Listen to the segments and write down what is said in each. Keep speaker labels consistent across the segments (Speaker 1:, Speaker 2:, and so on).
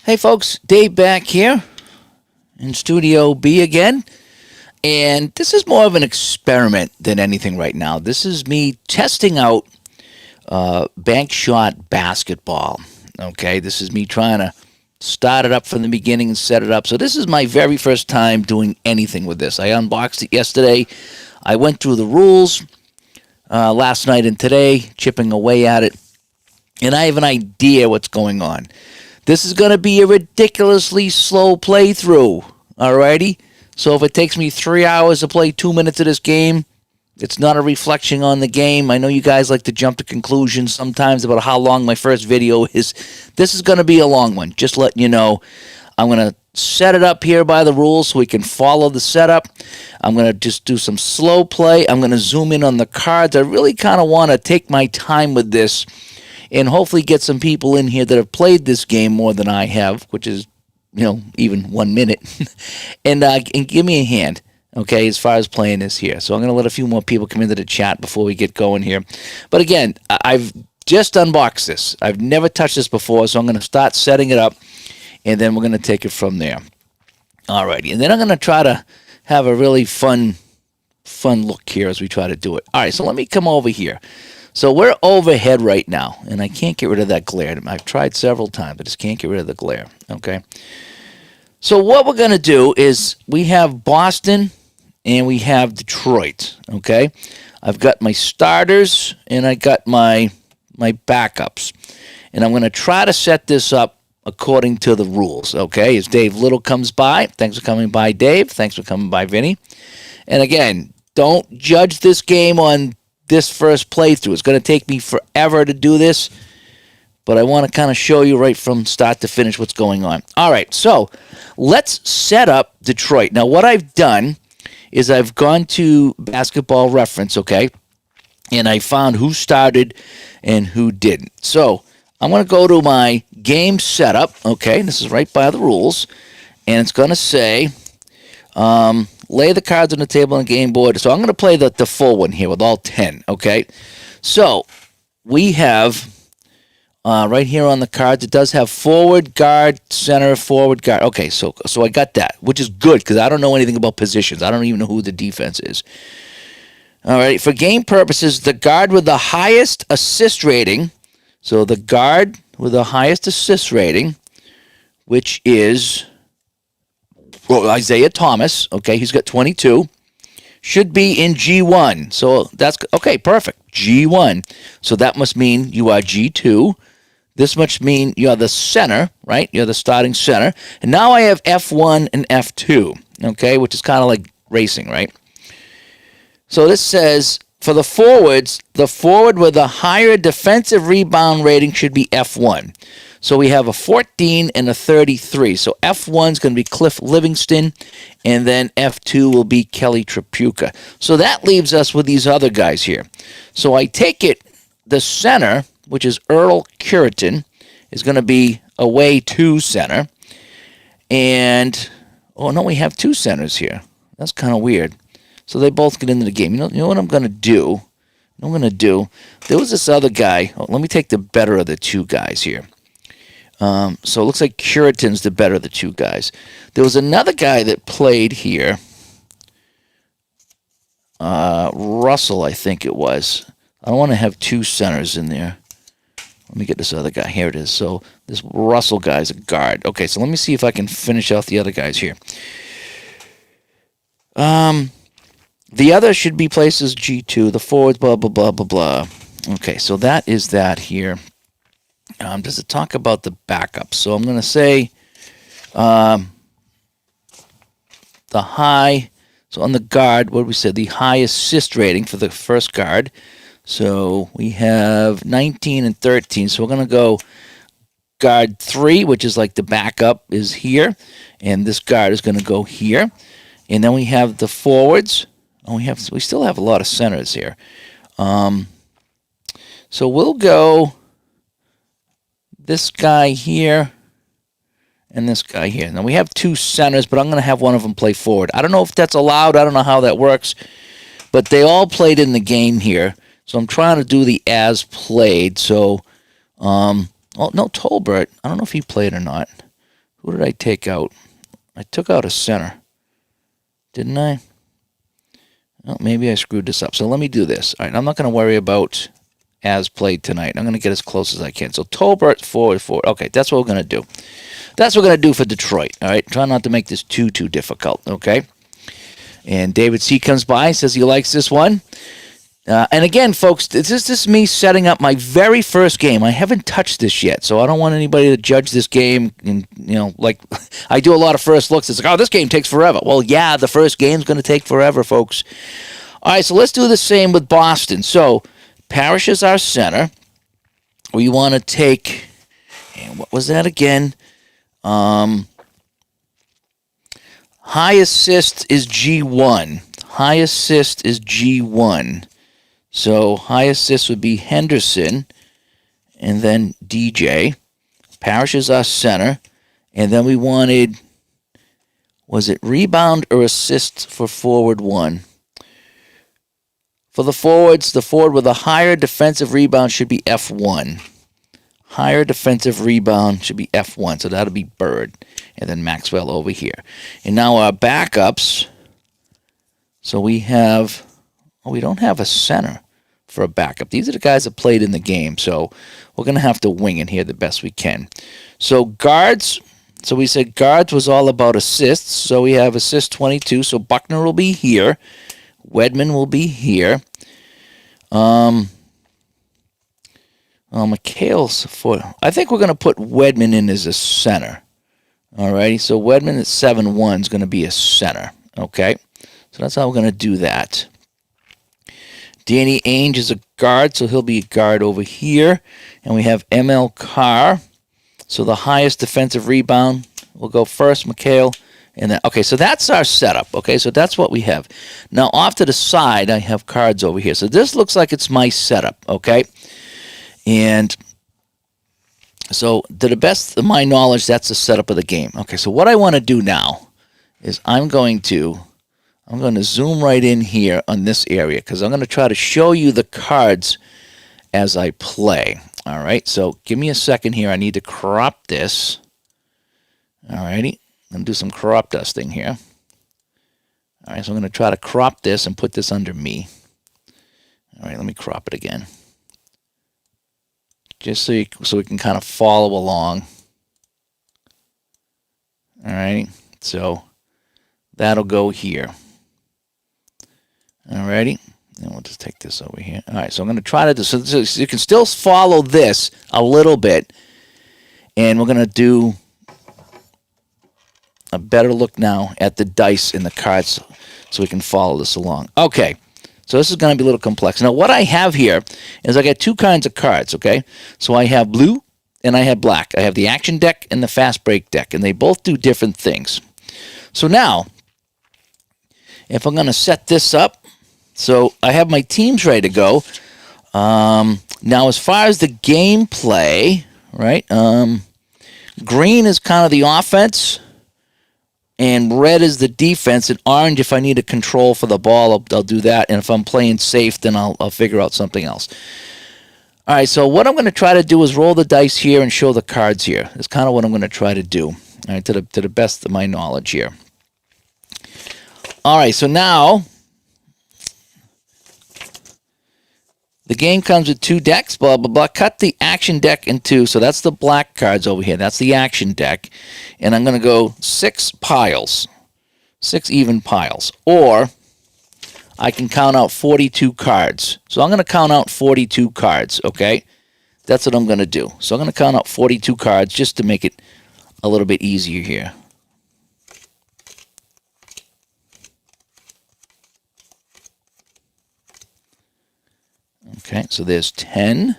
Speaker 1: Hey folks, Dave back here in Studio B again. And this is more of an experiment than anything right now. This is me testing out Bankshot Basketball. Okay, this is me trying to start it up from the beginning and set it up. So this is my very first time doing anything with this. I unboxed it yesterday. I went through the rules last night and today, chipping away at it. And I have an idea what's going on. This is going to be a ridiculously slow playthrough, alrighty? So if it takes me 3 hours to play 2 minutes of this game, it's not a reflection on the game. I know you guys like to jump to conclusions sometimes about how long my first video is. This is going to be a long one, just letting you know. I'm going to set it up here by the rules so we can follow the setup. I'm going to just do some slow play. I'm going to zoom in on the cards. I really kind of want to take my time with this and hopefully get some people in here that have played this game more than I have, which is, even 1 minute, and give me a hand, okay, as far as playing this here. So I'm going to let a few more people come into the chat before we get going here. But again, I've just unboxed this. I've never touched this before, so I'm going to start setting it up, and then we're going to take it from there. Alrighty, and then I'm going to try to have a really fun look here as we try to do it. All right, so let me come over here. So we're overhead right now, and I can't get rid of that glare. I've tried several times, but just can't get rid of the glare, okay? So what we're going to do is we have Boston and we have Detroit, okay? I've got my starters and I got my backups. And I'm going to try to set this up according to the rules, okay? As Dave Little comes by, thanks for coming by, Dave. Thanks for coming by, Vinny. And again, don't judge this game on this first playthrough. It's going to take me forever to do this, but I want to kind of show you right from start to finish what's going on. All right, so let's set up Detroit. Now, what I've done is I've gone to Basketball Reference, okay, and I found who started and who didn't. So I'm going to go to my game setup, okay, this is right by the rules, and it's going to say lay the cards on the table on the game board. So I'm going to play the full one here with all 10, okay? So we have right here on the cards, it does have forward, guard, center, forward, guard. Okay, so I got that, which is good because I don't know anything about positions. I don't even know who the defense is. All right, for game purposes, the guard with the highest assist rating, so the guard with the highest assist rating, which is Isaiah Thomas, okay, he's got 22, should be in G1. So that's, okay, perfect, G1. So that must mean you are G2. This must mean you are the center, right? You're the starting center. And now I have F1 and F2, okay, which is kind of like racing, right? So this says, for the forwards, the forward with a higher defensive rebound rating should be F1. So we have a 14 and a 33. So F1 is going to be Cliff Livingston, and then F2 will be Kelly Tripucka. So that leaves us with these other guys here. So I take it the center, which is Earl Curitan, is going to be away 2 center. And, oh, no, we have 2 centers here. That's kind of weird. So they both get into the game. You know what I'm going to do? What I'm going to do, there was this other guy. Oh, let me take the better of the 2 guys here. So it looks like Curitan's the better of the 2 guys. There was another guy that played here. Russell, I think it was. I don't want to have 2 centers in there. Let me get this other guy. Here it is. So this Russell guy is a guard. Okay, so let me see if I can finish off the other guys here. The other should be placed as G2. The forwards, blah, blah, blah, blah, blah. Okay, so that is that here. Does it talk about the backup? So I'm going to say the high. So on the guard, what did we say? The high assist rating for the first guard. So we have 19 and 13. So we're going to go guard 3, which is like the backup, is here. And this guard is going to go here. And then we have the forwards. Oh, we still have a lot of centers here. So we'll go this guy here and this guy here. Now we have 2 centers, but I'm going to have one of them play forward. I don't know if that's allowed. I don't know how that works. But they all played in the game here. So I'm trying to do the as played. So, oh, no, Tolbert. I don't know if he played or not. Who did I take out? I took out a center. Didn't I? Well, maybe I screwed this up. So let me do this. All right, I'm not going to worry about as played tonight. I'm going to get as close as I can. So Tolbert, forward. Okay, that's what we're going to do. That's what we're going to do for Detroit. All right, try not to make this too difficult. Okay. And David C. comes by, says he likes this one. And again, folks, this is me setting up my very first game. I haven't touched this yet, so I don't want anybody to judge this game. And, like I do a lot of first looks. It's like, oh, this game takes forever. Well, yeah, the first game's going to take forever, folks. All right, so let's do the same with Boston. So Parrish is our center. We want to take, and what was that again? High assist is G1. High assist is G1. So high assist would be Henderson and then DJ. Parrish is our center. And then we wanted, was it rebound or assist for forward one? For the forwards, the forward with a higher defensive rebound should be F1. Higher defensive rebound should be F1. So that'll be Bird. And then Maxwell over here. And now our backups. So we have, we don't have a center for a backup. These are the guys that played in the game. So we're going to have to wing it here the best we can. So guards. So we said guards was all about assists. So we have assist 22. So Buckner will be here. Wedman will be here. McHale's for. I think we're going to put Wedman in as a center. Alrighty, so Wedman at 7-1 is going to be a center. Okay, so that's how we're going to do that. Danny Ainge is a guard, so he'll be a guard over here. And we have ML Carr. So the highest defensive rebound will go first, McHale. And then, okay, so that's our setup. Okay, so that's what we have. Now, off to the side, I have cards over here. So this looks like it's my setup, okay? And so to the best of my knowledge, that's the setup of the game. Okay, so what I want to do now is I'm going to zoom right in here on this area because I'm going to try to show you the cards as I play. All right, so give me a second here. I need to crop this. All righty. I'm going to do some crop dusting here. All right, so I'm going to try to crop this and put this under me. All right, let me crop it again. Just so we can kind of follow along. All right, so that'll go here. All righty, and we'll just take this over here. All right, so I'm going to try to do so you can still follow this a little bit, and we're going to do a better look now at the dice and the cards so we can follow this along. Okay, so this is going to be a little complex. Now, what I have here is I got two kinds of cards, okay? So I have blue and I have black. I have the action deck and the fast break deck, and they both do different things. So now, if I'm going to set this up, so I have my teams ready to go. Now, as far as the gameplay, right, green is kind of the offense, and red is the defense, and orange, if I need a control for the ball, I'll do that. And if I'm playing safe, then I'll figure out something else. All right, so what I'm going to try to do is roll the dice here and show the cards here. That's kind of what I'm going to try to do, all right, to the best of my knowledge here. All right, so now the game comes with two decks, blah, blah, blah. Cut the action deck in two. So that's the black cards over here. That's the action deck. And I'm going to go 6 piles, 6 even piles. Or I can count out 42 cards. So I'm going to count out 42 cards, okay? That's what I'm going to do. So I'm going to count out 42 cards just to make it a little bit easier here. Okay, so there's 10.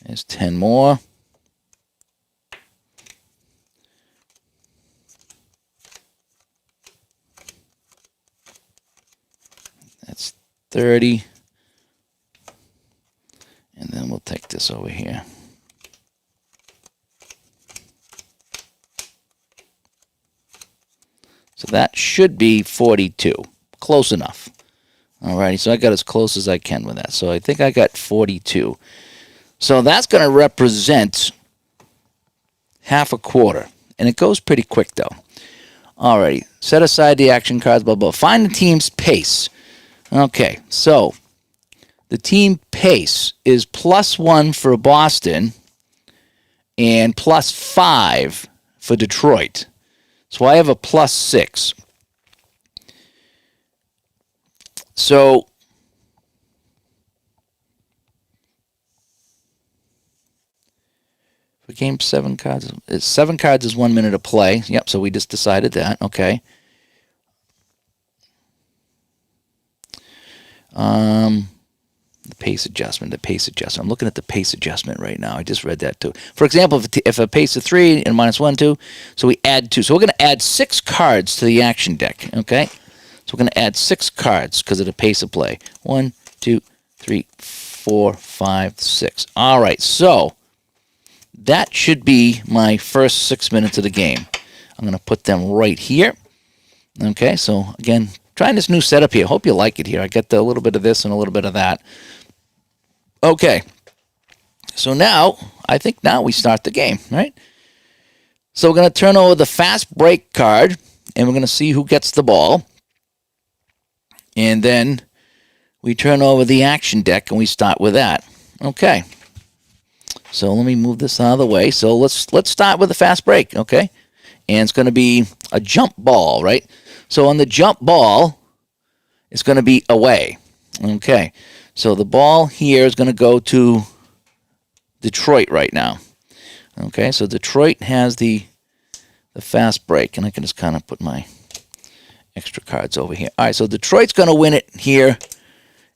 Speaker 1: There's 10 more. That's 30. And then we'll take this over here. So that should be 42. Close enough. Alrighty, so I got as close as I can with that. So I think I got 42. So that's going to represent half a quarter. And it goes pretty quick, though. Alrighty, set aside the action cards, blah, blah. Find the team's pace. Okay, so the team pace is +1 for Boston and +5 for Detroit. So I have a +6. So for game 7 cards, 7 cards is 1 minute of play. Yep, so we just decided that. Okay. The pace adjustment. I'm looking at the pace adjustment right now. I just read that too. For example, if a pace of 3 and -1, 2, so we add 2. So we're going to add 6 cards to the action deck. Okay. So we're going to add 6 cards because of the pace of play. 1, 2, 3, 4, 5, 6. All right. So that should be my first 6 minutes of the game. I'm going to put them right here. Okay. So again, trying this new setup here. Hope you like it here. I get a little bit of this and a little bit of that. Okay. So now, I think now we start the game, right? So we're going to turn over the fast break card, and we're going to see who gets the ball. And then we turn over the action deck, and we start with that. Okay. So let me move this out of the way. So let's start with the fast break, okay? And it's going to be a jump ball, right? So on the jump ball, it's going to be away. Okay. So the ball here is going to go to Detroit right now. Okay. So Detroit has the fast break, and I can just kind of put my extra cards over here. All right. So Detroit's going to win it here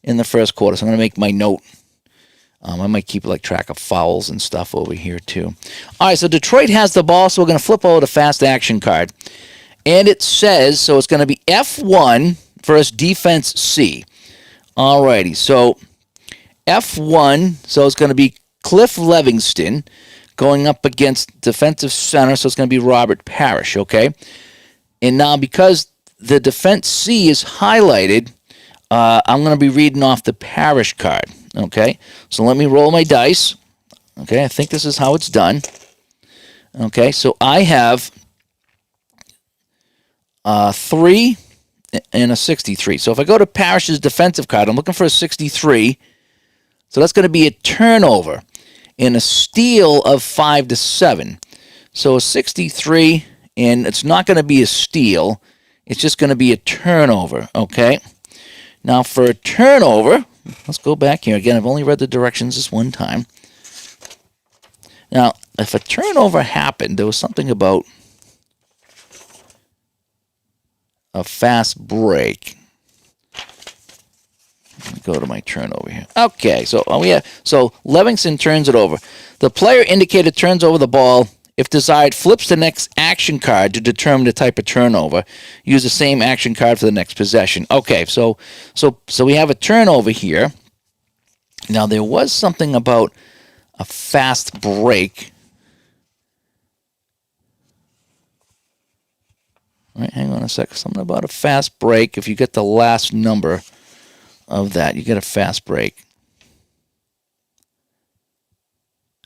Speaker 1: in the first quarter. So I'm going to make my note. I might keep like track of fouls and stuff over here too. All right. So Detroit has the ball. So we're going to flip over the fast action card. And it says, so it's going to be F1 versus defense C. Alrighty, so F1, so it's going to be Cliff Livingston going up against defensive center, so it's going to be Robert Parrish, okay? And now because the defense C is highlighted, I'm going to be reading off the Parrish card, okay? So let me roll my dice. Okay, I think this is how it's done. Okay, so I have 3 and a 63. So if I go to Parrish's defensive card, I'm looking for a 63. So that's going to be a turnover and a steal of 5 to 7. So a 63, and it's not going to be a steal. It's just going to be a turnover, okay? Now for a turnover, let's go back here. Again, I've only read the directions this one time. Now, if a turnover happened, there was something about a fast break. Let me go to my turnover here. Okay, so so Livingston turns it over. The player indicated turns over the ball. If desired, flips the next action card to determine the type of turnover. Use the same action card for the next possession. Okay, so we have a turnover here. Now there was something about a fast break. All right, hang on a second. Something about a fast break. If you get the last number of that, you get a fast break.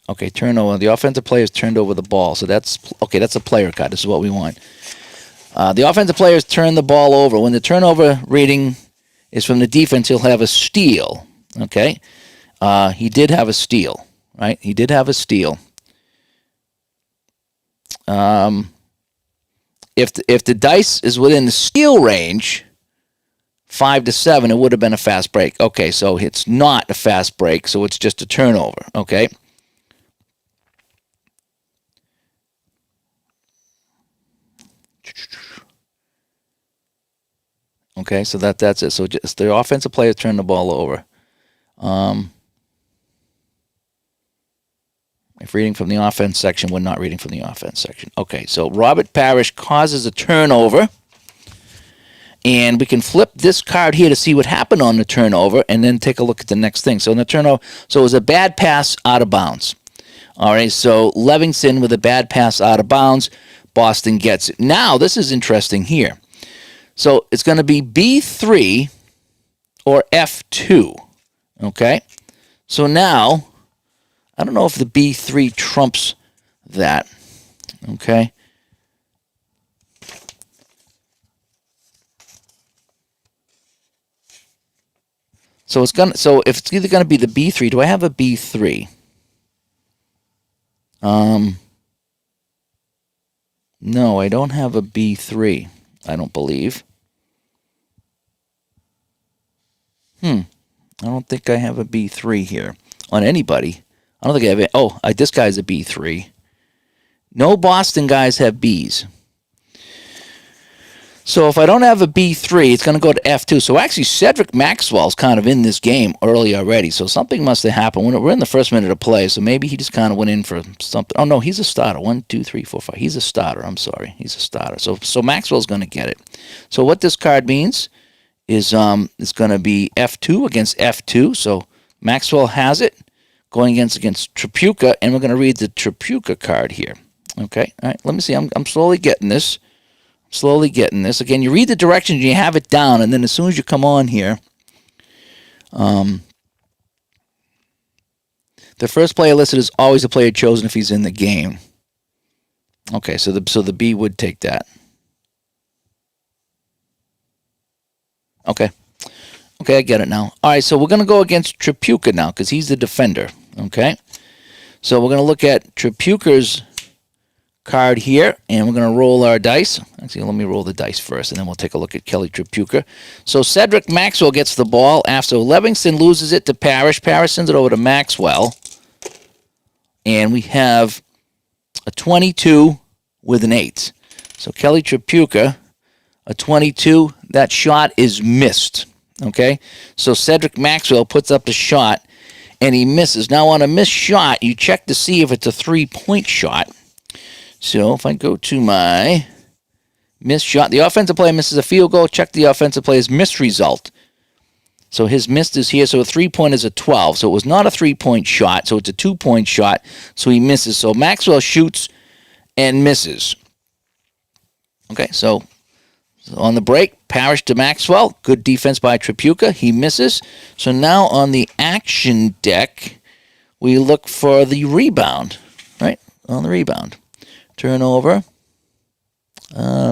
Speaker 1: Okay, turnover. The offensive player has turned over the ball. So that's a player card. This is what we want. The offensive player has turned the ball over. When the turnover rating is from the defense, he'll have a steal. Okay? He did have a steal, right? He did have a steal. If the dice is within the steal range, 5 to 7, it would have been a fast break. Okay, so it's not a fast break, so it's just a turnover. Okay. Okay, so that's it. So just the offensive player turned the ball over. If reading from the offense section, we're not reading from the offense section. Okay, so Robert Parrish causes a turnover. And we can flip this card here to see what happened on the turnover and then take a look at the next thing. So in the turnover, so it was a bad pass out of bounds. All right, so Livingston with a bad pass out of bounds. Boston gets it. Now, this is interesting here. So it's going to be B3 or F2. Okay? So now, I don't know if the B3 trumps that. Okay? So if it's either gonna be the B3, do I have a B3? No, I don't have a B3. I don't believe. I don't think I have a B3 here on anybody. I don't think I have it. Oh, this guy's a B3. No Boston guys have Bs. So if I don't have a B3, it's going to go to F2. So actually, Cedric Maxwell's kind of in this game early already. So something must have happened. We're in the first minute of play, so maybe he just kind of went in for something. Oh, no, he's a starter. 1, 2, 3, 4, 5. He's a starter. I'm sorry. He's a starter. So Maxwell's going to get it. So what this card means is it's going to be F2 against F2. So Maxwell has it going against Tripucka, and we're going to read the Tripucka card here. Okay, all right, let me see. I'm slowly getting this. Again, you read the directions, you have it down, and then as soon as you come on here, the first player listed is always the player chosen if he's in the game. Okay, so the B would take that. Okay, I get it now. All right, so we're going to go against Tripucka now because he's the defender. Okay, so we're going to look at Tripucka's card here, and we're going to roll our dice. Actually, let me roll the dice first, and then we'll take a look at Kelly Tripucka. So Cedric Maxwell gets the ball after Livingston loses it to Parrish. Parrish sends it over to Maxwell, and we have a 22 with an 8. So Kelly Tripucka, a 22, that shot is missed. Okay, so Cedric Maxwell puts up the shot, and he misses. Now on a missed shot, you check to see if it's a 3-point shot. So if I go to my missed shot, the offensive player misses a field goal. Check the offensive player's missed result. So his missed is here. So a 3-point is a 12. So it was not a 3-point shot. So it's a 2-point shot. So he misses. So Maxwell shoots and misses. Okay, so on the break, Parrish to Maxwell. Good defense by Tripucka. He misses. So now on the action deck, we look for the rebound, right? On the rebound. Turnover,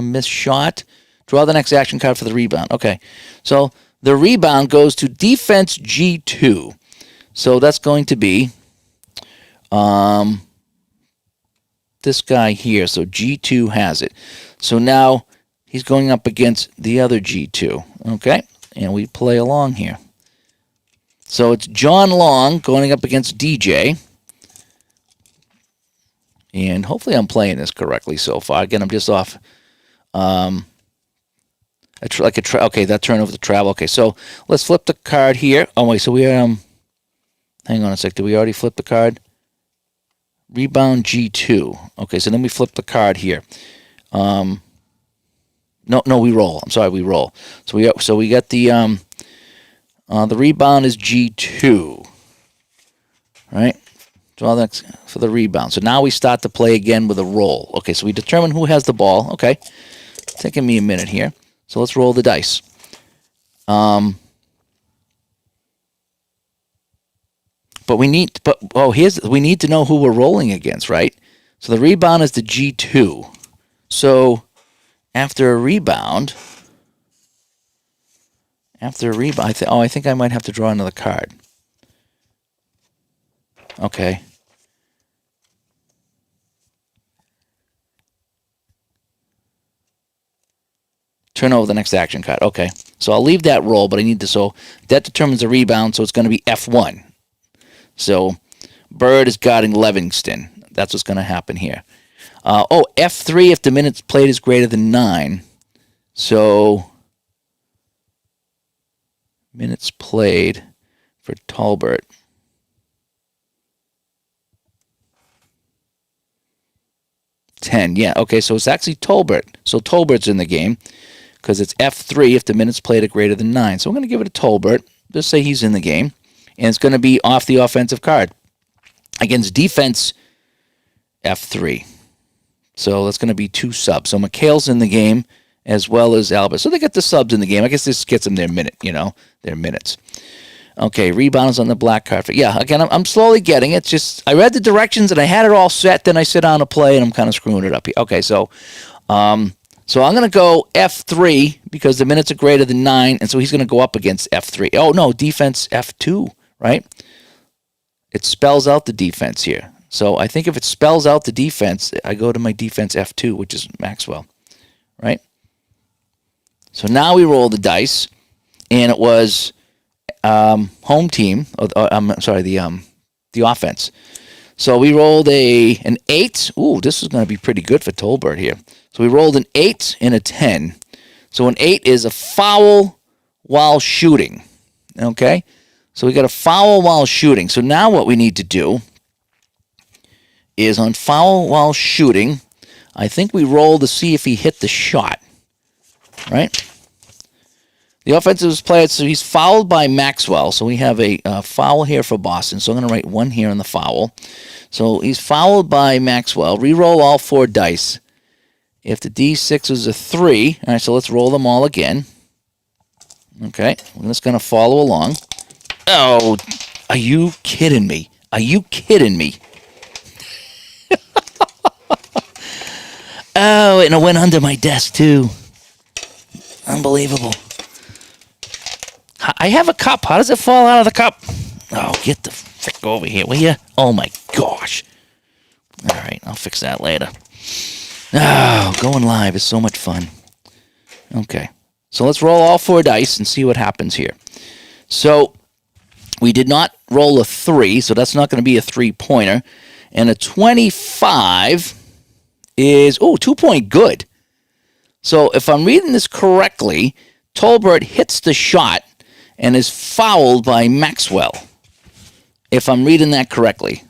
Speaker 1: missed shot. Draw the next action card for the rebound. Okay, so the rebound goes to defense G2. So that's going to be this guy here. So G2 has it. So now he's going up against the other G2. Okay, and we play along here. So it's John Long going up against DJ. And hopefully I'm playing this correctly so far. Again, I'm just off. Okay, that turnover to travel. Okay, so let's flip the card here. Oh, wait, so we hang on a sec. Did we already flip the card? Rebound G2. Okay, so then we flip the card here. No, we roll. I'm sorry, we roll. So we got the rebound is G2. Right? Draw next for the rebound. So now we start to play again with a roll. Okay, so we determine who has the ball. Okay, it's taking me a minute here. So let's roll the dice. But we need to know who we're rolling against, right? So the rebound is the G2. So after a rebound, I think I might have to draw another card. Okay. Turn over the next action card. Okay. So I'll leave that roll, but I need to. So that determines the rebound, so it's going to be F1. So Bird is guarding Livingston. That's what's going to happen here. F3 if the minutes played is greater than 9. So minutes played for Tolbert. Yeah, okay, so it's actually Tolbert. So Tolbert's in the game because it's F3 if the minutes played are greater than 9. So I'm going to give it to Tolbert. Just say he's in the game. And it's going to be off the offensive card. Against defense, F3. So that's going to be 2 subs. So McHale's in the game, as well as Albert. So they got the subs in the game. I guess this gets them their their minutes. Okay, rebounds on the black carpet. Yeah, again, I'm slowly getting it. Just I read the directions and I had it all set. Then I sit down to play and I'm kind of screwing it up here. Okay, so I'm going to go F3 because the minutes are greater than 9, and so he's going to go up against F3. Oh, no, defense F2, right? It spells out the defense here. So I think if it spells out the defense, I go to my defense F2, which is Maxwell, right? So now we roll the dice, and it was home team. I'm sorry, the offense. So we rolled an 8. Ooh, this is going to be pretty good for Tolbert here. So we rolled an 8 and a 10. So an 8 is a foul while shooting. Okay? So we got a foul while shooting. So now what we need to do is on foul while shooting, I think we roll to see if he hit the shot. Right? The offensive player, so he's fouled by Maxwell. So we have a foul here for Boston. So I'm going to write 1 here on the foul. So he's fouled by Maxwell. Reroll all 4 dice. If the D6 is a 3, all right, so let's roll them all again. Okay, we're just going to follow along. Oh, are you kidding me? Are you kidding me? Oh, and it went under my desk, too. Unbelievable. I have a cup. How does it fall out of the cup? Oh, get the frick over here, will you? Oh, my gosh. All right, I'll fix that later. Oh, going live is so much fun. Okay, so let's roll all 4 dice and see what happens here. So we did not roll a 3, so that's not going to be a 3-pointer. And a 25 is, 2-point good. So if I'm reading this correctly, Tolbert hits the shot and is fouled by Maxwell. If I'm reading that correctly.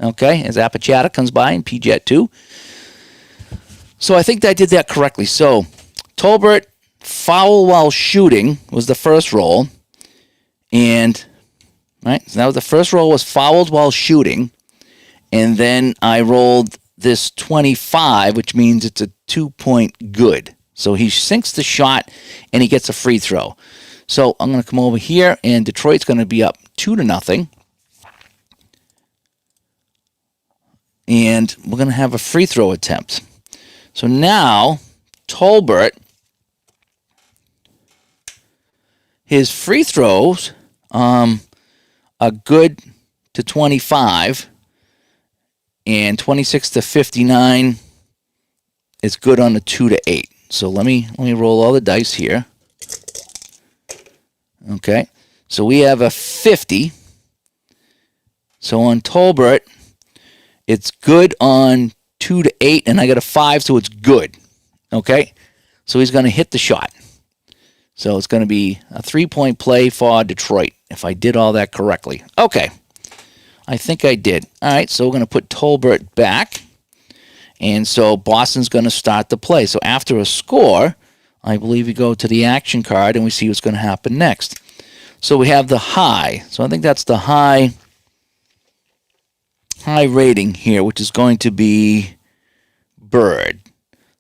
Speaker 1: Okay, as Apachata comes by and PJet 2. So I think I did that correctly. So Tolbert, foul while shooting was the first roll. And, right, so that was the first roll was fouled while shooting. And then I rolled this 25, which means it's a 2-point good. So he sinks the shot and he gets a free throw. So I'm going to come over here and Detroit's going to be up 2-0. And we're going to have a free throw attempt. So now, Tolbert, his free throws are good to 25, and 26 to 59 is good on the 2 to 8. So let me roll all the dice here. Okay, so we have a 50. So on Tolbert, it's good on 2 to 8, and I got a 5, so it's good. Okay, so he's going to hit the shot. So it's going to be a 3-point play for Detroit, if I did all that correctly. Okay, I think I did. All right, so we're going to put Tolbert back, and so Boston's going to start the play. So after a score, I believe we go to the action card, and we see what's going to happen next. So we have the high. So I think that's the high rating here, which is going to be Bird.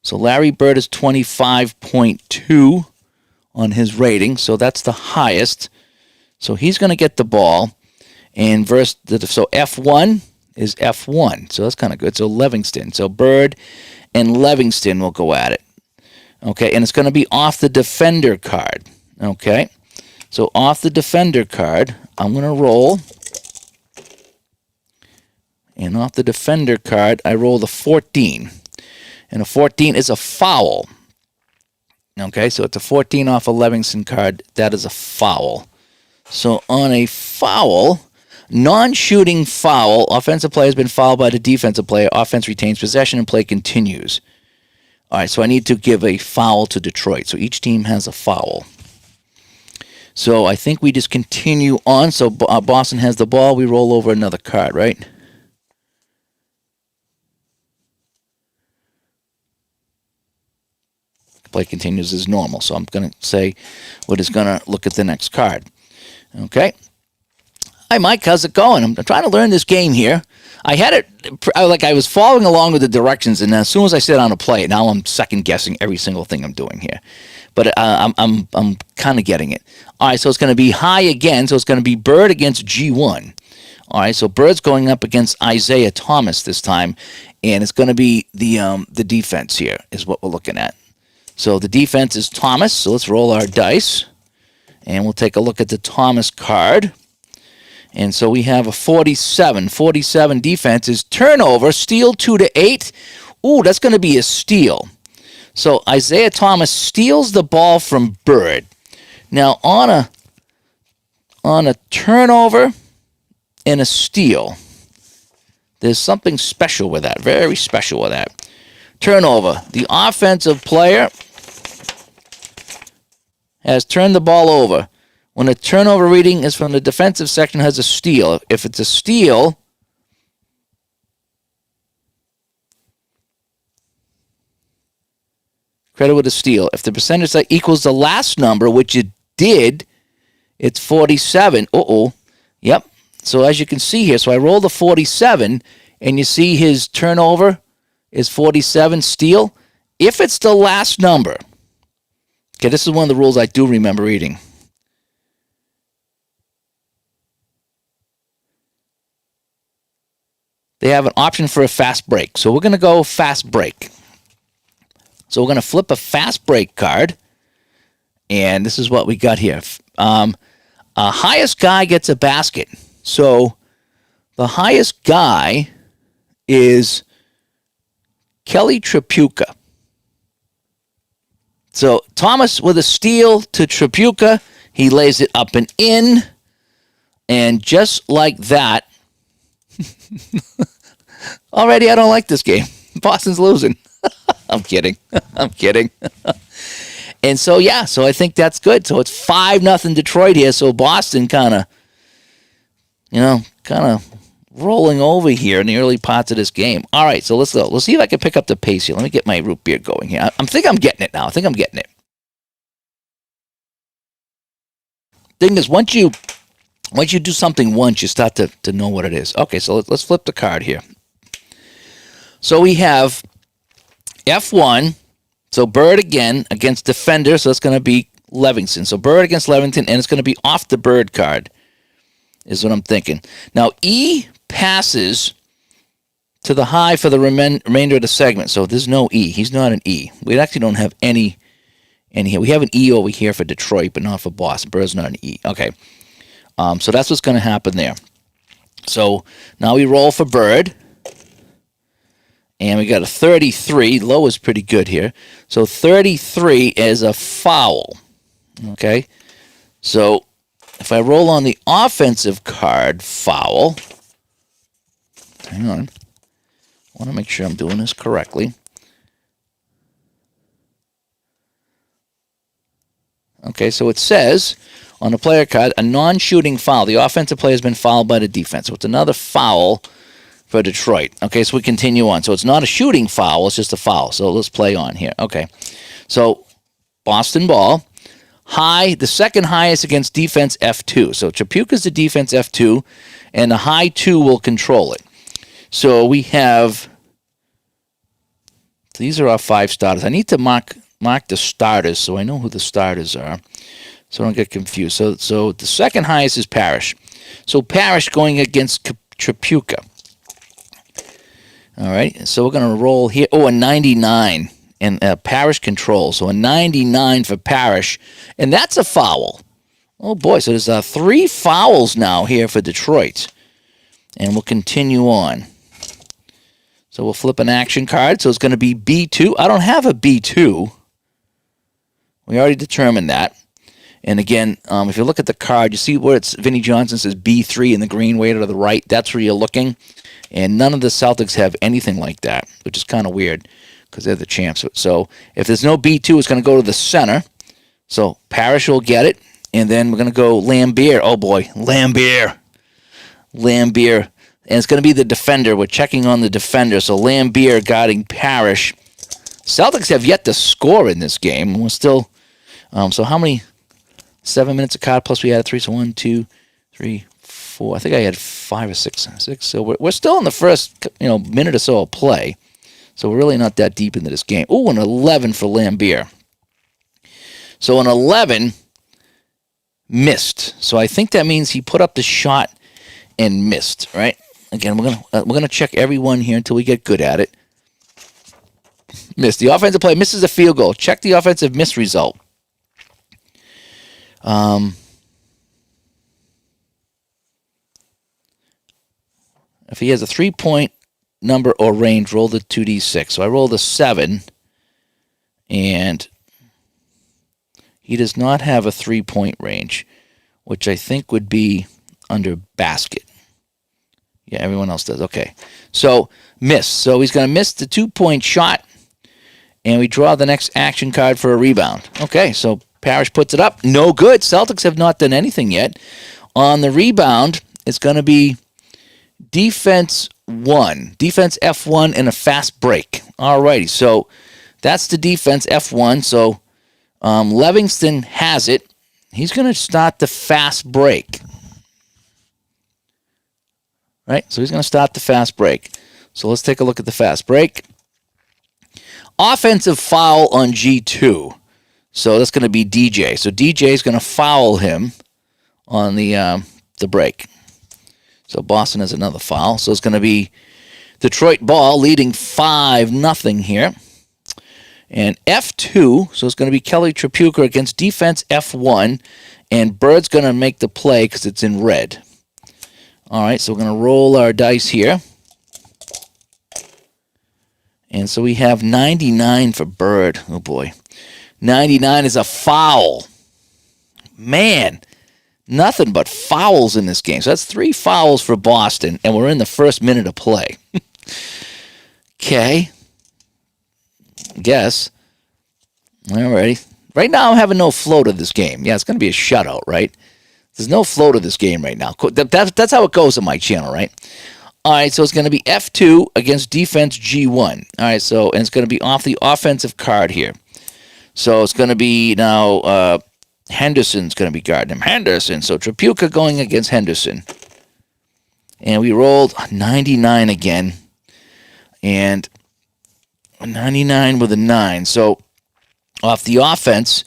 Speaker 1: So Larry Bird is 25.2 on his rating, so that's the highest. So he's going to get the ball, and so F1 is F1, so that's kind of good. So Livingston, so Bird and Livingston will go at it. Okay, and it's going to be off the defender card. Okay, so off the defender card, I'm going to roll. And off the defender card, I roll the 14. And a 14 is a foul. Okay, so it's a 14 off a Livingston card. That is a foul. So on a foul, non-shooting foul, offensive player has been fouled by the defensive player. Offense retains possession and play continues. All right, so I need to give a foul to Detroit. So each team has a foul. So I think we just continue on. So Boston has the ball. We roll over another card, right? Play continues as normal. So I'm going to say we're just going to look at the next card. Okay. Hi, Mike. How's it going? I'm trying to learn this game here. I had it like I was following along with the directions, and as soon as I sit down to play it, now I'm second guessing every single thing I'm doing here. But I'm kind of getting it. All right, so it's going to be high again. So it's going to be Bird against G1. All right, so Bird's going up against Isaiah Thomas this time, and it's going to be the defense here is what we're looking at. So the defense is Thomas. So let's roll our dice, and we'll take a look at the Thomas card. And so we have a 47. 47 defense is turnover, steal 2-8. Ooh, that's going to be a steal. So Isaiah Thomas steals the ball from Bird. Now on a turnover and a steal, there's something special with that. Very special with that. Turnover. The offensive player has turned the ball over. When a turnover reading is from the defensive section, has a steal. If it's a steal, credit with a steal. If the percentage equals the last number, which it did, it's 47. Uh-oh. Yep. So as you can see here, so I roll the 47, and you see his turnover is 47 steal. If it's the last number, okay, this is one of the rules I do remember reading. They have an option for a fast break. So we're going to go fast break. So we're going to flip a fast break card. And this is what we got here. Highest guy gets a basket. So the highest guy is Kelly Tripucka. So Thomas with a steal to Tripucka. He lays it up and in. And just like that, already I don't like this game. Boston's losing. I'm kidding. I'm kidding. And so, yeah, so I think that's good. So it's 5-0 Detroit here. So Boston kind of rolling over here in the early parts of this game. All right, so let's go. Let's see if I can pick up the pace here. Let me get my root beer going here. I think I'm getting it now. I think I'm getting it. Thing is, once you do something once, you start to know what it is. Okay, so let's flip the card here. So we have F1. So Bird again against defender. So it's going to be Livingston. So Bird against Livingston, and it's going to be off the Bird card is what I'm thinking. Now, E passes to the high for the remainder of the segment. So there's no E. He's not an E. We actually don't have any here. We have an E over here for Detroit, but not for Boston. Bird's not an E. Okay. So that's what's going to happen there. So now we roll for Bird. And we got a 33. Low is pretty good here. So 33 is a foul. Okay. So if I roll on the offensive card, foul. Hang on. I want to make sure I'm doing this correctly. Okay, so it says on the player card, a non-shooting foul. The offensive player has been fouled by the defense. So it's another foul for Detroit. Okay, so we continue on. So it's not a shooting foul, it's just a foul. So let's play on here. Okay, so Boston ball. High, the second highest against defense F2. So Tripucka's the defense F2, and the high 2 will control it. So we have, these are our 5 starters. I need to mark the starters so I know who the starters are, so I don't get confused. So the second highest is Parrish. So Parrish going against Tripucka. All right, so we're going to roll here. Oh, a 99, and Parrish control. So a 99 for Parrish, and that's a foul. Oh, boy, so there's 3 fouls now here for Detroit. And we'll continue on. So we'll flip an action card. So it's going to be B2. I don't have a B2. We already determined that. And again, if you look at the card, you see where it's Vinnie Johnson says B3 in the green way to the right. That's where you're looking. And none of the Celtics have anything like that, which is kind of weird because they're the champs. So if there's no B2, it's going to go to the center. So Parrish will get it. And then we're going to go Lambier. Oh, boy, Lambier. And it's going to be the defender. We're checking on the defender. So Lambier guarding Parrish. Celtics have yet to score in this game. We're still, so how many? 7 minutes of card plus we added 3. So 1, 2, 3, 4. I think I had 5 or 6. So we're still in the first minute or so of play. So we're really not that deep into this game. Ooh, an 11 for Lambier. So an 11 missed. So I think that means he put up the shot and missed, right? Again, we're gonna check everyone here until we get good at it. Missed. The offensive play misses a field goal. Check the offensive miss result. If he has a 3-point number or range, roll the 2d6. So I rolled a 7, and he does not have a 3-point range, which I think would be under basket. Yeah, everyone else does. Okay. So, miss. So he's going to miss the 2-point shot, and we draw the next action card for a rebound. Okay, so Parrish puts it up. No good. Celtics have not done anything yet. On the rebound, it's going to be defense F1, and a fast break. Alrighty, so that's the defense F1. So Livingston has it. He's going to start the fast break. Right, so he's going to start the fast break. So let's take a look at the fast break. Offensive foul on G2. So that's going to be DJ. So DJ is going to foul him on the break. So Boston has another foul. So it's going to be Detroit ball leading 5-0 here. And F2, so it's going to be Kelly Tripucka against defense F1. And Bird's going to make the play because it's in red. All right, so we're going to roll our dice here. And so we have 99 for Bird. Oh, boy. 99 is a foul. Man, nothing but fouls in this game. So that's 3 fouls for Boston, and we're in the first minute of play. Okay. Guess. All right. Right now I'm having no flow to this game. Yeah, it's going to be a shutout, right? There's no flow to this game right now. That's how it goes on my channel, right? All right, so it's going to be F2 against defense G1. All right, so and it's going to be off the offensive card here. So it's going to be now Henderson's going to be guarding him. Henderson. So Tripucka going against Henderson. And we rolled 99 again. And 99 with a 9. So off the offense,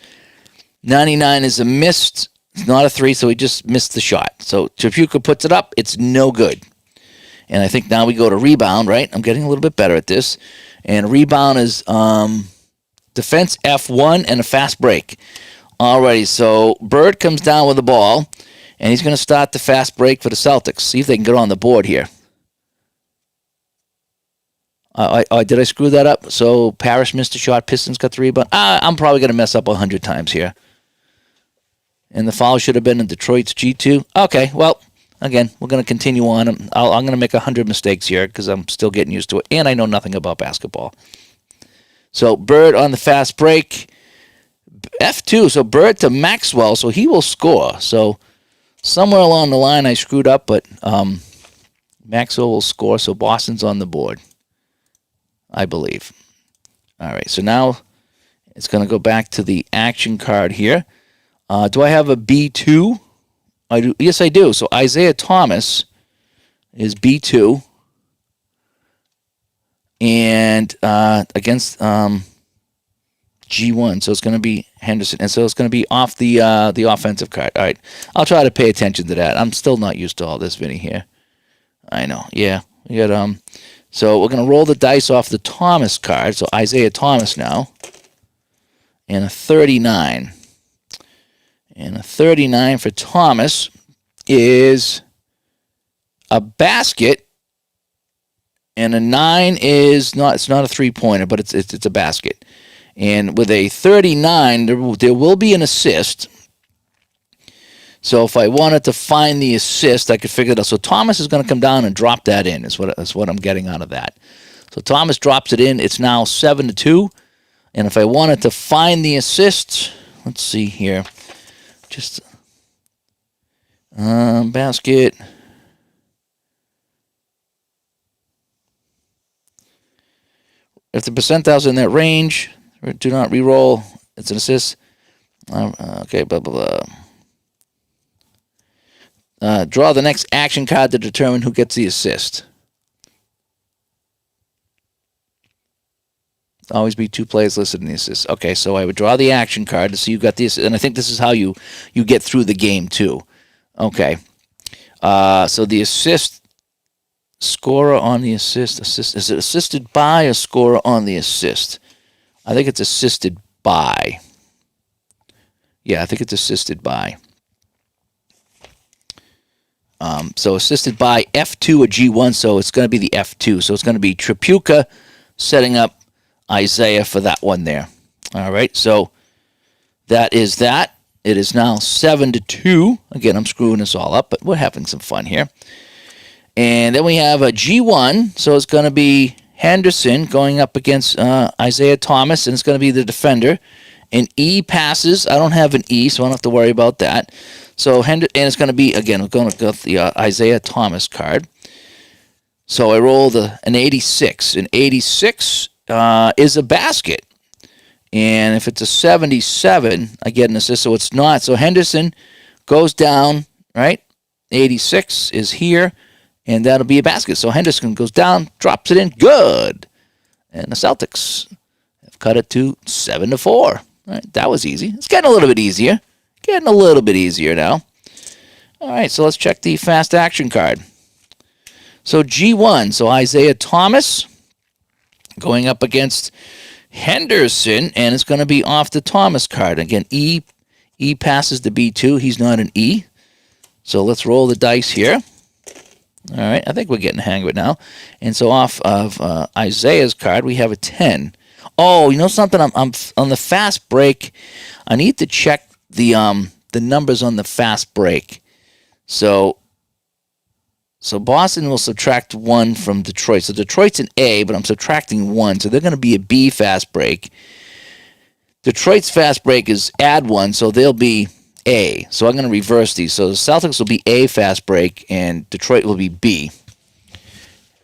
Speaker 1: 99 is a missed. It's not a 3, so he just missed the shot. So Tripucka puts it up. It's no good. And I think now we go to rebound, right? I'm getting a little bit better at this. And rebound is defense F1 and a fast break. Alrighty, so Bird comes down with the ball, and he's going to start the fast break for the Celtics. See if they can get on the board here. Did I screw that up? So Parrish missed a shot. Pistons got the rebound. I'm probably going to mess up 100 times here. And the foul should have been in Detroit's G2. Okay, well, again, we're going to continue on. I'm going to make 100 mistakes here because I'm still getting used to it, and I know nothing about basketball. So Bird on the fast break. F2, so Bird to Maxwell, so he will score. So somewhere along the line I screwed up, but Maxwell will score, so Boston's on the board, I believe. All right, so now it's going to go back to the action card here. Do I have a B2? I do. Yes, I do. So Isaiah Thomas is B2. And against G1, so it's going to be Henderson, and so it's going to be off the offensive card. All right, I'll try to pay attention to that. I'm still not used to all this, Vinny. Here, I know. Yeah, we got So we're going to roll the dice off the Thomas card. So Isaiah Thomas now, and a 39, and a 39 for Thomas is a basket. And a 9 is not. It's not a 3-pointer, but it's a basket. And with a 39, there will be an assist. So if I wanted to find the assist, I could figure it out. So Thomas is going to come down and drop that in. Is what I'm getting out of that. So Thomas drops it in. It's now 7-2. And if I wanted to find the assist, let's see here. Just basket. If the percentile's in that range, do not re-roll. It's an assist. Okay, blah, blah, blah. Draw the next action card to determine who gets the assist. Always be 2 players listed in the assist. Okay, so I would draw the action card to see you got the assist, and I think this is how you get through the game too. Okay, so the assist scorer on the assist. Is it assisted by or scorer on the assist? I think it's assisted by. Yeah, I think it's assisted by. So assisted by F2 or G1, so it's going to be the F2. So it's going to be Tripucka setting up Isaiah for that one there. All right, so that is that. It is now 7-2. Again, I'm screwing this all up, but we're having some fun here. And then we have a G1, so it's going to be Henderson going up against Isaiah Thomas, and it's going to be the defender. And E passes. I don't have an E, so I don't have to worry about that. So and it's going to be, again, we're going to go with the Isaiah Thomas card. So I rolled an 86. An 86 is a basket. And if it's a 77, I get an assist. So it's not. So Henderson goes down, right? 86 is here, and that'll be a basket. So Henderson goes down, drops it in. Good. And the Celtics have cut it to 7-4. All right, that was easy. It's getting a little bit easier. Getting a little bit easier now. All right, so let's check the fast action card. So G1, so Isaiah Thomas going up against Henderson, and it's going to be off the Thomas card. Again, E passes to B2. He's not an E. So let's roll the dice here. All right, I think we're getting the hang of it now. And so off of Isaiah's card, we have a 10. Oh, you know something? I'm on the fast break. I need to check the numbers on the fast break. So Boston will subtract 1 from Detroit. So Detroit's an A, but I'm subtracting 1. So they're going to be a B fast break. Detroit's fast break is add 1, so they'll be A. So I'm going to reverse these. So the Celtics will be A fast break, and Detroit will be B.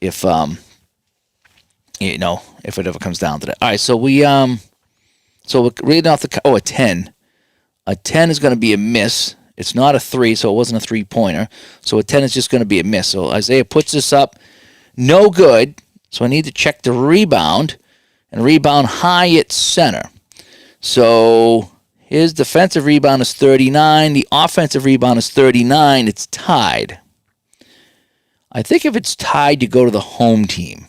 Speaker 1: If if it ever comes down to that. All right, so we're reading off a 10. A 10 is going to be a miss. It's not a 3, so it wasn't a 3-pointer. So a 10 is just going to be a miss. So Isaiah puts this up. No good. So I need to check the rebound. And rebound high at center. So his defensive rebound is 39. The offensive rebound is 39. It's tied. I think if it's tied, you go to the home team.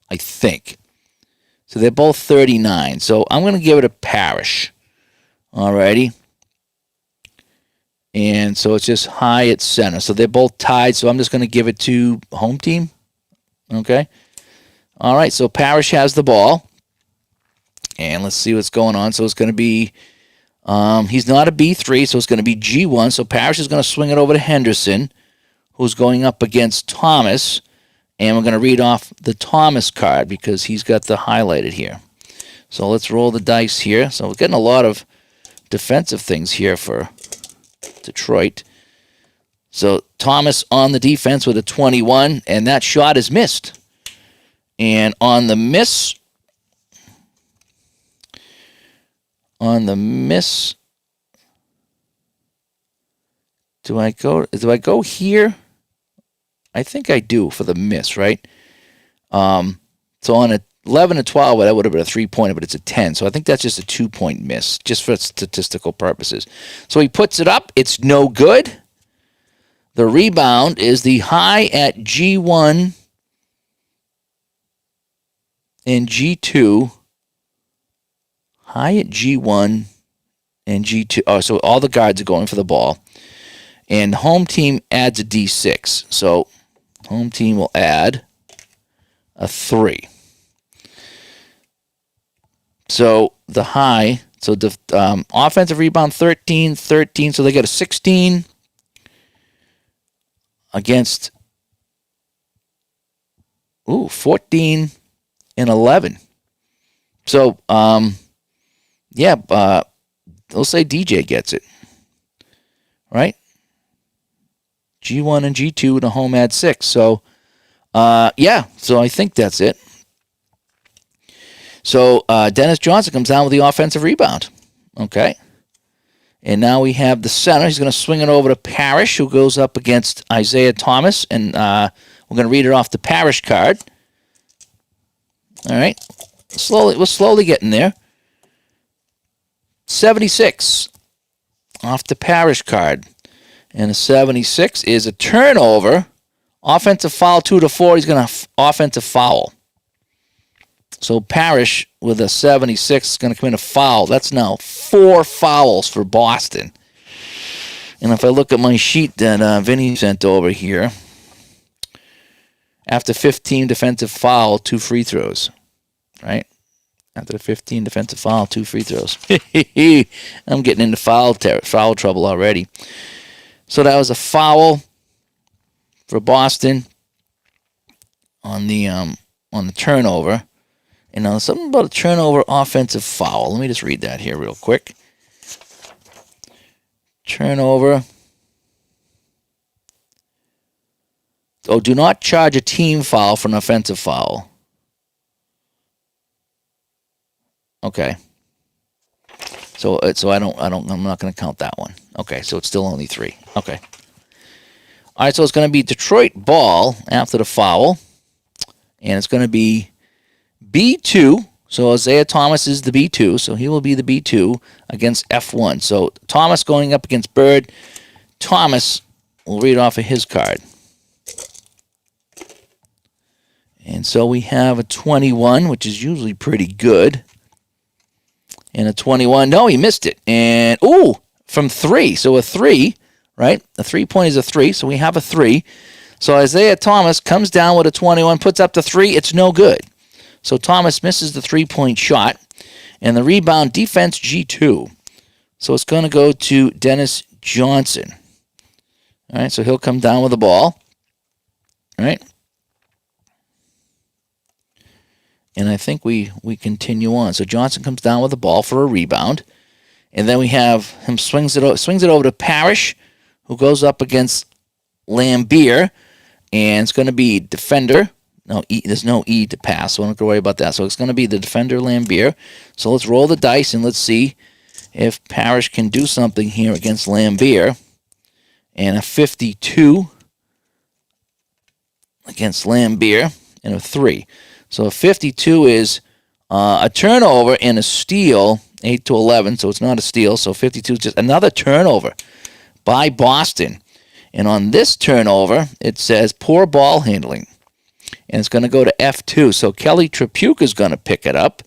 Speaker 1: I think. So they're both 39. So I'm going to give it a Parrish. Alrighty. And so it's just high at center. So they're both tied. So I'm just going to give it to home team. Okay. All right. So Parrish has the ball. And let's see what's going on. So it's going to be, he's not a B3, so it's going to be G1. So Parrish is going to swing it over to Henderson, who's going up against Thomas. And we're going to read off the Thomas card because he's got the highlighted here. So let's roll the dice here. So we're getting a lot of defensive things here for Detroit. So Thomas on the defense with a 21, and that shot is missed. And on the miss, do I go here? I think I do for the miss, right? So on a 11 to 12, well, that would have been a 3-pointer, but it's a 10. So I think that's just a 2-point miss, just for statistical purposes. So he puts it up. It's no good. The rebound is the high at G1 and G2. High at G1 and G2. Oh, so all the guards are going for the ball. And home team adds a D6. So home team will add a 3. So the high, so the offensive rebound 13, so they get a 16 against 14 and 11. So let's say DJ gets it, right? G1 and G2 and a home add 6. So so I think that's it. So Dennis Johnson comes down with the offensive rebound. Okay. And now we have the center. He's going to swing it over to Parrish, who goes up against Isaiah Thomas. And we're going to read it off the Parrish card. All right. We're slowly getting there. 76 off the Parrish card. And a 76 is a turnover. Offensive foul 2 to 4. He's going to offensive foul. So Parrish with a 76 is going to commit a foul. That's now 4 fouls for Boston. And if I look at my sheet that Vinny sent over here, after 15 defensive foul, 2 free throws. Right? After the 15 defensive foul, 2 free throws. I'm getting into foul trouble already. So that was a foul for Boston on the turnover. And now something about a turnover offensive foul. Let me just read that here real quick. Turnover. Oh, do not charge a team foul for an offensive foul. Okay. So I'm not going to count that one. Okay, so it's still only 3. Okay. All right, so it's going to be Detroit ball after the foul. And it's going to be B2, so Isaiah Thomas is the B2, so he will be the B2 against F1. So Thomas going up against Bird. Thomas will read off of his card. And so we have a 21, which is usually pretty good. And a 21, no, he missed it. And, from 3, so a 3, right? A 3-point is a 3, so we have a 3. So Isaiah Thomas comes down with a 21, puts up the 3, it's no good. So Thomas misses the 3-point shot. And the rebound defense, G2. So it's going to go to Dennis Johnson. All right, so he'll come down with the ball. All right. And I think we continue on. So Johnson comes down with the ball for a rebound. And then we have him swings it over to Parrish, who goes up against Lambier. And it's going to be defender. No, there's no E to pass, so I don't have to worry about that. So it's going to be the defender, Lambier. So let's roll the dice and let's see if Parrish can do something here against Lambier. And a 52 against Lambier and a 3. So a 52 is a turnover and a steal, 8 to 11, so it's not a steal. So 52 is just another turnover by Boston. And on this turnover, it says poor ball handling. And it's going to go to F2. So Kelly Trepuk is going to pick it up.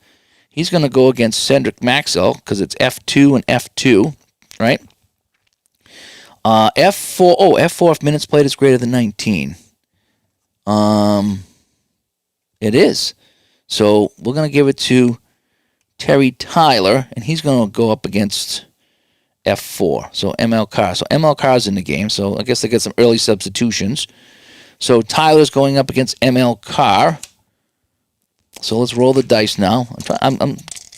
Speaker 1: He's going to go against Cedric Maxwell because it's F2 and F2, right? F4. Oh, F4 if minutes played is greater than 19. It is. So we're going to give it to Terry Tyler, and he's going to go up against F4. So ML Carr. So ML Carr's in the game. So I guess they get some early substitutions. So Tyler's going up against ML Carr. So let's roll the dice now.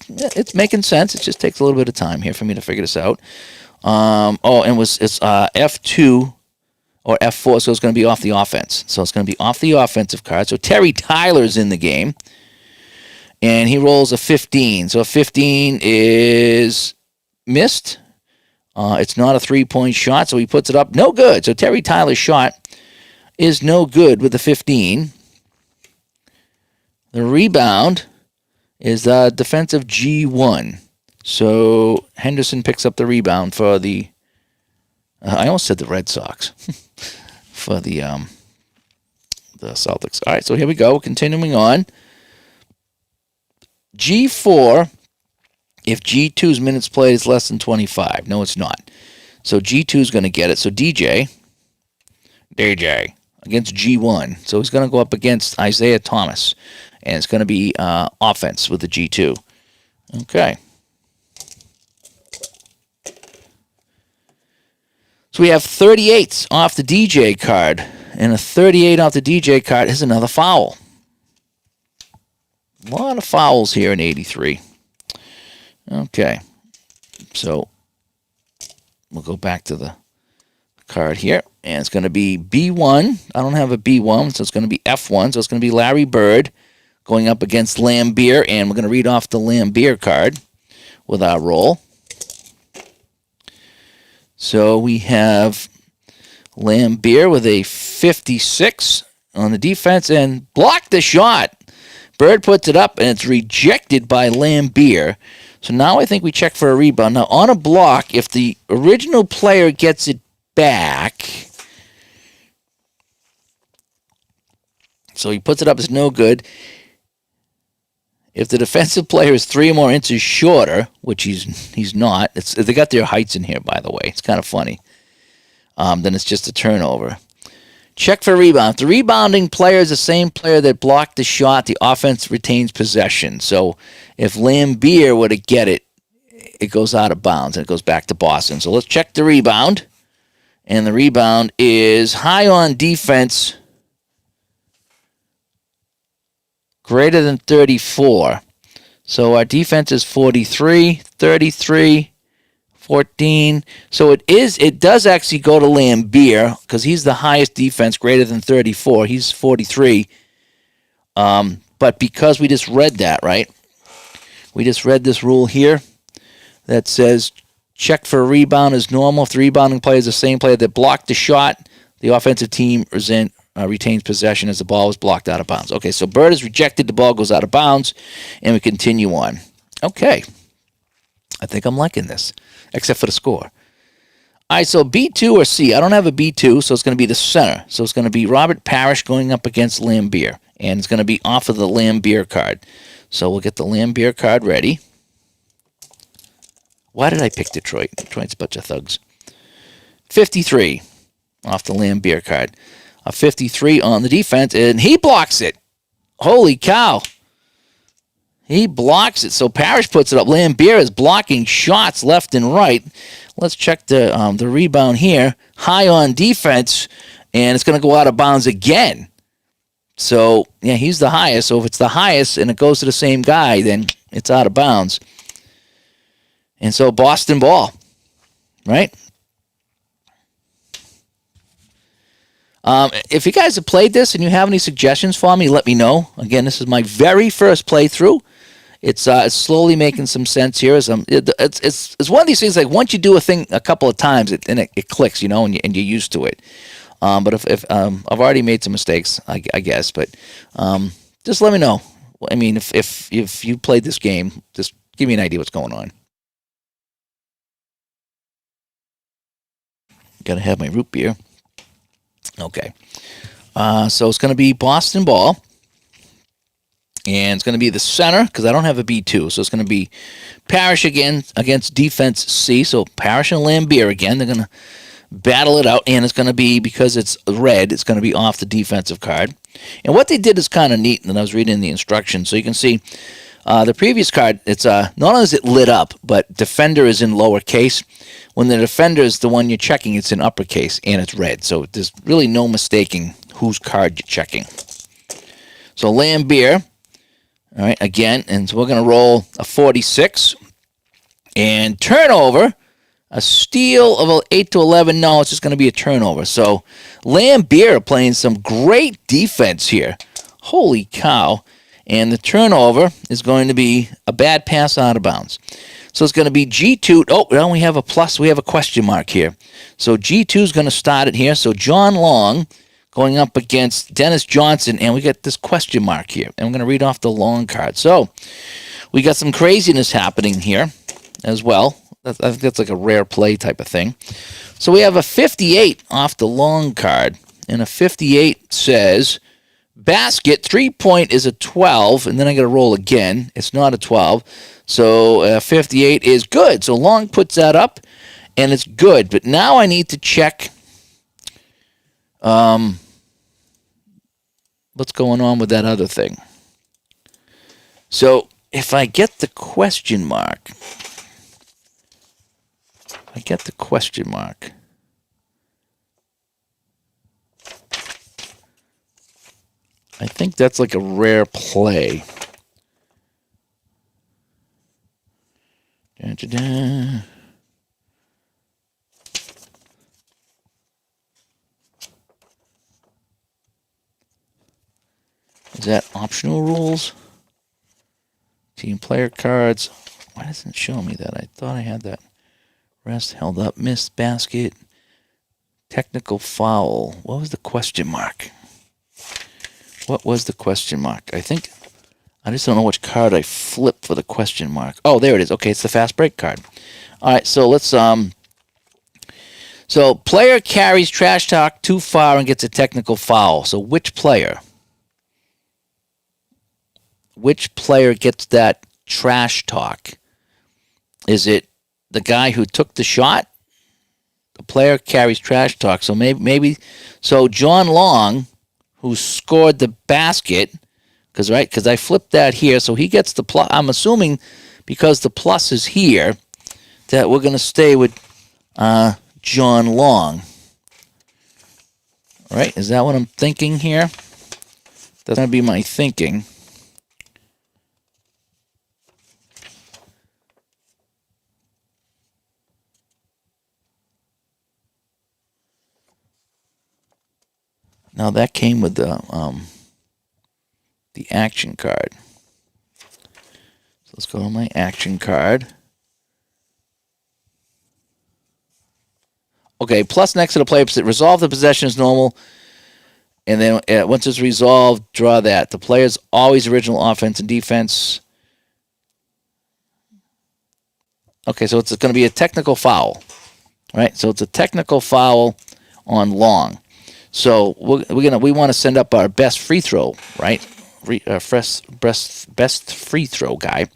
Speaker 1: It's making sense. It just takes a little bit of time here for me to figure this out. It's F2 or F4, so it's going to be off the offense. So it's going to be off the offensive card. So Terry Tyler's in the game, and he rolls a 15. So a 15 is missed. It's not a 3-point shot, so he puts it up. No good. So Terry Tyler's shot is no good with the 15. The rebound is defensive G1. So Henderson picks up the rebound for the... I almost said the Red Sox. For the Celtics. All right, so here we go. Continuing on. G4, if G2's minutes played is less than 25. No, it's not. So G2 is going to get it. So DJ against G1. So he's going to go up against Isaiah Thomas. And it's going to be offense with the G2. Okay. So we have 38 off the DJ card. And a 38 off the DJ card is another foul. A lot of fouls here in 83. Okay. So we'll go back to the card here. And it's going to be B1. I don't have a B1, so it's going to be F1. So it's going to be Larry Bird going up against Lambier. And we're going to read off the Lambier card with our roll. So we have Lambier with a 56 on the defense and blocked the shot. Bird puts it up, and it's rejected by Lambier. So now I think we check for a rebound. Now, on a block, if the original player gets it back, so he puts it up, it's no good. If the defensive player is 3 or more inches shorter, which he's not, they got their heights in here, by the way. It's kind of funny. Then it's just a turnover. Check for rebound. If the rebounding player is the same player that blocked the shot, the offense retains possession. So if Lambier were to get it, it goes out of bounds and it goes back to Boston. So let's check the rebound. And the rebound is high on defense, greater than 34. So our defense is 43, 33, 14. So it does actually go to Lambier because he's the highest defense, greater than 34. He's 43. But because we just read that, right? We just read this rule here that says check for a rebound is normal. If the rebounding player is the same player that blocked the shot, the offensive team retains possession as the ball was blocked out of bounds. Okay, so Bird is rejected. The ball goes out of bounds, and we continue on. Okay. I think I'm liking this, except for the score. All right, so B2 or C. I don't have a B2, so it's going to be the center. So it's going to be Robert Parrish going up against Lambier, and it's going to be off of the Lambier card. So we'll get the Lambier card ready. Why did I pick Detroit? Detroit's a bunch of thugs. 53 off the Lambier card. A 53 on the defense, and he blocks it. Holy cow. He blocks it, so Parrish puts it up. Lambier is blocking shots left and right. Let's check the rebound here. High on defense, and it's going to go out of bounds again. So, yeah, he's the highest. So if it's the highest and it goes to the same guy, then it's out of bounds. And so Boston ball, right? If you guys have played this and you have any suggestions for me, let me know. Again, this is my very first playthrough. It's slowly making some sense here. It's one of these things like once you do a thing a couple of times, it clicks, you know, and you're used to it. But if I've already made some mistakes, I guess. But just let me know. I mean, if you played this game, just give me an idea what's going on. Got to have my root beer. Okay. So it's going to be Boston ball. And it's going to be the center, because I don't have a B2. So it's going to be Parrish again against defense C. So Parrish and Lambier again. They're going to battle it out. And it's going to be, because it's red, it's going to be off the defensive card. And what they did is kind of neat. And I was reading the instructions. So you can see the previous card, it's not only is it lit up, but defender is in lowercase. When the defender is the one you're checking, it's in uppercase, and it's red. So there's really no mistaking whose card you're checking. So Lambier. All right, again, and so we're going to roll a 46. And turnover, a steal of an 8 to 11. No, it's just going to be a turnover. So Lambier playing some great defense here. Holy cow. And the turnover is going to be a bad pass out of bounds. So it's going to be G2. Oh, now we have a plus. We have a question mark here. So G2 is going to start it here. So John Long going up against Dennis Johnson, and we got this question mark here. And I'm going to read off the long card. So we got some craziness happening here as well. I think that's like a rare play type of thing. So we have a 58 off the long card, and a 58 says basket, 3-point is a 12, and then I got to roll again. It's not a 12. So 58 is good. So Long puts that up, and it's good. But now I need to check what's going on with that other thing. So if I get the question mark, I think that's like a rare play. Da-da-da. Is that optional rules? Team player cards. Why doesn't it show me that? I thought I had that Rest, held up, missed, basket, technical foul. What was the question mark? What was the question mark? I think, I just don't know which card I flipped for the question mark. Oh, there it is. Okay, it's the fast break card. All right, so let's, so player carries trash talk too far and gets a technical foul. So which player? Which player gets that trash talk? Is it the guy who took the shot? The player carries trash talk. So maybe so John Long, who scored the basket, because I flipped that here, so he gets the plus. I'm assuming because the plus is here that we're going to stay with John Long. All right, is that what I'm thinking here? That's going to be my thinking. Now that came with the action card. So let's go to my action card. Okay, plus next to the play opposite. Resolve the possession as normal. And then once it's resolved, draw that. The player's always original offense and defense. Okay, so it's going to be a technical foul. Right? So it's a technical foul on Long. So we want to send up our best free throw, right? Best free throw guy,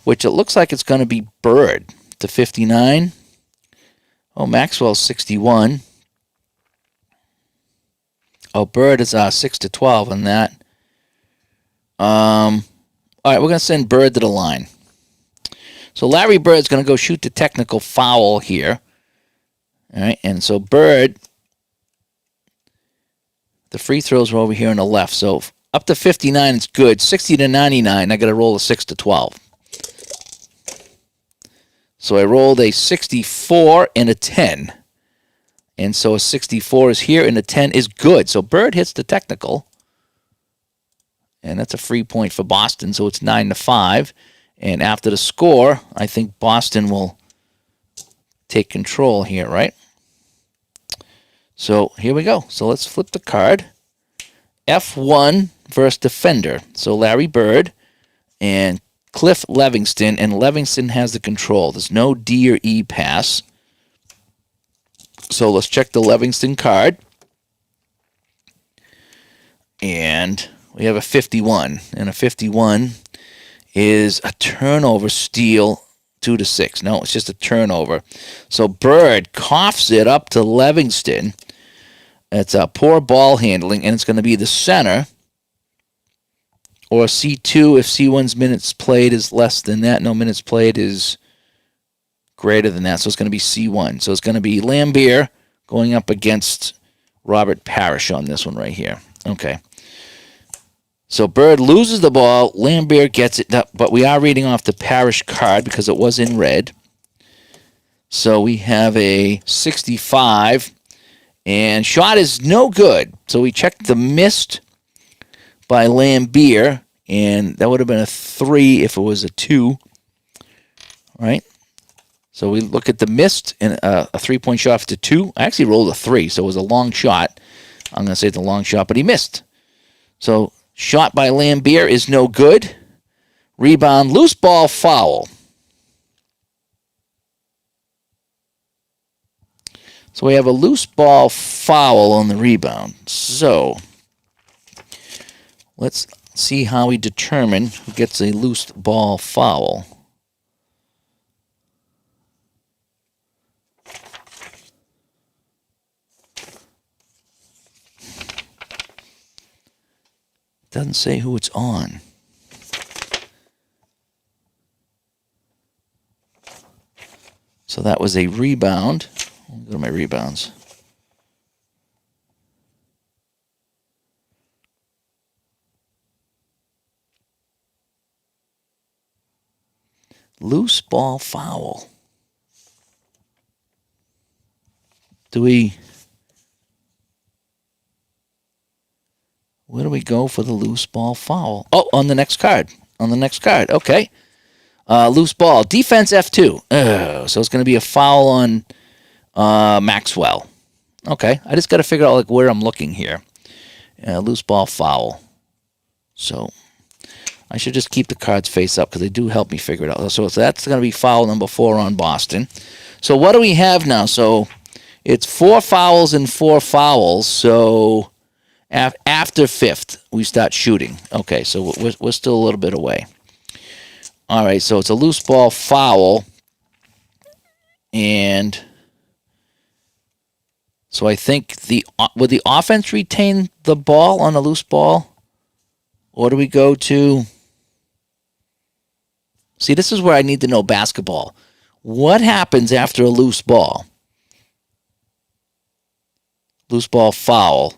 Speaker 1: which it looks like it's going to be Bird to 59. Oh, Maxwell's 61. Oh, Bird is 6 to 12 on that. All right, we're going to send Bird to the line. So Larry Bird's going to go shoot the technical foul here. All right, and so Bird, the free throws are over here on the left. So up to 59 is good. 60 to 99, I got to roll a 6 to 12. So I rolled a 64 and a 10. And so a 64 is here and a 10 is good. So Bird hits the technical. And that's a free point for Boston. So it's 9 to 5. And after the score, I think Boston will take control here, right? So here we go. So let's flip the card. F1 versus defender. So Larry Bird and Cliff Livingston, and Livingston has the control. There's no D or E pass. So let's check the Livingston card. And we have a 51. And a 51 is a turnover steal 2 to 6. No, it's just a turnover. So Bird coughs it up to Livingston. It's a poor ball handling, and it's going to be the center. Or C2 if C1's minutes played is less than that. No, minutes played is greater than that. So it's going to be C1. So it's going to be Lambier going up against Robert Parrish on this one right here. Okay. So Bird loses the ball. Lambier gets it, but we are reading off the Parrish card because it was in red. So we have a 65. And shot is no good. So we checked the missed by Lambier, and that would have been a 3 if it was a 2. Right? So we look at the missed, and a 3-point shot to 2. I actually rolled a 3, so it was a long shot. I'm going to say it's a long shot, but he missed. So shot by Lambier is no good. Rebound, loose ball, foul. So we have a loose ball foul on the rebound. So let's see how we determine who gets a loose ball foul. Doesn't say who it's on. So that was a rebound. I'll go to my rebounds. Loose ball foul. Where do we go for the loose ball foul? Oh, on the next card. Okay. Loose ball. Defense F2. So it's going to be a foul on Maxwell. Okay, I just got to figure out like where I'm looking here. Loose ball foul. So I should just keep the cards face up because they do help me figure it out. So that's going to be foul number 4 on Boston. So what do we have now? So it's 4 fouls and 4 fouls. So after 5th, we start shooting. Okay, so we're still a little bit away. All right, so it's a loose ball foul. And so I think would the offense retain the ball on a loose ball? Or do we go to... See, this is where I need to know basketball. What happens after a loose ball? Loose ball foul.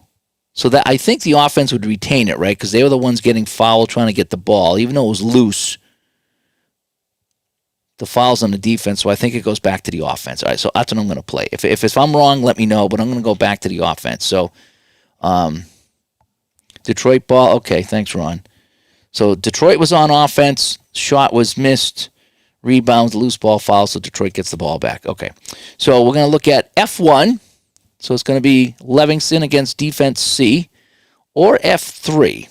Speaker 1: So that I think the offense would retain it, right? Because they were the ones getting fouled trying to get the ball. Even though it was loose, the foul's on the defense, so I think it goes back to the offense. All right, so that's what I'm going to play. If I'm wrong, let me know, but I'm going to go back to the offense. So Detroit ball. Okay, thanks, Ron. So Detroit was on offense. Shot was missed. Rebound, loose ball foul, so Detroit gets the ball back. Okay, so we're going to look at F1. So it's going to be Livingston against defense C, or F3.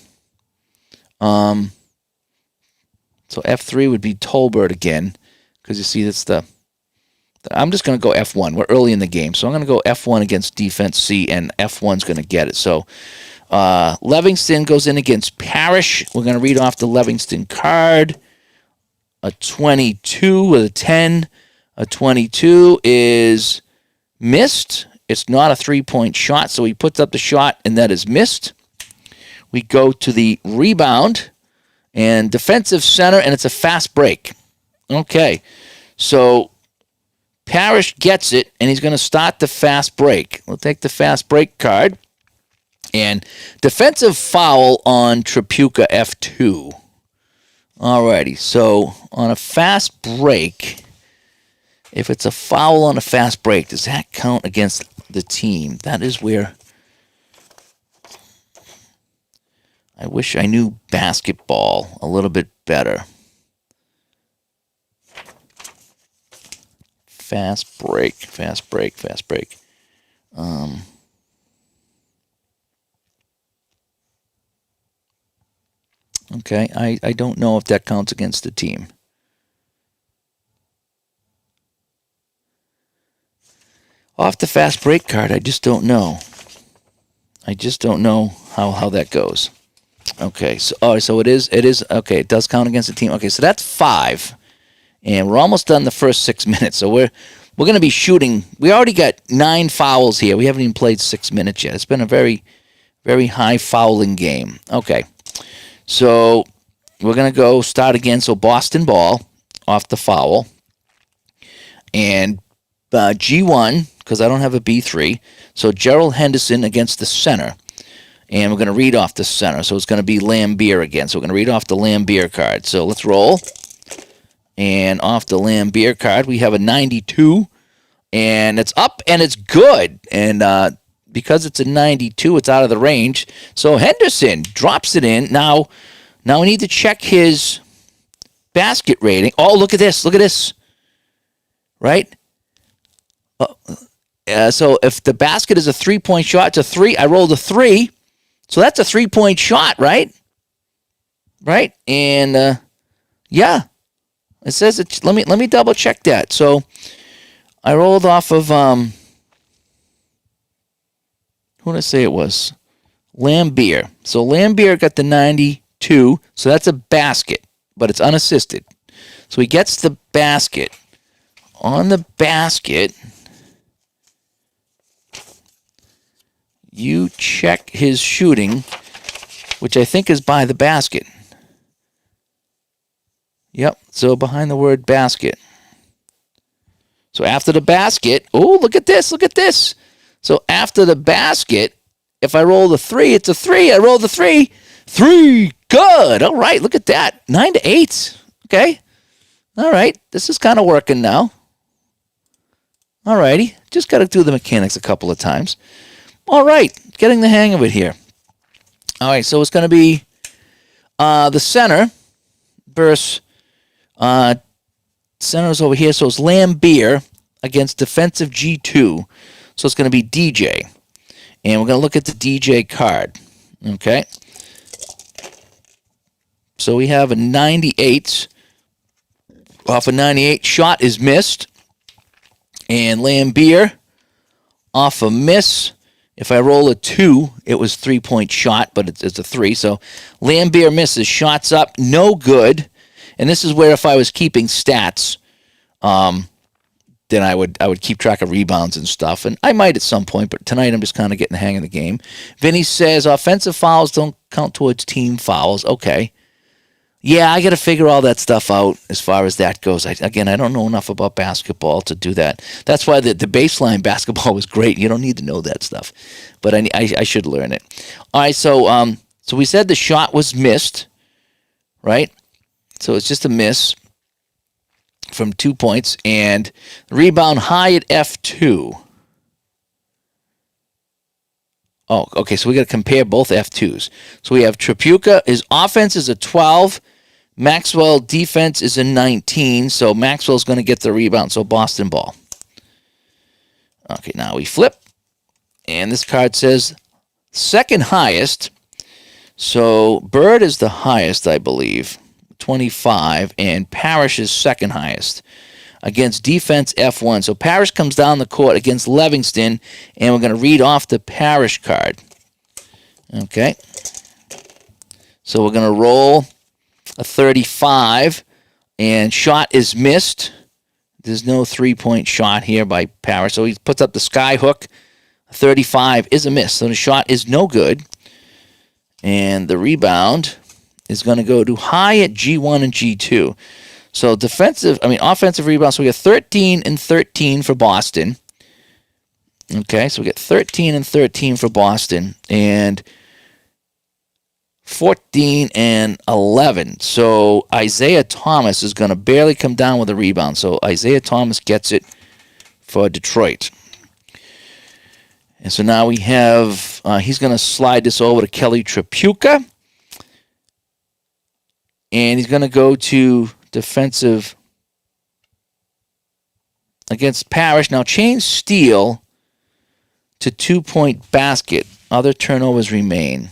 Speaker 1: So F3 would be Tolbert again, because you see that's the... I'm just going to go F1. We're early in the game, so I'm going to go F1 against defense C, and F1's going to get it. So Livingston goes in against Parrish. We're going to read off the Livingston card. A 22 with a 10. A 22 is missed. It's not a three-point shot, so he puts up the shot, and that is missed. We go to the rebound, and defensive center, and it's a fast break. Okay, so Parrish gets it, and he's going to start the fast break. We'll take the fast break card. And defensive foul on Tripucka F2. Alrighty, so on a fast break, if it's a foul on a fast break, does that count against the team? That is where I wish I knew basketball a little bit better. Fast break, fast break, fast break. Okay, I don't know if that counts against the team. Off the fast break card, I just don't know. I just don't know how that goes. Okay, so it is okay. It does count against the team. Okay, so that's 5, and we're almost done the first 6 minutes. So we're going to be shooting. We already got 9 fouls here. We haven't even played 6 minutes yet. It's been a very, very high fouling game. Okay, so we're going to go start again. So Boston ball off the foul, and G1 because I don't have a B3. So Gerald Henderson against the center. And we're going to read off the center. So it's going to be Lambier again. So we're going to read off the Lambier card. So let's roll. And off the Lambier card, we have a 92. And it's up and it's good. And because it's a 92, it's out of the range. So Henderson drops it in. Now we need to check his basket rating. Oh, look at this. Look at this. Right? So if the basket is a 3-point shot, it's a 3. I rolled a 3. So that's a 3-point shot, right? Right? And yeah, it says it. Let me double check that. So I rolled off of who did I say it was? Lambier. So Lambier got the 92. So that's a basket, but it's unassisted. So he gets the basket. On the basket, you check his shooting, which I think is by the basket. Yep, so behind the word basket. So after the basket, oh, look at this, look at this. So after the basket, if I roll the 3, it's a 3. I roll the 3. 3, good. All right, look at that. 9 to 8. Okay. All right, this is kind of working now. All righty, just got to do the mechanics a couple of times. All right, getting the hang of it here. All right, so it's going to be the center versus center's over here, so it's Lambeer against defensive G2. So it's going to be DJ. And we're going to look at the DJ card. Okay. So we have a 98. Off a 98. Shot is missed. And Lambeer off a miss. If I roll a 2, it was 3-point shot, but it's a 3. So Lambeer misses. Shots up. No good. And this is where if I was keeping stats, then I would keep track of rebounds and stuff. And I might at some point, but tonight I'm just kind of getting the hang of the game. Vinny says offensive fouls don't count towards team fouls. Okay. Yeah, I got to figure all that stuff out as far as that goes. I don't know enough about basketball to do that. That's why the baseline basketball was great. You don't need to know that stuff. But I should learn it. All right, so we said the shot was missed, right? So it's just a miss from 2 points, and rebound high at F2. Oh, okay, so we got to compare both F2s. So we have Tripucka, his offense is a 12, Maxwell defense is a 19, so Maxwell's going to get the rebound, so Boston ball. Okay, now we flip, and this card says second highest, so Bird is the highest, I believe. 25, and Parrish is second highest against defense F1. So Parrish comes down the court against Livingston, and we're going to read off the Parrish card. Okay. So we're going to roll a 35, and shot is missed. There's no 3-point shot here by Parrish, so he puts up the sky hook. 35 is a miss, so the shot is no good, and the rebound is going to go to high at G1 and G2. So offensive rebounds. So we got 13 and 13 for Boston. Okay, so we get 13 and 13 for Boston and 14 and 11. So Isaiah Thomas is going to barely come down with a rebound. So Isaiah Thomas gets it for Detroit. And so now we have, he's going to slide this over to Kelly Tripucka. And he's going to go to defensive against Parrish. Now change steal to 2-point basket. Other turnovers remain.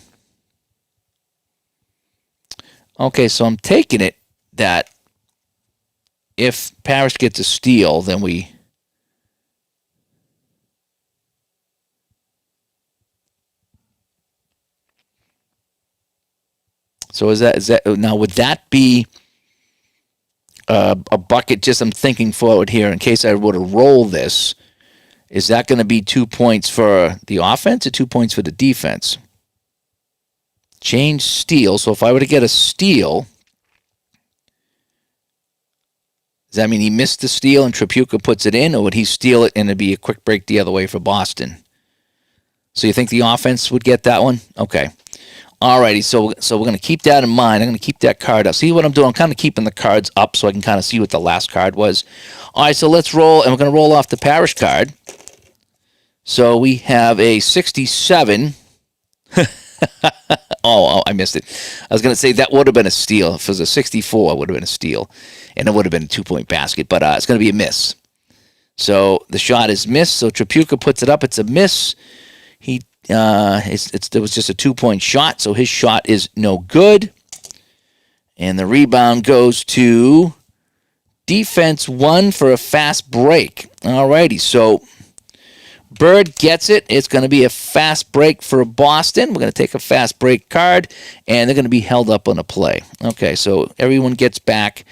Speaker 1: Okay, so I'm taking it that if Parrish gets a steal, then we... So is that now? Would that be a bucket? Just I'm thinking forward here in case I were to roll this. Is that going to be 2 points for the offense or 2 points for the defense? Change steal. So if I were to get a steal, does that mean he missed the steal and Tripucka puts it in, or would he steal it and it'd be a quick break the other way for Boston? So you think the offense would get that one? Okay. Alrighty, so we're going to keep that in mind. I'm going to keep that card up. See what I'm doing? I'm kind of keeping the cards up so I can kind of see what the last card was. All right, so let's roll, and we're going to roll off the Parrish card. So we have a 67. Oh, I missed it. I was going to say that would have been a steal. If it was a 64, it would have been a steal, and it would have been a 2-point basket, but it's going to be a miss. So the shot is missed, so Tripucka puts it up. It's a miss. It was just a 2-point shot, so his shot is no good. And the rebound goes to defense 1 for a fast break. Alrighty, so Bird gets it. It's going to be a fast break for Boston. We're going to take a fast break card, and they're going to be held up on a play. Okay, so everyone gets back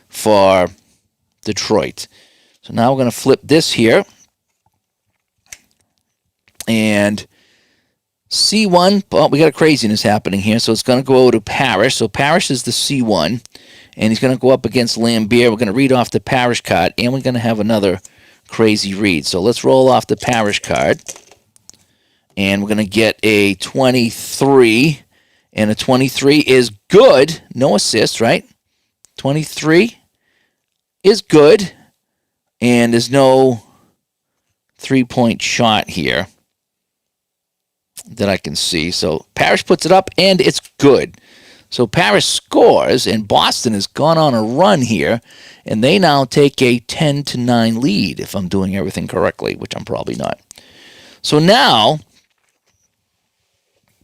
Speaker 1: for Detroit. So now we're going to flip this here. And C1, well, we got a craziness happening here, so it's going to go over to Parrish. So Parrish is the C1, and he's going to go up against Lambeer. We're going to read off the Parrish card, and we're going to have another crazy read. So let's roll off the Parrish card, and we're going to get a 23, and a 23 is good. No assists, right? 23 is good, and there's no 3-point shot here that I can see. So Parrish puts it up, and it's good. So Paris scores, and Boston has gone on a run here, and they now take a 10-9 lead, if I'm doing everything correctly, which I'm probably not. So now,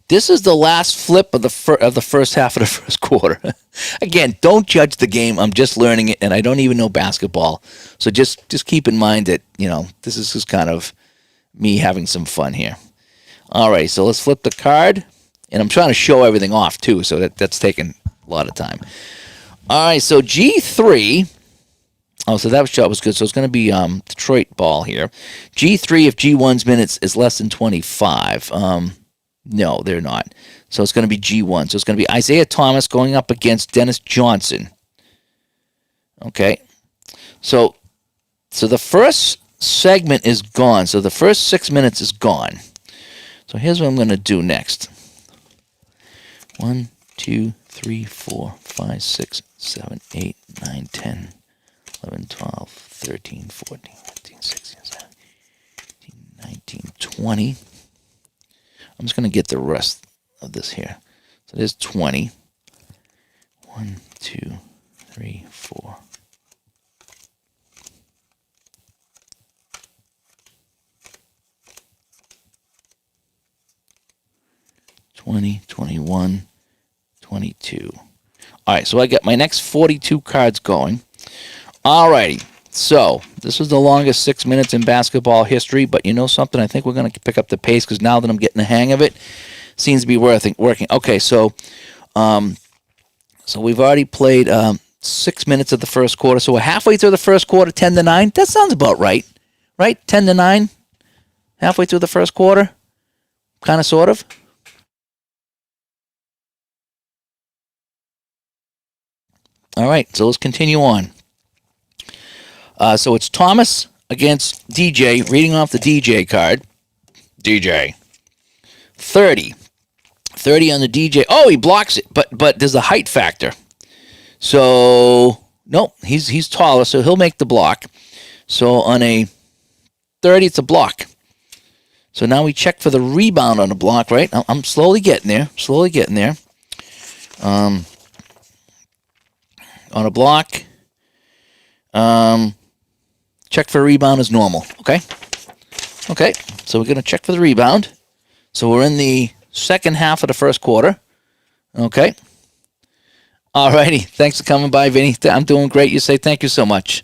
Speaker 1: this is the last flip of the first half of the first quarter. Again, don't judge the game. I'm just learning it, and I don't even know basketball. So just keep in mind that, this is just kind of me having some fun here. All right, so let's flip the card. And I'm trying to show everything off, too, so that's taking a lot of time. All right, so G3. Oh, so that shot was good. So it's going to be Detroit ball here. G3, if G1's minutes is less than 25. No, they're not. So it's going to be G1. So it's going to be Isaiah Thomas going up against Dennis Johnson. Okay. So the first segment is gone. So the first 6 minutes is gone. So here's what I'm going to do next. 1, 2, 3, 4, 5, 6, 7, 8, 9, 10, 11, 12, 13, 14, 15, 16, 17, 18, 19, 20. I'm just going to get the rest of this here. So there's 20. 1, 2, 3, 4. 20, 21, 22. All right, so I got my next 42 cards going. All righty, so this is the longest 6 minutes in basketball history, but you know something? I think we're going to pick up the pace because now that I'm getting the hang of it, seems to be working. Okay, so we've already played 6 minutes of the first quarter, so we're halfway through the first quarter, 10-9. That sounds about right, right? 10-9, halfway through the first quarter, kind of, sort of. All right, so let's continue on. So it's Thomas against DJ, reading off the DJ card. DJ. 30. 30 on the DJ. Oh, he blocks it, but there's a height factor. So, nope, he's taller, so he'll make the block. So on a 30, it's a block. So now we check for the rebound on the block, right? I'm slowly getting there. On a block, check for a rebound is normal, okay? Okay, so we're going to check for the rebound. So we're in the second half of the first quarter, okay? All righty, thanks for coming by, Vinny. I'm doing great. You say thank you so much.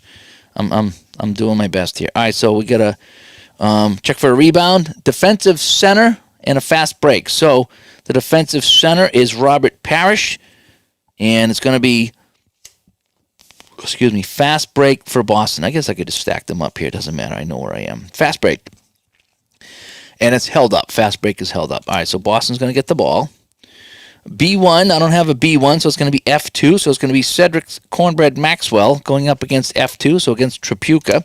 Speaker 1: I'm doing my best here. All right, so we got to check for a rebound, defensive center, and a fast break. So the defensive center is Robert Parrish, and it's going to be fast break for Boston. I guess I could just stack them up here. It doesn't matter. I know where I am. Fast break. And it's held up. Fast break is held up. All right, so Boston's going to get the ball. B1, I don't have a B1, so it's going to be F2. So it's going to be Cedric Cornbread Maxwell going up against F2, so against Tripucka.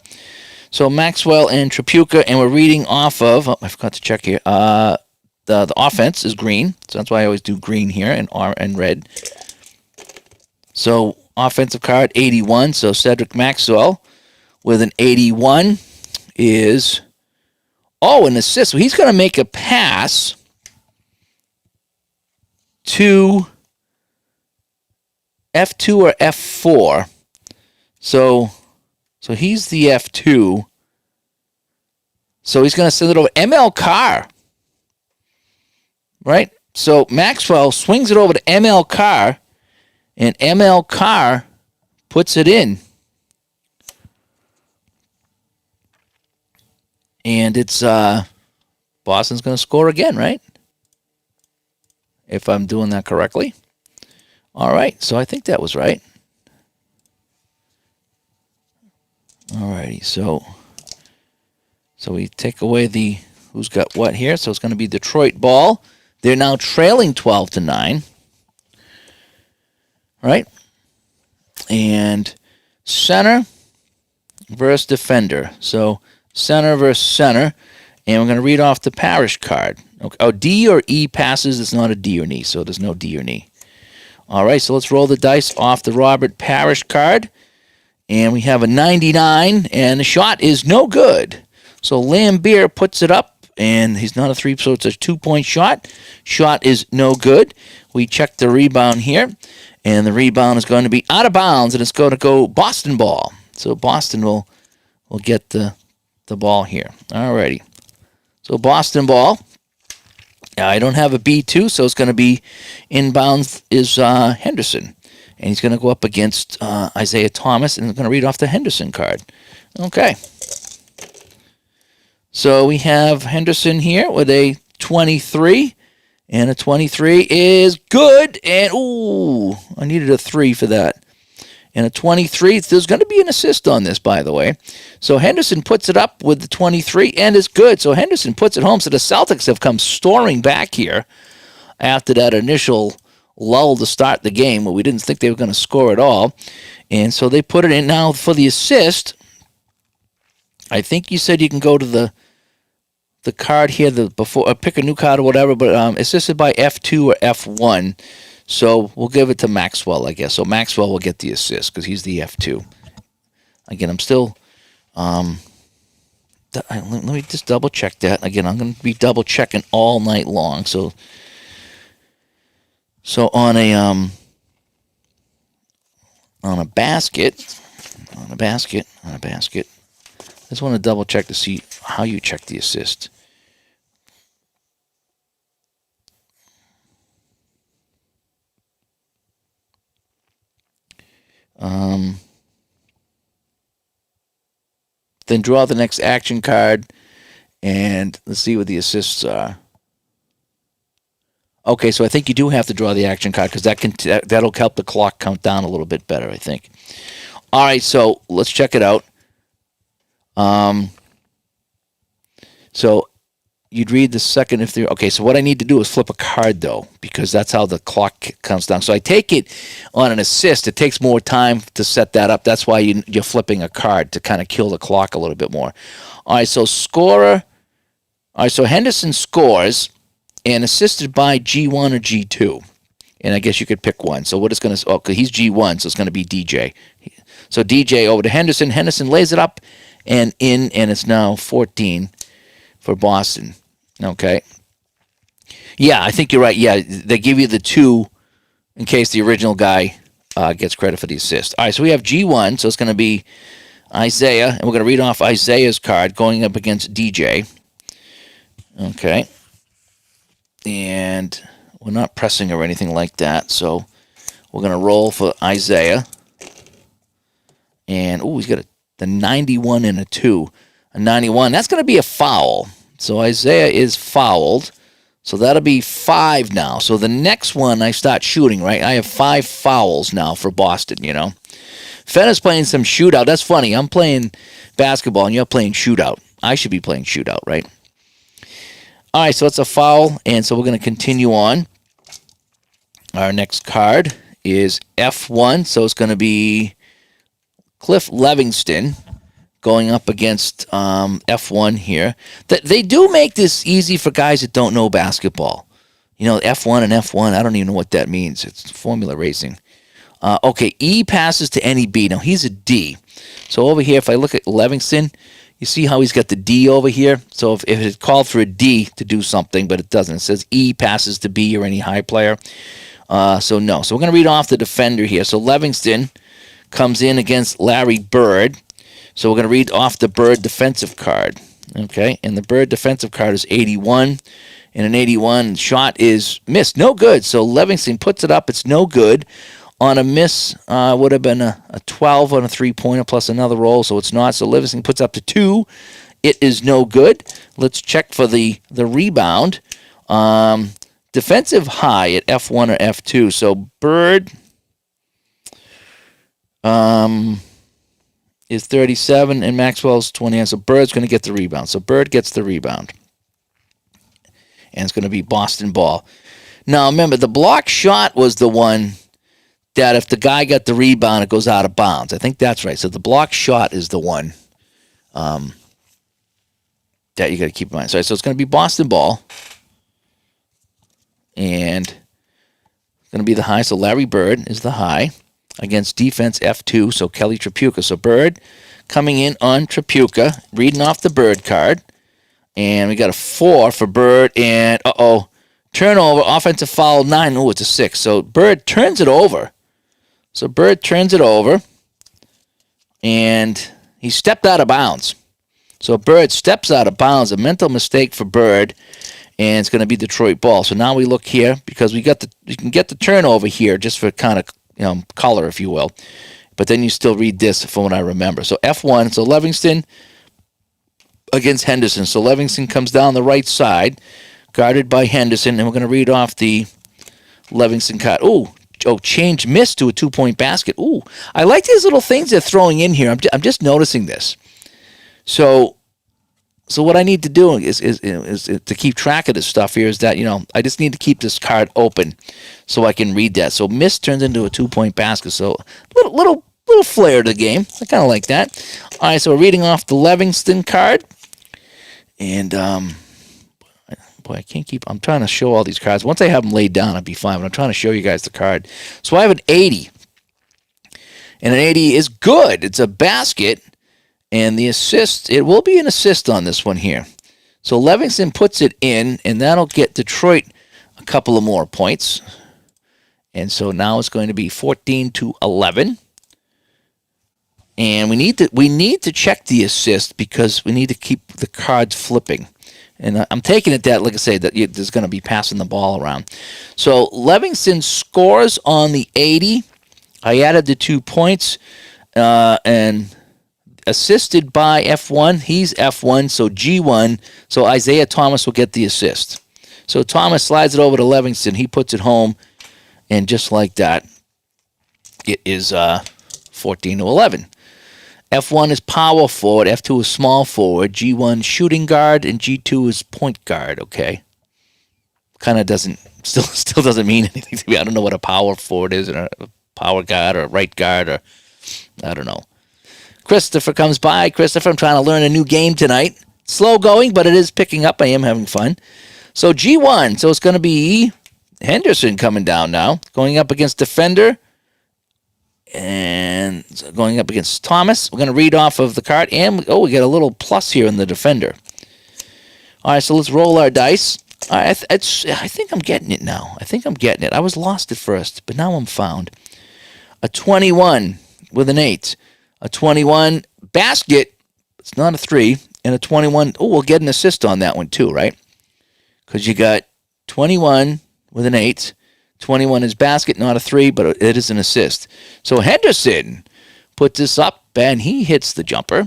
Speaker 1: So Maxwell and Tripucka, and we're reading off of, I forgot to check here, the offense is green. So that's why I always do green here and red. So offensive card, 81. So Cedric Maxwell with an 81 is, an assist. So he's going to make a pass to F2 or F4. So he's the F2. So he's going to send it over. ML Carr. Right? So Maxwell swings it over to ML Carr. And ML Carr puts it in. And it's Boston's going to score again, right? If I'm doing that correctly. All right, so I think that was right. All righty, so we take away the who's got what here. So it's going to be Detroit ball. They're now trailing 12-9. Right? And center versus defender. So center versus center. And we're going to read off the Parrish card. Okay. Oh, D or E passes. It's not a D or an E, so there's no D or an E. All right, so let's roll the dice off the Robert Parrish card. And we have a 99, and the shot is no good. So Lambier puts it up, and he's not a three, so it's a 2-point shot. Shot is no good. we check the rebound here, and the rebound is going to be out of bounds, and it's going to go Boston ball. So Boston will get the ball here. Alrighty. So Boston ball. I don't have a B2, so it's going to be inbounds is Henderson. And he's going to go up against Isaiah Thomas, and he's going to read off the Henderson card. Okay. So we have Henderson here with a 23, and a 23 is good. And, ooh, I needed a 3 for that. And a 23, there's going to be an assist on this, by the way. So Henderson puts it up with the 23, and it's good. So Henderson puts it home. So the Celtics have come storming back here after that initial lull to start the game where we didn't think they were going to score at all. And so they put it in. Now for the assist, I think you said you can go to the card here, pick a new card or whatever, but assisted by F2 or F1. So we'll give it to Maxwell, I guess. So Maxwell will get the assist because he's the F2. Again, I'm still... let me just double check that. Again, I'm going to be double checking all night long. So on a basket, I just want to double check to see how you check the assist. Then draw the next action card, and let's see what the assists are. Okay, so I think you do have to draw the action card because that'll help the clock count down a little bit better, I think. All right, so let's check it out. So you'd read the second if they're okay. So what I need to do is flip a card though, because that's how the clock counts down. So I take it on an assist. It takes more time to set that up. That's why you're flipping a card to kind of kill the clock a little bit more. All right. So scorer. All right. So Henderson scores and assisted by G1 or G2, and I guess you could pick one. So what it's going to? Okay, he's G1, so it's going to be DJ. So DJ over to Henderson. Henderson lays it up and in, and it's now 14 for Boston. Okay. Yeah, I think you're right. Yeah, they give you the 2 in case the original guy gets credit for the assist. All right, so we have G1, so it's going to be Isaiah, and we're going to read off Isaiah's card going up against DJ. Okay. And we're not pressing or anything like that, so we're going to roll for Isaiah. And, he's got the 91 and a 2. A 91, that's going to be a foul. So Isaiah is fouled. So that'll be 5 now. So the next one I start shooting, right? I have 5 fouls now for Boston, you know. Fenner's playing some shootout. That's funny. I'm playing basketball and you're playing shootout. I should be playing shootout, right? All right, so it's a foul. And so we're going to continue on. Our next card is F1. So it's going to be Cliff Livingston going up against F1 here. They do make this easy for guys that don't know basketball. You know, F1 and F1, I don't even know what that means. It's formula racing. Okay, E passes to any B. Now, he's a D. So over here, if I look at Livingston, you see how he's got the D over here? So if it called for a D to do something, but it doesn't. It says E passes to B or any high player. So no. So we're going to read off the defender here. So Livingston comes in against Larry Bird. So we're going to read off the Bird defensive card. Okay, and the Bird defensive card is 81. And an 81 shot is missed. No good. So Livingston puts it up. It's no good. On a miss, would have been a 12 on a three-pointer plus another roll. So it's not. So Livingston puts up to 2. It is no good. Let's check for the rebound. Defensive high at F1 or F2. So Bird... is 37 and Maxwell's 29. So Bird's going to get the rebound. So Bird gets the rebound. And it's going to be Boston ball. Now remember, the block shot was the one that if the guy got the rebound, it goes out of bounds. I think that's right. So the block shot is the one that you got to keep in mind. So it's going to be Boston ball. And it's going to be the high. So Larry Bird is the high. Against defense F2, so Kelly Tripucka. So Bird coming in on Tripucka, reading off the Bird card. And we got a 4 for Bird, and Turnover, offensive foul, 9. Oh, it's a 6. So Bird turns it over. And he stepped out of bounds. So Bird steps out of bounds. A mental mistake for Bird, and it's going to be Detroit ball. So now we look here because you can get the turnover here just for kind of color, if you will. But then you still read this from what I remember. So F1. So Livingston against Henderson. So Livingston comes down the right side, guarded by Henderson, and we're going to read off the Livingston card. Oh, change miss to a 2-point basket. Ooh, I like these little things they're throwing in here. I'm just noticing this. So what I need to do is to keep track of this stuff here is that, I just need to keep this card open so I can read that. So miss turns into a 2-point basket. So little flair to the game. I kind of like that. All right, so we're reading off the Livingston card. And, boy, I can't keep... I'm trying to show all these cards. Once I have them laid down, I'll be fine. But I'm trying to show you guys the card. So I have an 80. And an 80 is good. It's a basket. And the assist, it will be an assist on this one here. So Livingston puts it in, and that'll get Detroit a couple of more points. And so now it's going to be 14-11. And we need to check the assist because we need to keep the cards flipping. And I'm taking it that, like I say, that there's going to be passing the ball around. So Livingston scores on the 80. I added the 2 points and assisted by F1. He's F1, so G1. So Isaiah Thomas will get the assist. So Thomas slides it over to Livingston. He puts it home. And just like that, it is 14-11. F1 is power forward, F2 is small forward, G1 shooting guard, and G2 is point guard, okay? Kind of still doesn't mean anything to me. I don't know what a power forward is, or a power guard, or a right guard, or I don't know. Christopher comes by. Christopher, I'm trying to learn a new game tonight. Slow going, but it is picking up. I am having fun. So G1, so it's going to be Henderson coming down now, going up against defender. And going up against Thomas. We're going to read off of the card. And, we get a little plus here in the defender. All right, so let's roll our dice. All right, I think I'm getting it now. I was lost at first, but now I'm found. A 21 with an 8. A 21 basket. It's not a 3. And a 21. Oh, we'll get an assist on that one too, right? Because you got 21 with an 8. 21 is basket, not a 3, but it is an assist. So Henderson puts this up, and he hits the jumper.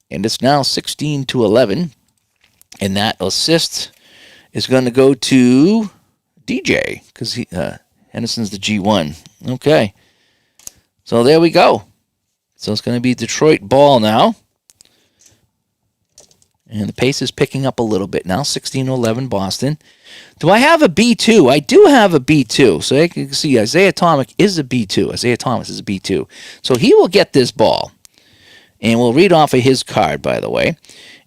Speaker 1: And it's now 16-11. And that assist is going to go to DJ, because Henderson's the G1. Okay. So there we go. So it's going to be Detroit ball now. And the pace is picking up a little bit now, 16-11 Boston. Do I have a B2? I do have a B2. So you can see Isaiah Thomas is a B2. Isaiah Thomas is a B2. So he will get this ball. And we'll read off of his card, by the way.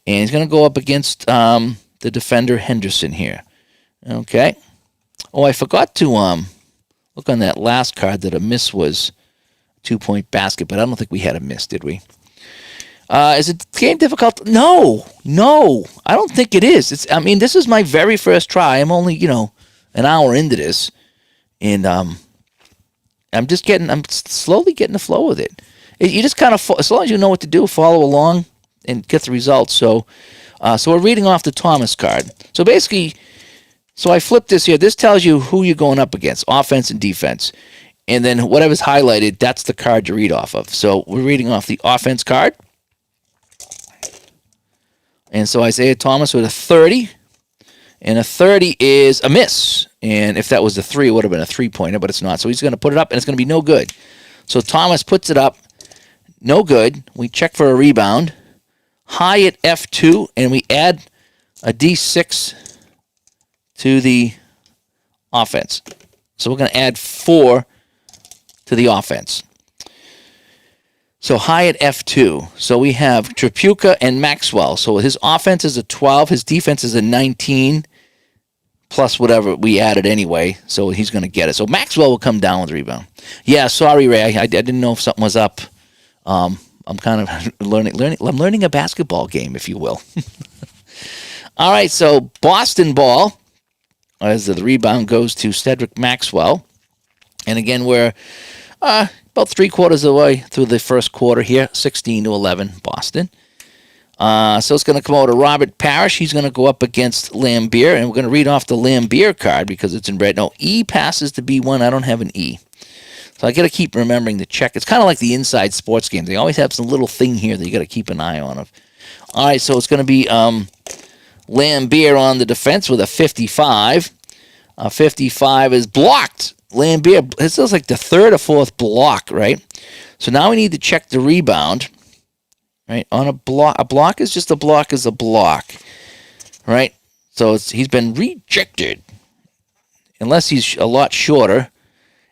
Speaker 1: And he's going to go up against the defender Henderson here. Okay. Oh, I forgot to look on that last card that a miss was a 2-point basket. But I don't think we had a miss, did we? Is it game difficult? No, I don't think it is. This is my very first try. I'm only, an hour into this, and I'm slowly getting the flow of it. You just kind of, as long as you know what to do, follow along and get the results. So we're reading off the Thomas card. So basically, I flipped this here. This tells you who you're going up against, offense and defense. And then whatever's highlighted, that's the card to read off of. So we're reading off the offense card. And so Isaiah Thomas with a 30. And a 30 is a miss. And if that was a 3, it would have been a 3-pointer, but it's not. So he's going to put it up, and it's going to be no good. So Thomas puts it up. No good. We check for a rebound. High at F2, and we add a D6 to the offense. So we're going to add 4 to the offense. So high at F2. So we have Tripucka and Maxwell. So his offense is a 12. His defense is a 19 plus whatever we added anyway. So he's going to get it. So Maxwell will come down with the rebound. Yeah, sorry, Ray. I didn't know if something was up. I'm kind of learning. I'm learning a basketball game, if you will. All right, so Boston ball. as the rebound goes to Cedric Maxwell. And again, we're about 3/4 of the way through the first quarter here, 16-11 Boston. So it's going to come over to Robert Parrish. He's going to go up against Lambier, and we're going to read off the Lambier card because it's in red. No, E passes to B1. I don't have an E. So I got to keep remembering to check. It's kind of like the inside sports games. They always have some little thing here that you got to keep an eye on. All right, so it's going to be Lambier on the defense with a 55. 55 is blocked. Lambier, this is like the third or fourth block, right? So now we need to check the rebound, right? On a block is just a block is a block, right? So he's been rejected unless he's a lot shorter.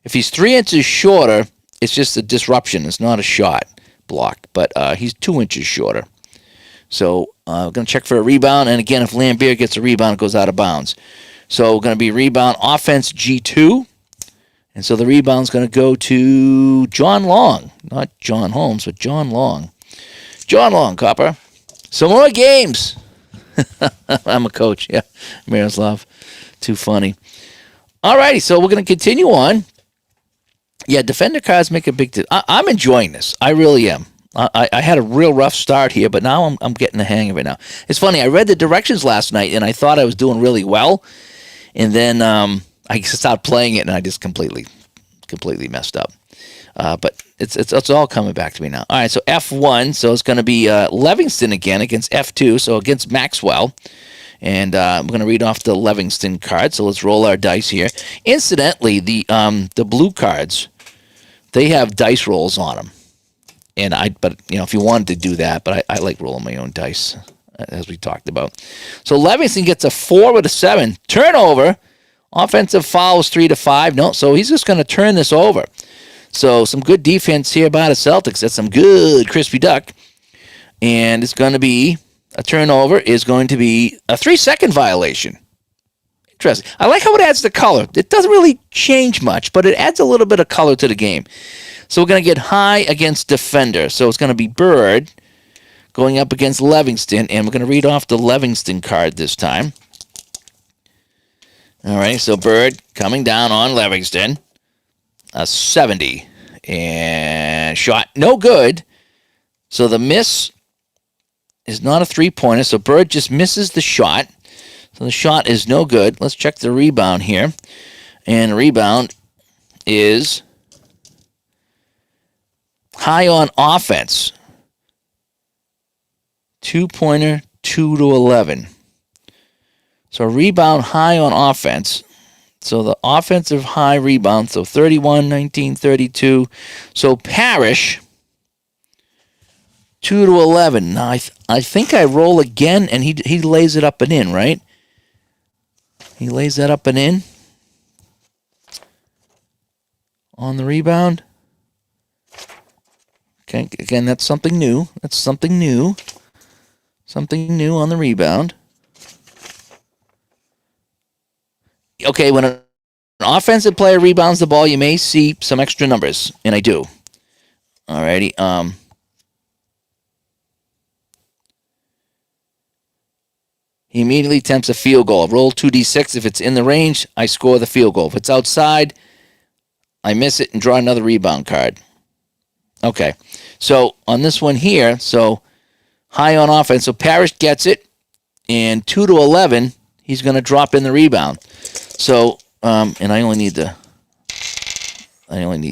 Speaker 1: If he's 3 inches shorter, it's just a disruption. It's not a shot block, but he's 2 inches shorter. So we're going to check for a rebound. And again, if Lambier gets a rebound, it goes out of bounds. So we're going to be rebound offense G2. And so the rebound's going to go to John Long. Not John Holmes, but John Long. John Long, Copper. Some more games. I'm a coach. Yeah, Miroslav. Too funny. All righty, so we're going to continue on. Yeah, defender cards make a big deal. I'm enjoying this. I really am. I had a real rough start here, but now I'm getting the hang of it now. It's funny. I read the directions last night, and I thought I was doing really well. And then I stopped playing it, and I just completely messed up. But it's all coming back to me now. All right, so F1. So it's going to be Livingston again against F2, so against Maxwell. And I'm going to read off the Livingston card. So let's roll our dice here. Incidentally, the blue cards, they have dice rolls on them. And but if you wanted to do that, but I like rolling my own dice, as we talked about. So Livingston gets a 4 with a 7 turnover. Offensive fouls 3-5. No, so he's just going to turn this over. So some good defense here by the Celtics. That's some good crispy duck. And it's going to be a turnover is going to be a 3-second violation. Interesting. I like how it adds the color. It doesn't really change much, but it adds a little bit of color to the game. So we're going to get high against defender. So it's going to be Bird going up against Livingston, and we're going to read off the Livingston card this time. All right, so Bird coming down on Livingston. A 70. And shot no good. So the miss is not a three-pointer, so Bird just misses the shot. So the shot is no good. Let's check the rebound here. And the rebound is high on offense. 2-pointer, 2-11. So rebound high on offense. So the offensive high rebound, so 31, 19, 32. So Parrish, 2-11. Now, I think I roll again, and he lays it up and in, right? He lays that up and in on the rebound. Okay, again, that's something new. That's something new. Something new on the rebound. Okay, when an offensive player rebounds the ball, you may see some extra numbers, and I do. Alrighty. He immediately attempts a field goal. Roll 2d6. If it's in the range, I score the field goal. If it's outside, I miss it and draw another rebound card. Okay. So on this one here, so high on offense. So Parrish gets it, and 2-11, he's going to drop in the rebound. So, and I only need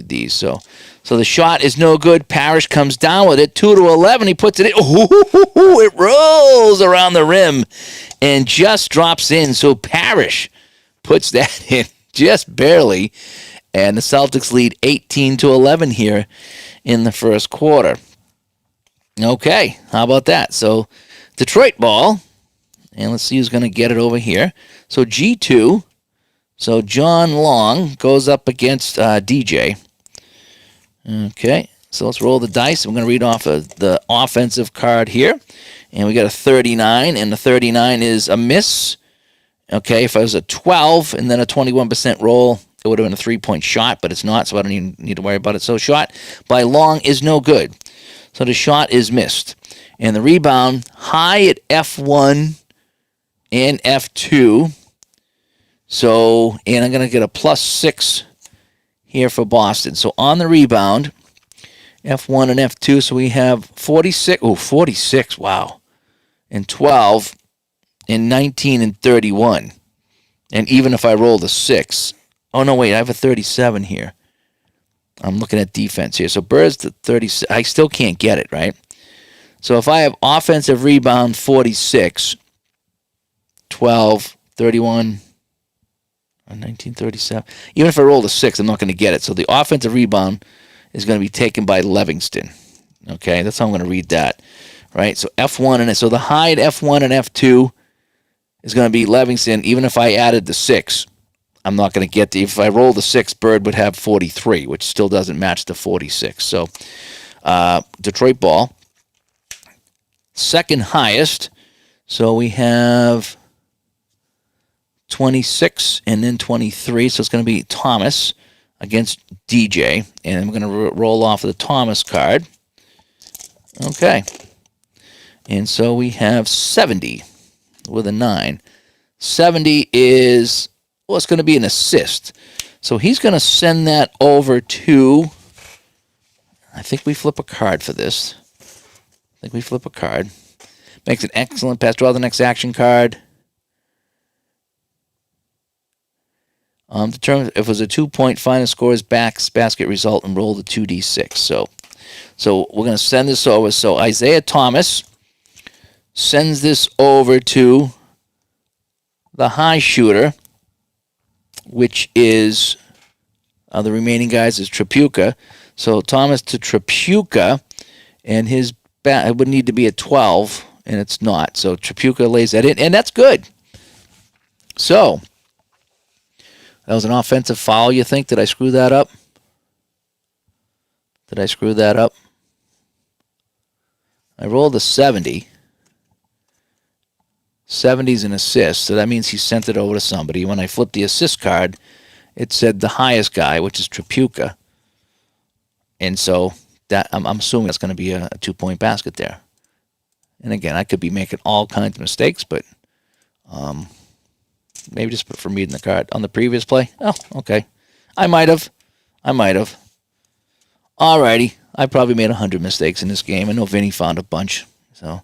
Speaker 1: these. So the shot is no good. Parrish comes down with it. 2-11. He puts it in. Ooh, it rolls around the rim and just drops in. So Parrish puts that in just barely. And the Celtics lead 18-11 here in the first quarter. Okay, how about that? So Detroit ball. And let's see who's going to get it over here. So G2. So John Long goes up against DJ. Okay, so let's roll the dice. I'm going to read off of the offensive card here. And we got a 39, and the 39 is a miss. Okay, if I was a 12 and then a 21% roll, it would have been a three-point shot, but it's not, so I don't even need to worry about it. So shot by Long is no good. So the shot is missed. And the rebound high at F1 and F2. So, and I'm going to get a +6 here for Boston. So on the rebound, F1 and F2, so we have 46. Oh, 46, wow. And 12, and 19 and 31. And even if I rolled a 6. Oh, no, wait, I have a 37 here. I'm looking at defense here. So Bird's the 36. I still can't get it, right? So if I have offensive rebound 46, 12, 31, 1937. Even if I rolled a 6, I'm not going to get it. So the offensive rebound is going to be taken by Livingston. Okay, that's how I'm going to read that. Right? So F1 and so the high at F1 and F2 is going to be Livingston. Even if I added the 6, I'm not going to get the. If I roll the 6, Bird would have 43, which still doesn't match the 46. So Detroit ball. Second highest. So we have 26 and then 23. So it's going to be Thomas against DJ. And I'm going to roll off the Thomas card. Okay. And so we have 70 with a 9. 70 is, well, it's going to be an assist. So he's going to send that over to, I think we flip a card for this. Makes an excellent pass. Draw the next action card. Determine if it was a 2-point final scores basket result and roll the 2d6. So we're going to send this over. So Isaiah Thomas sends this over to the high shooter, which is the remaining guys is Tripucka. So Thomas to Tripucka, and his it would need to be a 12, and it's not. So Tripucka lays that in, and that's good. So that was an offensive foul, you think? Did I screw that up? I rolled a 70. 70's an assist, so that means he sent it over to somebody. When I flipped the assist card, it said the highest guy, which is Tripucka. And so that I'm assuming that's going to be a 2-point basket there. And again, I could be making all kinds of mistakes, but maybe just for reading the card. On the previous play? Oh, okay. I might have. Alrighty. I probably made 100 mistakes in this game. I know Vinny found a bunch. So,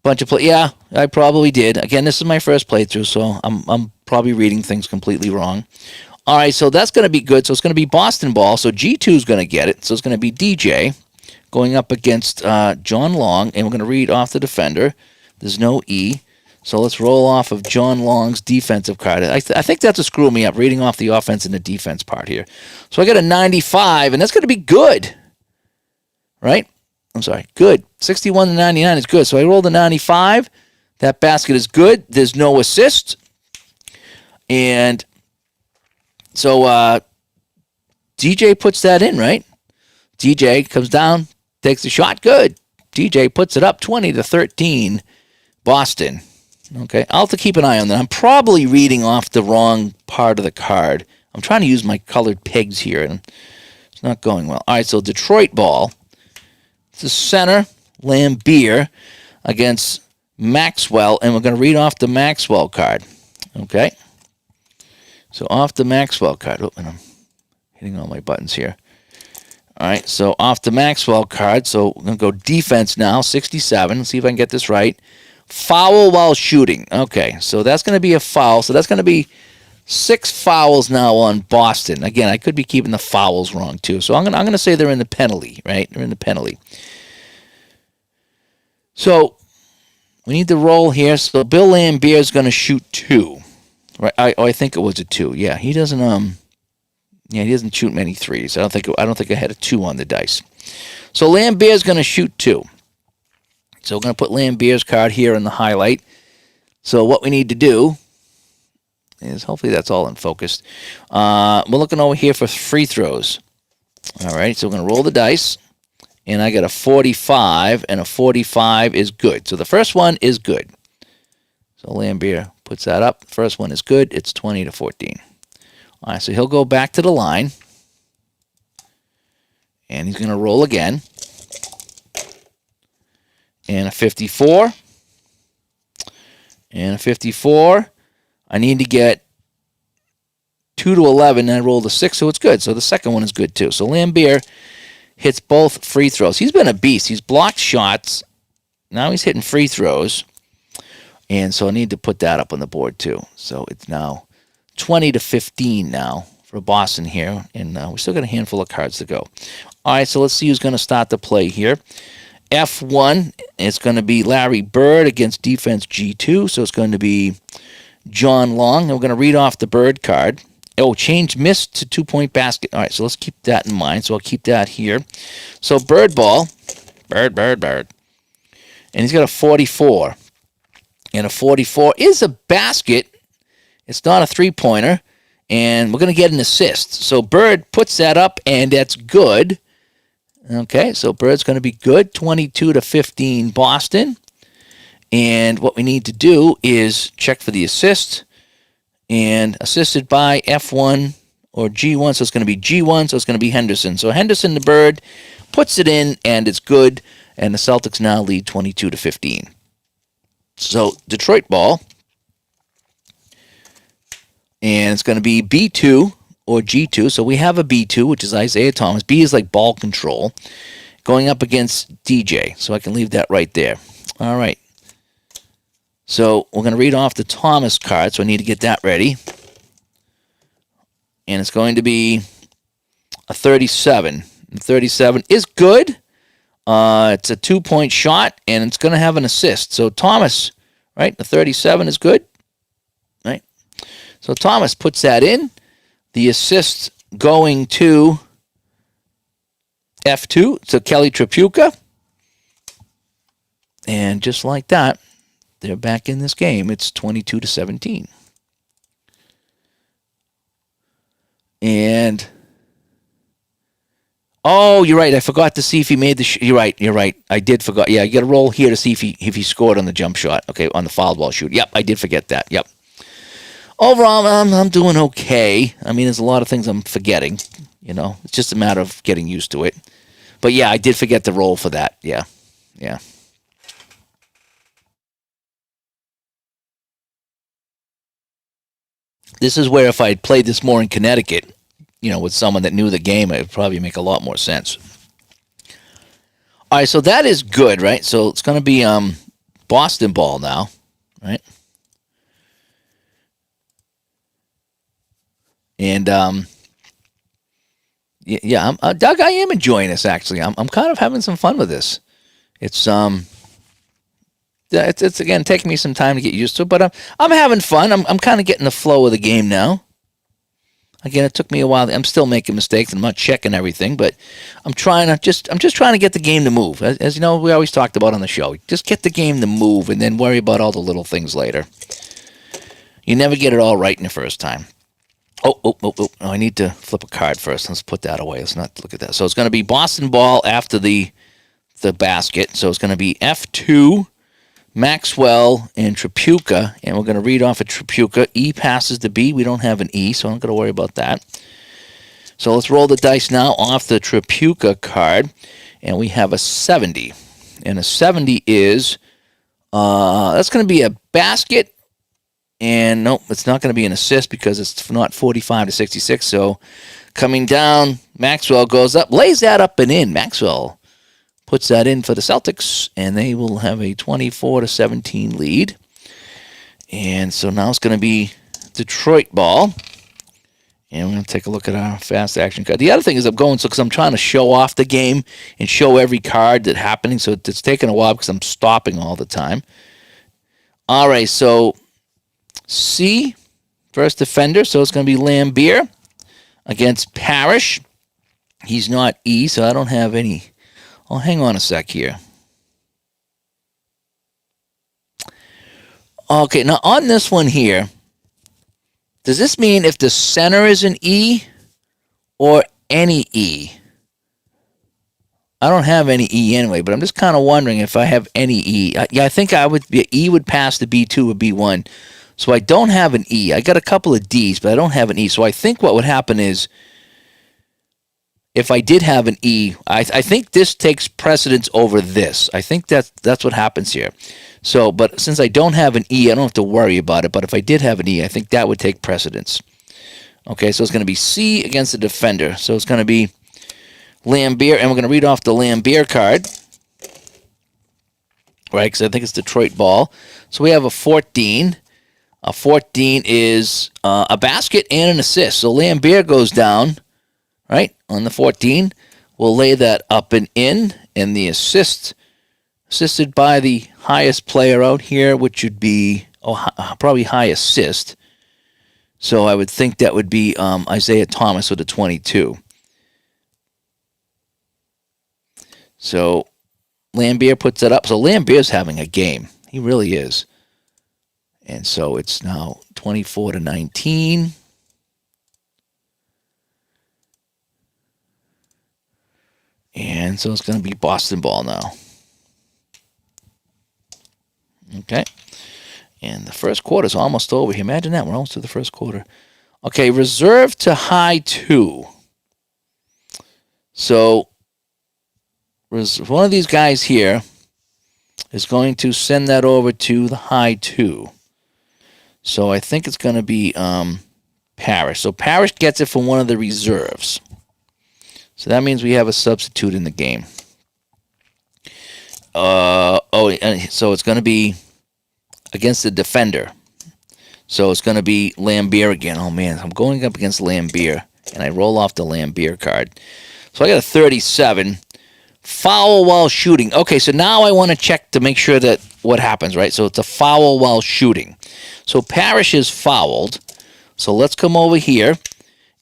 Speaker 1: bunch of play. Yeah, I probably did. Again, this is my first playthrough, so I'm probably reading things completely wrong. All right, so that's going to be good. So it's going to be Boston ball. So G2 is going to get it. So it's going to be DJ going up against John Long, and we're going to read off the defender. There's no E. So let's roll off of John Long's defensive card. I think that's a screw me up, reading off the offense and the defense part here. So I got a 95, and that's going to be good, right? I'm sorry, good. 61 to 99 is good. So I rolled a 95. That basket is good. There's no assist. And so DJ puts that in, right? DJ comes down, takes the shot. Good. DJ puts it up 20 to 13. Boston. Okay, I'll have to keep an eye on that. I'm probably reading off the wrong part of the card. I'm trying to use my colored pegs here, and it's not going well. All right, so Detroit ball. It's the center, Lambier, against Maxwell, and we're going to read off the Maxwell card. Okay, so off the Maxwell card. Oh, and I'm hitting all my buttons here. All right, so off the Maxwell card, so we're going to go defense now, 67. Let's see if I can get this right. Foul while shooting. Okay, so that's going to be a foul. So that's going to be 6 fouls now on Boston. Again, I could be keeping the fouls wrong too. So I'm going to say they're in the penalty, right? They're in the penalty. So we need to roll here. So Bill Lambier is going to shoot 2. Right? I think it was a 2. Yeah, he doesn't he doesn't shoot many threes. I don't think I had a 2 on the dice. So Lambier is going to shoot 2. So we're going to put Lambier's card here in the highlight. So what we need to do is, hopefully that's all in focus. We're looking over here for free throws. All right, so we're going to roll the dice. And I got a 45, and a 45 is good. So the first one is good. So Lambier puts that up. The first one is good. It's 20 to 14. All right, so he'll go back to the line. And he's going to roll again. And a 54. And a 54. I need to get 2 to 11, and I rolled a 6, so it's good. So the second one is good too. So Lambier hits both free throws. He's been a beast. He's blocked shots. Now he's hitting free throws. And so I need to put that up on the board too. So it's now 20 to 15 now for Boston here. And we still got a handful of cards to go. All right, so let's see who's going to start the play here. F1, it's going to be Larry Bird against defense G2. So it's going to be John Long. And we're going to read off the Bird card. Oh, change missed to 2-point basket. All right, so let's keep that in mind. So I'll keep that here. So Bird ball. Bird. And he's got a 44. And a 44 is a basket. It's not a three-pointer. And we're going to get an assist. So Bird puts that up, and that's good. Okay, so Bird's going to be good. 22 to 15 Boston. And what we need to do is check for the assist. And assisted by F1 or G1. So it's going to be G1, so it's going to be Henderson. So Henderson to Bird puts it in, and it's good. And the Celtics now lead 22 to 15. So Detroit ball. And it's going to be B2 or G2. So we have a B2, which is Isaiah Thomas. B is like ball control. Going up against DJ. So I can leave that right there. All right. So we're going to read off the Thomas card. So I need to get that ready. And it's going to be a 37. And 37 is good. It's a 2-point shot, and it's going to have an assist. So Thomas, right, the 37 is good. Right. So Thomas puts that in. The assist going to F2, so Kelly Tripucka. And just like that, they're back in this game. It's 22 to 17. And oh, you're right. I forgot to see if he made the You're right. I did forget. Yeah, you got to roll here to see if he scored on the jump shot. Okay, on the foul ball shoot. Yep, I did forget that. Yep. Overall, I'm doing okay. I mean, there's a lot of things I'm forgetting. You know, it's just a matter of getting used to it. But yeah, I did forget to roll for that. Yeah. This is where if I had played this more in Connecticut, you know, with someone that knew the game, it would probably make a lot more sense. All right, so that is good, right? So it's going to be Boston ball now, right? And yeah, Doug, I am enjoying this actually. I'm kind of having some fun with this. It's again taking me some time to get used to it, but I'm having fun. I'm kind of getting the flow of the game now. Again, it took me a while. I'm still making mistakes. I'm not checking everything, but I'm just trying to get the game to move. As you know, we always talked about on the show. Just get the game to move, and then worry about all the little things later. You never get it all right in the first time. Oh, I need to flip a card first. Let's put that away. Let's not look at that. So it's going to be Boston ball after the basket. So it's going to be F2, Maxwell, and Tripucka. And we're going to read off of Tripucka. E passes to B. We don't have an E, so I'm not going to worry about that. So let's roll the dice now off the Tripucka card. And we have a 70. And a 70 is, that's going to be a basket. And nope, it's not going to be an assist because it's not 45 to 66. So coming down, Maxwell goes up, lays that up and in. Maxwell puts that in for the Celtics, and they will have a 24 to 17 lead. And so now it's going to be Detroit ball. And we're going to take a look at our fast action card. The other thing is because I'm trying to show off the game and show every card that's happening. So it's taking a while because I'm stopping all the time. All right, so C, first defender, so it's going to be Lambier against Parrish. He's not E, so I don't have any. Oh, hang on a sec here. Okay, now on this one here, does this mean if the center is an E or any E? I don't have any E anyway, but I'm just kind of wondering if I have any E. I think E would pass the B2 or B1. So I don't have an E. I got a couple of D's, but I don't have an E. So I think what would happen is if I did have an E, I think this takes precedence over this. I think that's what happens here. So, but since I don't have an E, I don't have to worry about it. But if I did have an E, I think that would take precedence. Okay, so it's going to be C against the defender. So it's going to be Lambier, and we're going to read off the Lambier card, right, because I think it's Detroit ball. So we have a 14. A 14 is a basket and an assist. So Lambier goes down, right, on the 14. We'll lay that up and in, and the assisted by the highest player out here, which would be probably high assist. So I would think that would be Isaiah Thomas with a 22. So Lambier puts it up. So Lambier's having a game. He really is. And so it's now 24-19. And so it's going to be Boston ball now. Okay. And the first quarter is almost over here. Imagine that. We're almost to the first quarter. Okay, reserve to high 2. So one of these guys here is going to send that over to the high 2. So I think it's going to be Parrish. So Parrish gets it from one of the reserves. So that means we have a substitute in the game. So it's going to be against the defender. So it's going to be Lambier again. Oh, man, I'm going up against Lambier, and I roll off the Lambier card. So I got a 37. Foul while shooting. Okay, so now I want to check to make sure that what happens, right? So it's a foul while shooting. So Parrish is fouled. So let's come over here.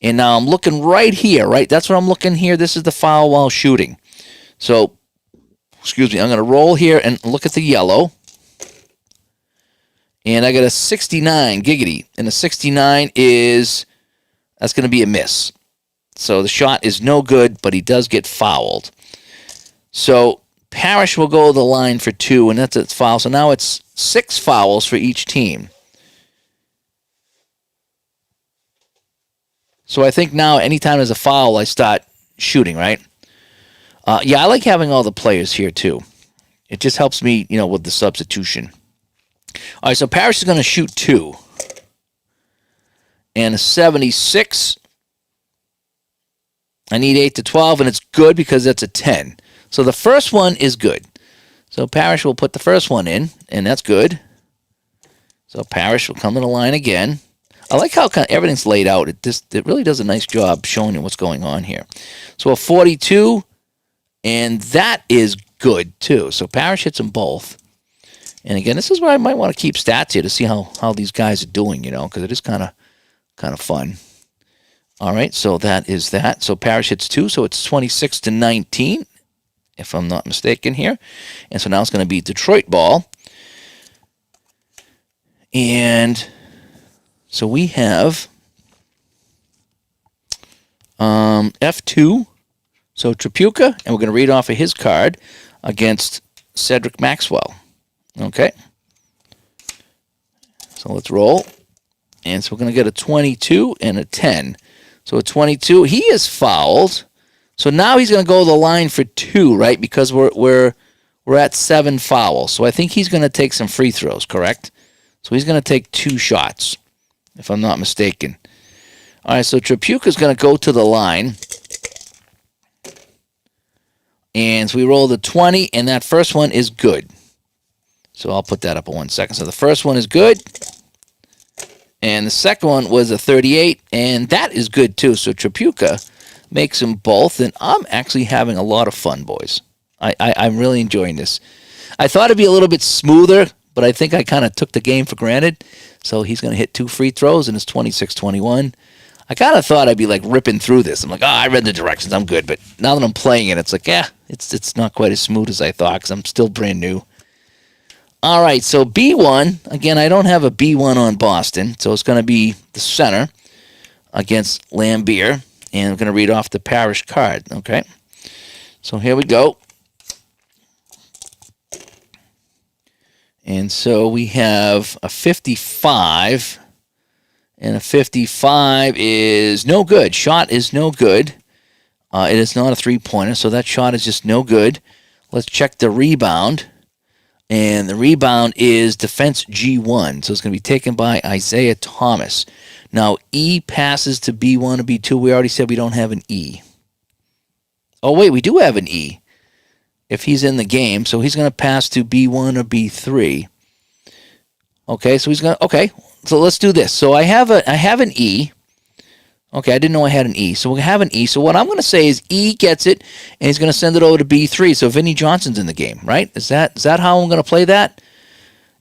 Speaker 1: And now I'm looking right here, right? That's what I'm looking here. This is the foul while shooting. So, excuse me, I'm going to roll here and look at the yellow. And I got a 69, giggity. And the 69 that's going to be a miss. So the shot is no good, but he does get fouled. So Parrish will go to the line for 2, and that's its foul. So now it's 6 fouls for each team. So I think now anytime there's a foul, I start shooting, right? Yeah, I like having all the players here too. It just helps me, with the substitution. All right, so Parrish is going to shoot 2. And a 76. I need 8 to 12, and it's good because that's a 10. So the first one is good. So Parrish will put the first one in, and that's good. So Parrish will come to the line again. I like how everything's laid out. It really does a nice job showing you what's going on here. So a 42, and that is good too. So Parrish hits them both. And again, this is where I might want to keep stats here to see how these guys are doing, because it is kind of fun. All right, so that is that. So Parrish hits 2, so it's 26-19, if I'm not mistaken here. And so now it's going to be Detroit ball. And so we have F2, so Tripucka, and we're going to read off of his card against Cedric Maxwell. Okay. So let's roll. And so we're going to get a 22 and a 10. So a 22, he is fouled. So now he's going to go to the line for 2, right? Because we're at 7 fouls. So I think he's going to take some free throws, correct? So he's going to take 2 shots, if I'm not mistaken. All right, so Tripucka is going to go to the line. And so we roll the 20, and that first one is good. So I'll put that up in 1 second. So the first one is good. And the second one was a 38, and that is good too. So Tripucka makes them both, and I'm actually having a lot of fun, boys. I'm really enjoying this. I thought it'd be a little bit smoother, but I think I kind of took the game for granted. So he's going to hit 2 free throws, and it's 26-21. I kind of thought I'd be like ripping through this. I'm like, I read the directions, I'm good. But now that I'm playing it, it's like, it's not quite as smooth as I thought because I'm still brand new. All right, so B1, again, I don't have a B1 on Boston, so it's going to be the center against Lambier, and I'm going to read off the Parrish card, okay? So here we go. And so we have a 55, and a 55 is no good. Shot is no good. It is not a three-pointer, so that shot is just no good. Let's check the rebound. And the rebound is defense G1. So it's going to be taken by Isaiah Thomas. Now, E passes to B1 or B2. We already said we don't have an E. Oh, wait, we do have an E if he's in the game. So he's going to pass to B1 or B3. Okay, so he's going to, okay, so let's do this. So I have an E. Okay, I didn't know I had an E. So we have an E. So what I'm going to say is E gets it, and he's going to send it over to B3. So Vinnie Johnson's in the game, right? Is that how I'm going to play that?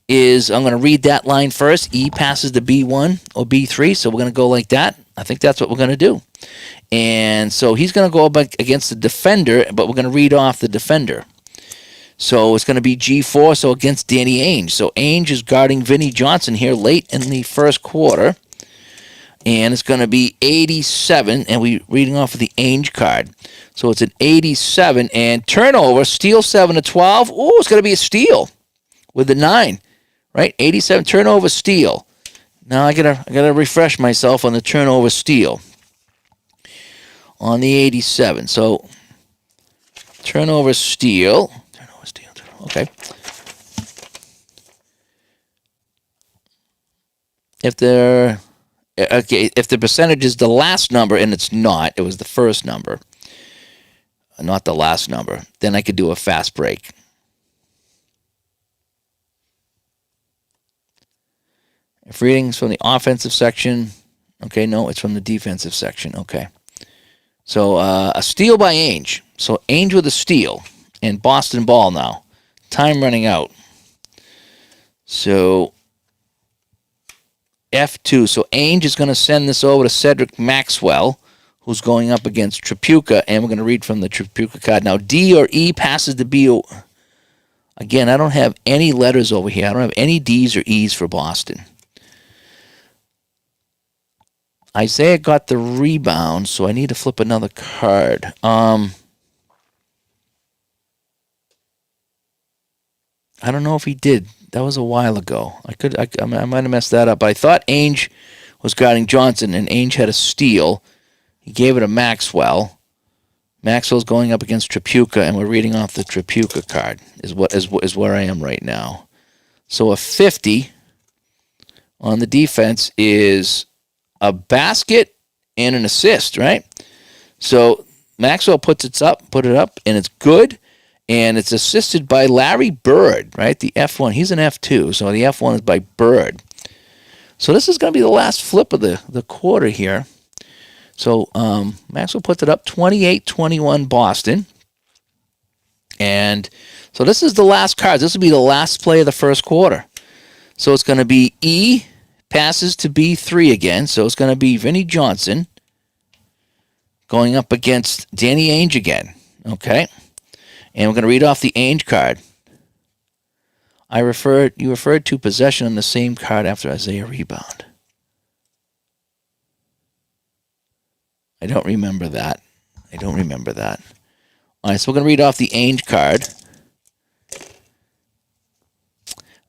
Speaker 1: I'm going to read that line first. E passes to B1 or B3. So we're going to go like that. I think that's what we're going to do. And so he's going to go up against the defender, but we're going to read off the defender. So it's going to be G4, so against Danny Ainge. So Ainge is guarding Vinnie Johnson here late in the first quarter. And it's going to be 87, and we're reading off of the Ainge card. So it's an 87, and turnover, steal 7 to 12. Oh, it's going to be a steal with the 9, right? 87, turnover, steal. Now I gotta refresh myself on the turnover, steal on the 87. So turnover, steal. Okay. If the percentage is the last number, and it's not, it was the first number, not the last number, then I could do a fast break. If reading's from the offensive section, okay, no, it's from the defensive section, okay. So a steal by Ainge. So Ainge with a steal, and Boston ball now. Time running out. So F2. So Ainge is going to send this over to Cedric Maxwell, who's going up against Tripucka, and we're going to read from the Tripucka card. Now, D or E passes to B. Again, I don't have any letters over here. I don't have any D's or E's for Boston. Isaiah got the rebound, so I need to flip another card. I don't know if he did. That was a while ago. I might have messed that up. But I thought Ainge was guarding Johnson, and Ainge had a steal. He gave it to Maxwell. Maxwell's going up against Tripucka, and we're reading off the Tripucka card. Is where I am right now. So a 50 on the defense is a basket and an assist, right? So Maxwell put it up, and it's good. And it's assisted by Larry Bird, right? The F1. He's an F2, so the F1 is by Bird. So this is going to be the last flip of the quarter here. So Maxwell puts it up 28-21 Boston. And so this is the last card. This will be the last play of the first quarter. So it's going to be E passes to B3 again. So it's going to be Vinnie Johnson going up against Danny Ainge again. Okay. And we're going to read off the Ainge card. You referred to possession on the same card after Isaiah rebound. I don't remember that. All right, so we're going to read off the Ainge card.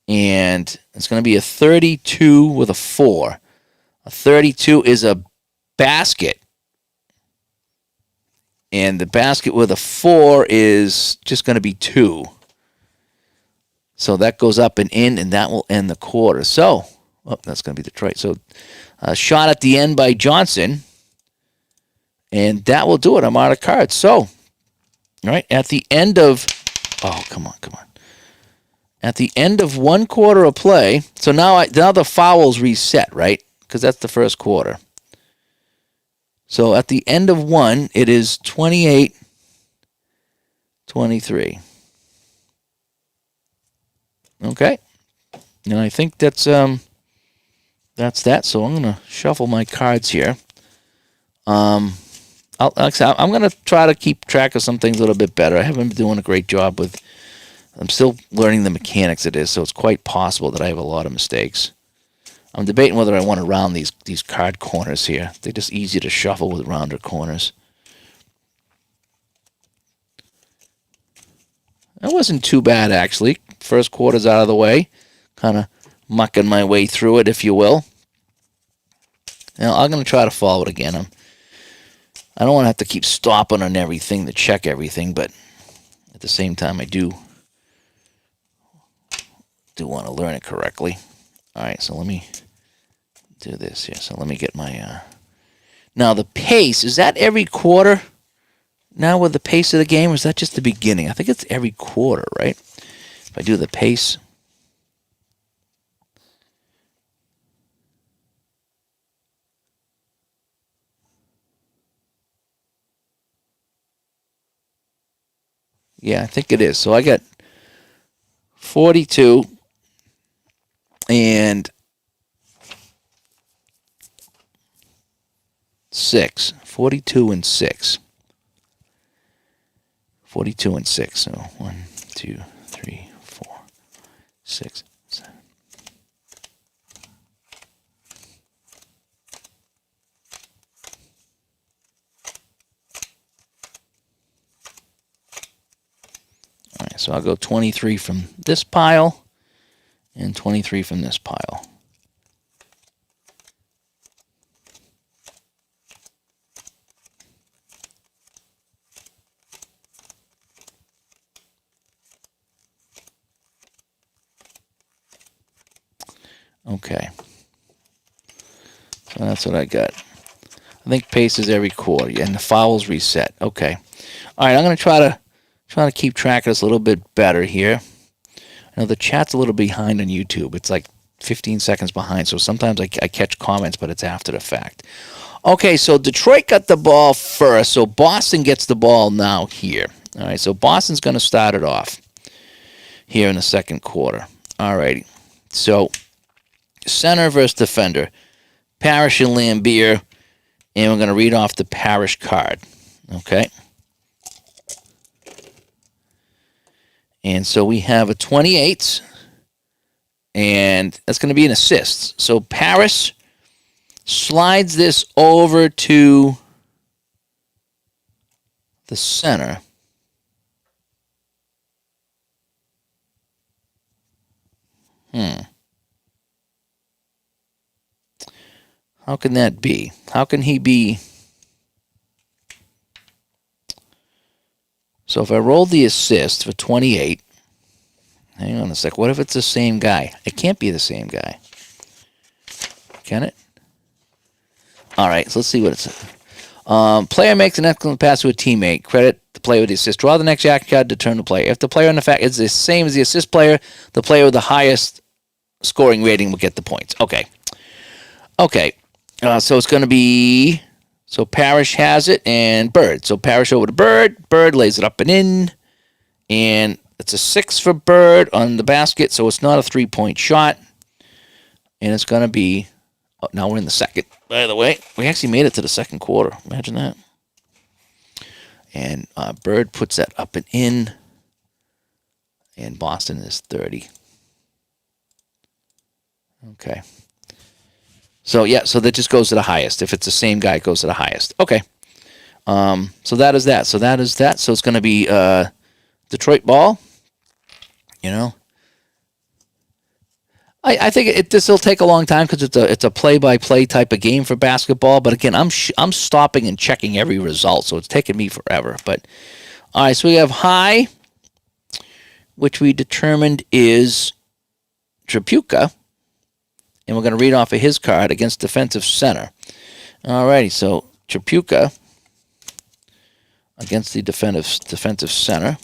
Speaker 1: And it's going to be a 32 with a 4. A 32 is a basket. And the basket with a 4 is just going to be 2. So that goes up and in, and that will end the quarter. So, that's going to be Detroit. So, a shot at the end by Johnson. And that will do it. I'm out of cards. So, all right, at the end of... Oh, come on. At the end of one quarter of play... So now the foul's reset, right? Because that's the first quarter. So at the end of one, it is 28-23. Okay. And I think that's that. So I'm going to shuffle my cards here. I'm going to try to keep track of some things a little bit better. I haven't been doing a great job with... I'm still learning the mechanics of this, so it's quite possible that I have a lot of mistakes. I'm debating whether I want to round these card corners here. They're just easy to shuffle with rounder corners. That wasn't too bad, actually. First quarter's out of the way. Kind of mucking my way through it, if you will. Now, I'm going to try to follow it again. I don't want to have to keep stopping on everything to check everything, but at the same time, I do want to learn it correctly. All right, so let me do this here. So let me get my... Now, the pace, is that every quarter? Now with the pace of the game, or is that just the beginning? I think it's every quarter, right? If I do the pace... Yeah, I think it is. So I got 42 and 6. 42 and 6. 42 and 6. So 1, 2, 3, 4, 6, 7. All right, so I'll go 23 from this pile and 23 from this pile. Okay. So that's what I got. I think pace is every quarter, and the fouls reset. Okay. All right, I'm going to try to keep track of this a little bit better here. I know the chat's a little behind on YouTube. It's like 15 seconds behind, so sometimes I catch comments, but it's after the fact. Okay, so Detroit got the ball first, so Boston gets the ball now here. All right, so Boston's going to start it off here in the second quarter. All righty. So center versus defender. Parrish and Lambier, and we're going to read off the Parrish card. Okay. And so we have a 28, and that's going to be an assist. So Parrish slides this over to the center. How can that be? How can he be? So if I roll the assist for 28, hang on a sec. What if it's the same guy? It can't be the same guy. Can it? All right, so let's see what it says. Player makes an excellent pass to a teammate. Credit the player with the assist. Draw the next action card to turn the player. If the player in the fact is the same as the assist player, the player with the highest scoring rating will get the points. Okay. Okay. So it's going to be... So Parrish has it, and Bird. So Parrish over to Bird. Bird lays it up and in. And it's a 6 for Bird on the basket, so it's not a three-point shot. And it's going to be... Oh, now we're in the second, by the way. We actually made it to the second quarter. Imagine that. And Bird puts that up and in. And Boston is 30. Okay. So, yeah, so that just goes to the highest. If it's the same guy, it goes to the highest. Okay. So that is that. So that is that. So it's going to be Detroit ball. You know. I think this will take a long time because it's a play-by-play type of game for basketball. But, again, I'm stopping and checking every result, so it's taking me forever. But, all right, so we have high, which we determined is Tripucka. And we're going to read off of his card against defensive center. All righty, so Tripucka against the defensive center.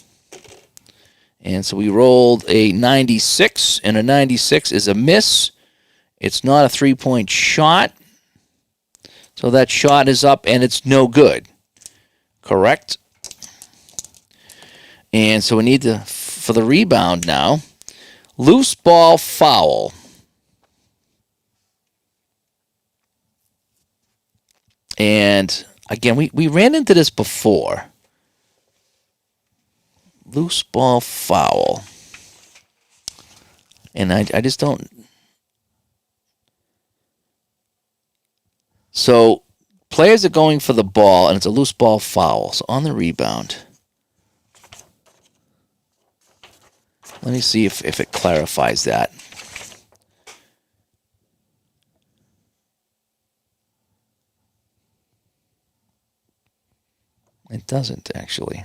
Speaker 1: And so we rolled a 96, and a 96 is a miss. It's not a three-point shot. So that shot is up, and it's no good. Correct? And so we need to, for the rebound now, loose ball foul. And, again, we ran into this before. Loose ball foul. And I just don't... So, players are going for the ball, and it's a loose ball foul. So, on the rebound... Let me see if it clarifies that. It doesn't, actually.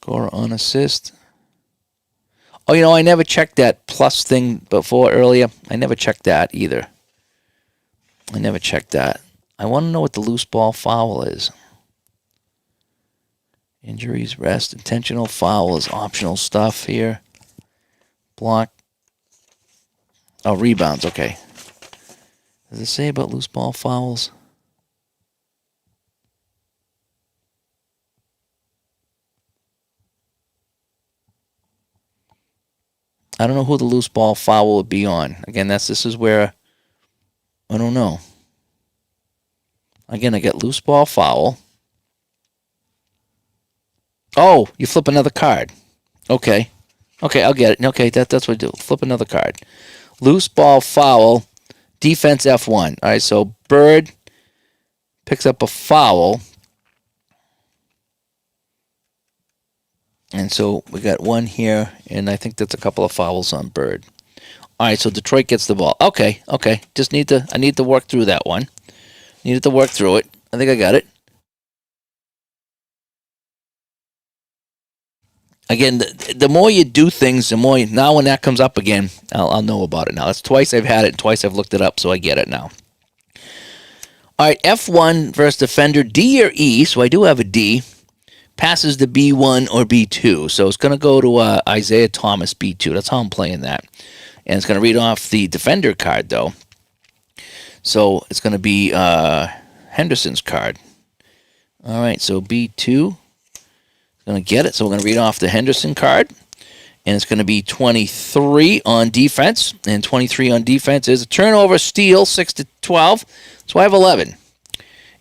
Speaker 1: Scorer on assist. Oh, I never checked that plus thing before earlier. I never checked that either. I never checked that. I want to know what the loose ball foul is. Injuries, rest, intentional foul is optional stuff here. Block. Oh, rebounds. Okay. Does it say about loose ball fouls? I don't know who the loose ball foul would be on. Again, this is where I don't know. Again, I get loose ball foul. Oh, you flip another card. Okay, I'll get it. Okay, that's what I do. Flip another card. Loose ball foul, defense F1. All right, so Bird picks up a foul. And so we got one here, and I think that's a couple of fouls on Bird. All right, so Detroit gets the ball. Okay. I need to work through that one. Needed to work through it. I think I got it. Again, the more you do things, the more now when that comes up again, I'll know about it now. That's twice I've had it, twice I've looked it up, so I get it now. All right, F1 versus defender, D or E, so I do have a D. Passes to B1 or B2. So it's going to go to Isaiah Thomas, B2. That's how I'm playing that. And it's going to read off the defender card, though. So it's going to be Henderson's card. All right, so B2 is going to get it. So we're going to read off the Henderson card. And it's going to be 23 on defense. And 23 on defense is a turnover, steal, 6-12. So I have 11.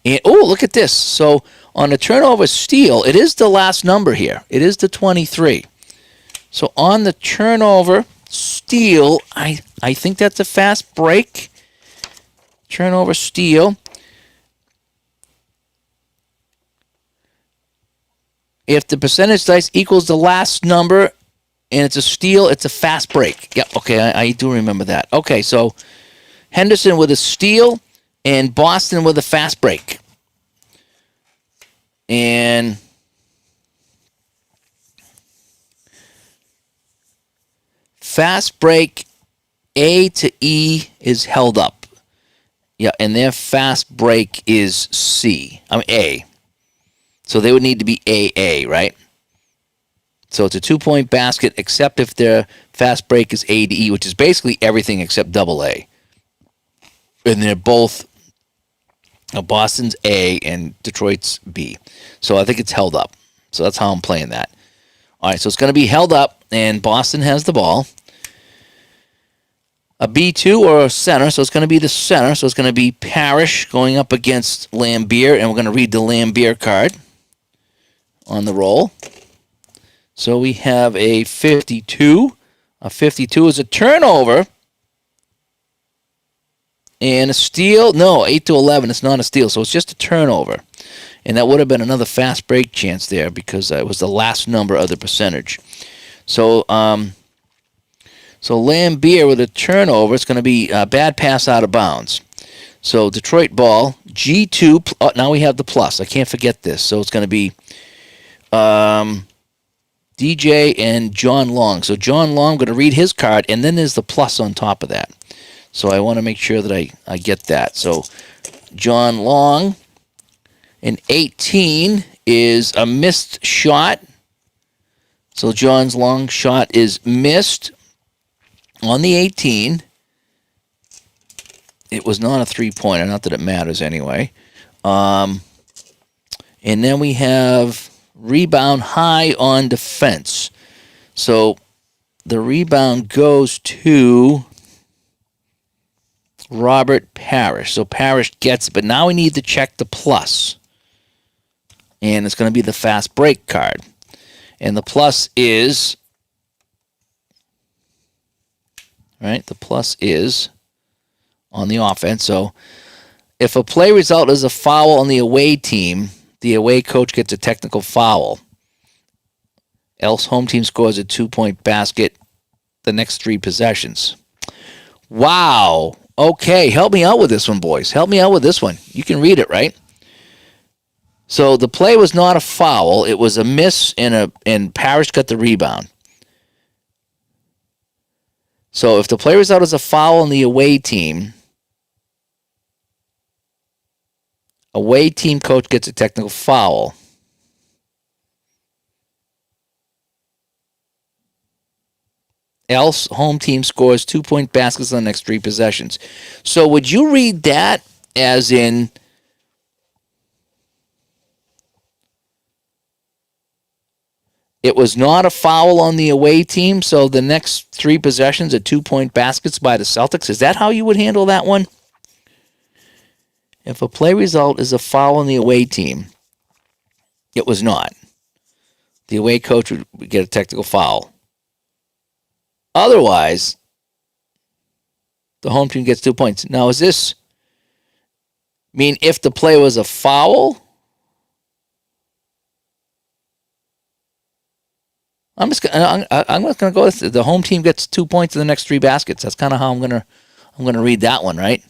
Speaker 1: And, look at this. So on the turnover steal, it is the last number here. It is the 23. So on the turnover steal, I think that's a fast break. Turnover steal. If the percentage dice equals the last number and it's a steal, it's a fast break. Yep, okay, I do remember that. Okay, so Henderson with a steal and Boston with a fast break. And fast break A to E is held up. Yeah, and their fast break is A. So they would need to be AA, right? So it's a 2-point basket, except if their fast break is A to E, which is basically everything except double A. And they're both Boston's A and Detroit's B. So I think it's held up. So that's how I'm playing that. All right, so it's going to be held up, and Boston has the ball. A B2 or a center, so it's going to be the center. So it's going to be Parrish going up against Lambier, and we're going to read the Lambier card on the roll. So we have a 52. A 52 is a turnover. And a steal, no, 8-11, it's not a steal, so it's just a turnover. And that would have been another fast break chance there because it was the last number of the percentage. So Lambier with a turnover, it's going to be a bad pass out of bounds. So Detroit ball, G2, now we have the plus. I can't forget this. So it's going to be DJ and John Long. So John Long, I'm going to read his card, and then there's the plus on top of that. So I want to make sure that I get that. So John Long, an 18 is a missed shot. So John's long shot is missed on the 18. It was not a three-pointer, not that it matters anyway. And then we have rebound high on defense. So the rebound goes to Robert Parrish. So Parrish gets it, but now we need to check the plus. And it's going to be the fast break card. And the plus is, right, the plus is on the offense. So if a play result is a foul on the away team, the away coach gets a technical foul. Else home team scores a 2-point basket the next 3 possessions. Wow. Okay, help me out with this one, boys. Help me out with this one. You can read it, right? So the play was not a foul. It was a miss, and Parrish got the rebound. So if the play result is a foul on the away team coach gets a technical foul. Else, home team scores 2-point baskets on the next 3 possessions. So would you read that as in it was not a foul on the away team, so the next 3 possessions are 2-point baskets by the Celtics? Is that how you would handle that one? If a play result is a foul on the away team, it was not. The away coach would get a technical foul. Otherwise, the home team gets 2 points. Now, is this mean if the play was a foul? I'm just going to go with the home team gets 2 points in the next 3 baskets. That's kind of how I'm going to read that one, right?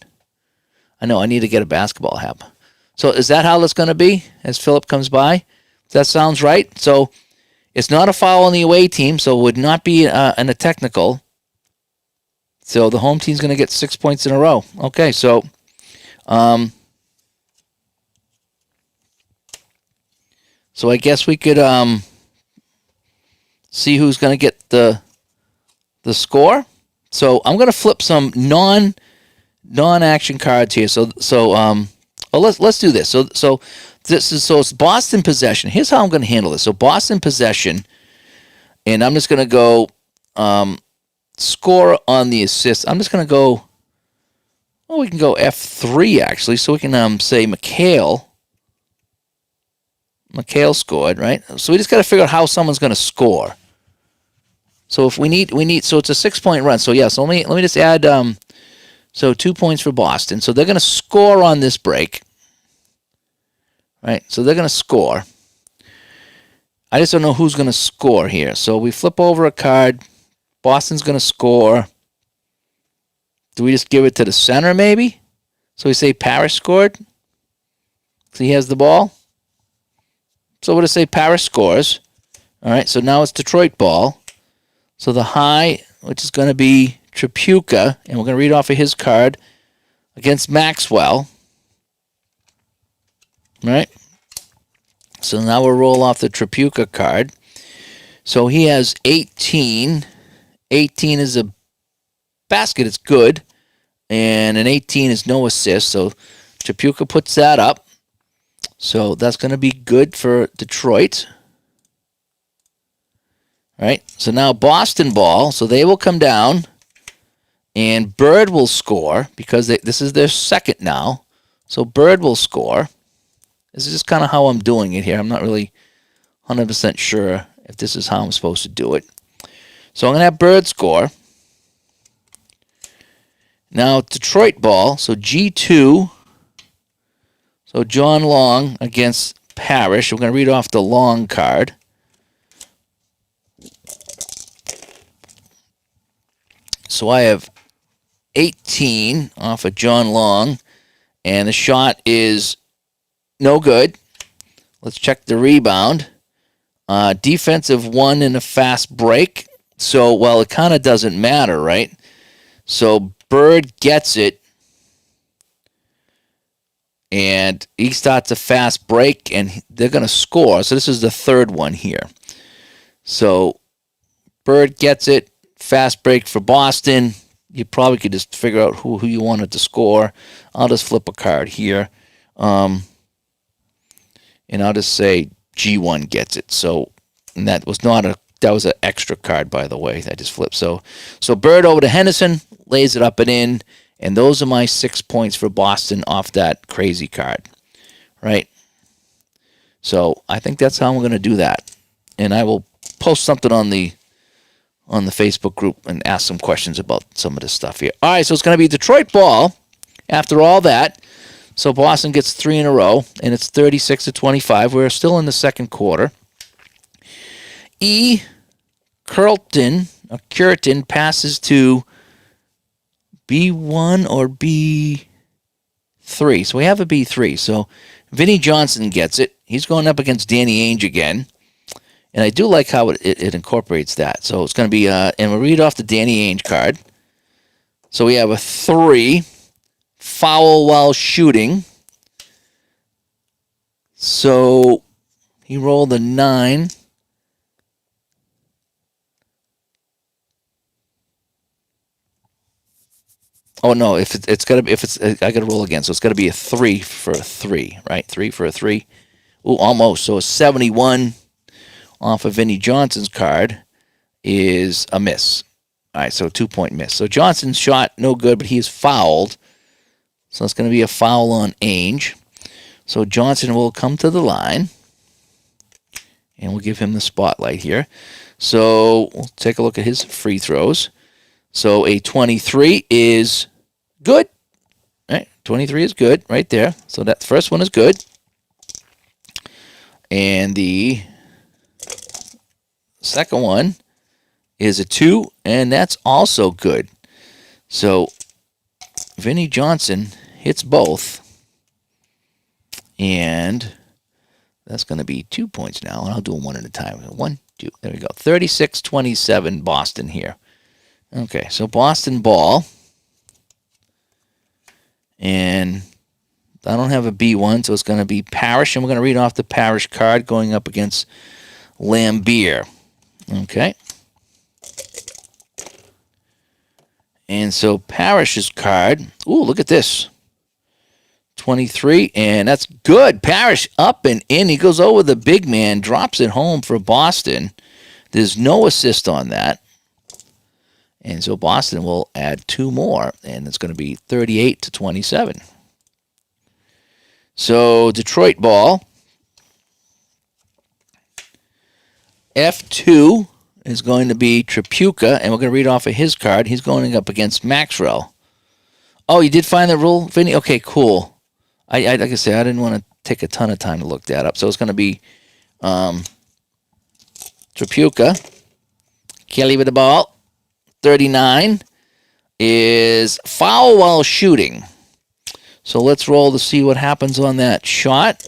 Speaker 1: I know I need to get a basketball hab. So is that how it's going to be as Philip comes by? That sounds right. So it's not a foul on the away team, so it would not be in a technical. So the home team's going to get 6 points in a row. Okay, so I guess we could see who's going to get the score. So I'm going to flip some non-action cards here. Let's do this. So it's Boston possession. Here's how I'm going to handle this. So Boston possession, and I'm just going to go score on the assist. I'm just going to go. Well, we can go F3 actually. So we can say McHale scored, right? So we just got to figure out how someone's going to score. So if we need, so it's a 6-point run. So yeah, so let me just add, so 2 points for Boston. So they're going to score on this break, right? So they're going to score. I just don't know who's going to score here. So we flip over a card. Boston's going to score. Do we just give it to the center maybe? So we say Parrish scored. So he has the ball. So we'll just say Parrish scores. All right, so now it's Detroit ball. So the high, which is going to be Tripucka, and we're going to read off of his card against Maxwell. All right. So now we'll roll off the Tripucka card. So he has 18. 18 is a basket. It's good. And an 18 is no assist. So Tripucka puts that up. So that's going to be good for Detroit. All right. So now Boston ball. So they will come down. And Bird will score because this is their second now. So Bird will score. This is just kind of how I'm doing it here. I'm not really 100% sure if this is how I'm supposed to do it. So I'm going to have Bird score. Now Detroit ball. So G2. So John Long against Parrish. We're going to read off the Long card. So I have 18 off of John Long. And the shot is no good. Let's check the rebound. Defensive 1 in a fast break. So, well, it kind of doesn't matter, right? So Bird gets it. And he starts a fast break, and they're going to score. So this is the third one here. So Bird gets it. Fast break for Boston. You probably could just figure out who you wanted to score. I'll just flip a card here. And I'll just say G1 gets it. So, and that was an extra card, by the way. I just flipped. So Bird over to Henderson, lays it up and in, and those are my 6 points for Boston off that crazy card, right? So I think that's how I'm going to do that, and I will post something on the Facebook group and ask some questions about some of this stuff here. All right, so it's going to be Detroit ball after all that. So Boston gets 3 in a row, and it's 36-25. We're still in the second quarter. Curtin passes to B1 or B3. So we have a B3. So Vinnie Johnson gets it, he's going up against Danny Ainge again. And I do like how it incorporates that. So it's going to be, and we'll read off the Danny Ainge card. So we have a 3, foul while shooting. So he rolled a 9. Oh no! If I got to roll again. So it's got to be a 3 for a 3, right? 3 for a 3. Ooh, almost. So a 71 off of Vinnie Johnson's card is a miss. All right, so 2-point miss. So Johnson's shot no good, but he is fouled. So it's going to be a foul on Ainge. So Johnson will come to the line, and we'll give him the spotlight here. So we'll take a look at his free throws. So a 23 is good. All right, 23 is good right there. So that first one is good. And the second one is a 2, and that's also good. So Vinnie Johnson hits both. And that's going to be 2 points now. And I'll do them one at a time. 1, 2. There we go. 36-27 Boston here. Okay, so Boston ball. And I don't have a B1, so it's going to be Parrish. And we're going to read off the Parrish card going up against Lambier. Okay. And so Parrish's card. Ooh, look at this. 23, and that's good. Parrish up and in. He goes over the big man, drops it home for Boston. There's no assist on that. And so Boston will add 2 more, and it's going to be 38-27. So Detroit ball. F2 is going to be Tripucka, and we're going to read off of his card. He's going up against Maxwell. Oh, you did find the rule, Vinny? Okay, cool. I like I said, I didn't want to take a ton of time to look that up. So it's going to be Tripucka. Kelly with the ball. 39 is foul while shooting. So let's roll to see what happens on that shot.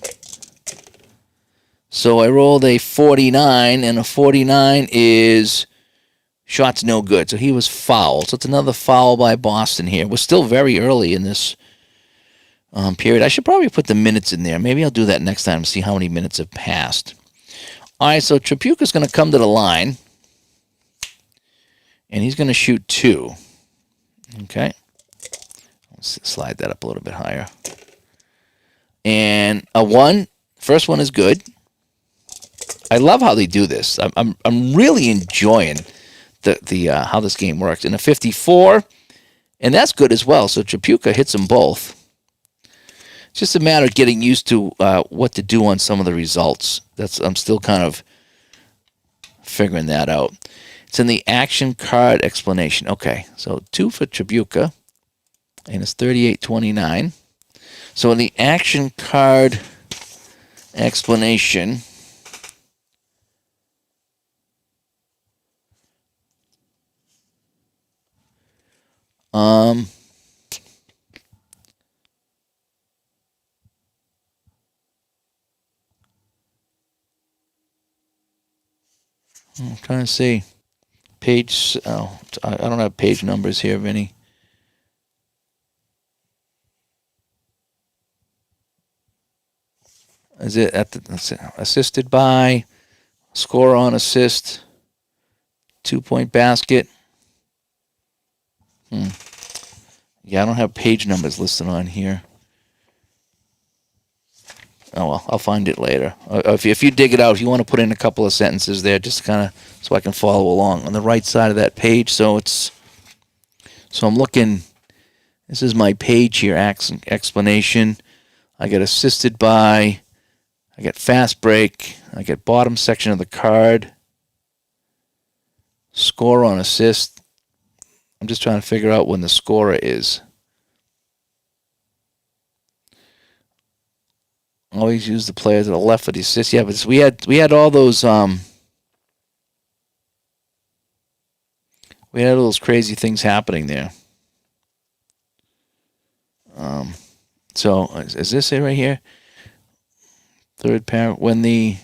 Speaker 1: So I rolled a 49, and a 49 is shot's no good. So he was fouled. So it's another foul by Boston here. We're still very early in this period. I should probably put the minutes in there. Maybe I'll do that next time to see how many minutes have passed. All right, so Tripucka's going to come to the line, and he's going to shoot 2. Okay. Let's slide that up a little bit higher. And a 1. First one is good. I love how they do this. I'm really enjoying the how this game works. And a 54, and that's good as well. So Tripucka hits them both. It's just a matter of getting used to what to do on some of the results. I'm still kind of figuring that out. It's in the action card explanation. Okay, so 2 for Tripucka, and it's 38-29. So in the action card explanation, I'm trying to see. Page, I don't have page numbers here, Vinny. Is it at the, let's see, assisted by, score on assist, 2-point basket? Yeah, I don't have page numbers listed on here. Oh, well, I'll find it later. If you dig it out, if you want to put in a couple of sentences there, just kind of so I can follow along on the right side of that page. So I'm looking. This is my page here, explanation. I get assisted by. I get fast break. I get bottom section of the card. Score on assist. I'm just trying to figure out when the scorer is. Always use the player to the left for the assist. Yeah, but we had all those we had all those crazy things happening there. So is this it right here? Third parent, when the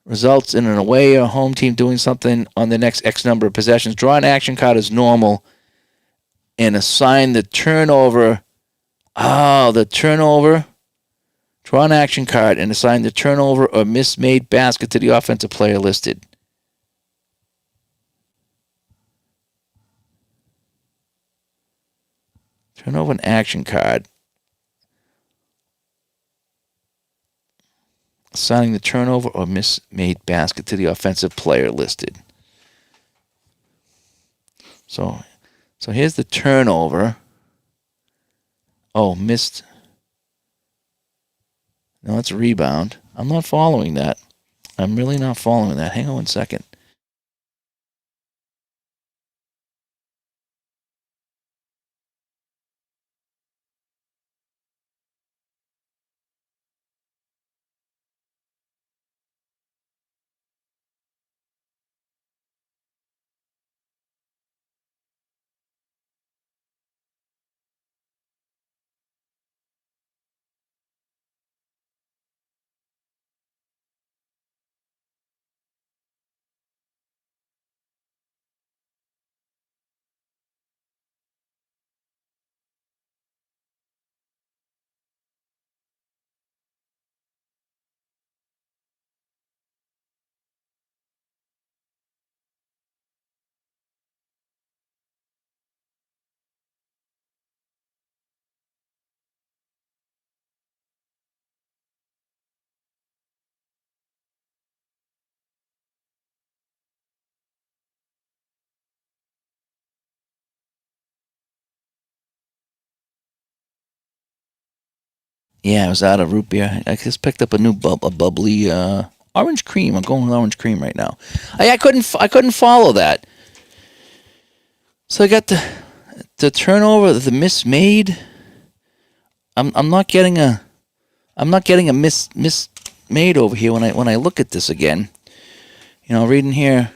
Speaker 1: results in an away or home team doing something on the next X number of possessions, draw an action card as normal and assign the turnover. Oh, the turnover. Draw an action card and assign the turnover or mismade basket to the offensive player listed. Turn over an action card. Assigning the turnover or mismade basket to the offensive player listed. So here's the turnover. Oh, missed. No, it's a rebound. I'm not following that. I'm really not following that. Hang on 1 second. Yeah, I was out of root beer. I just picked up a new bubbly orange cream. I'm going with orange cream right now. I couldn't follow that. So I got the turnover, the mismade. I'm not getting a mismade over here when I look at this again. You know, reading here.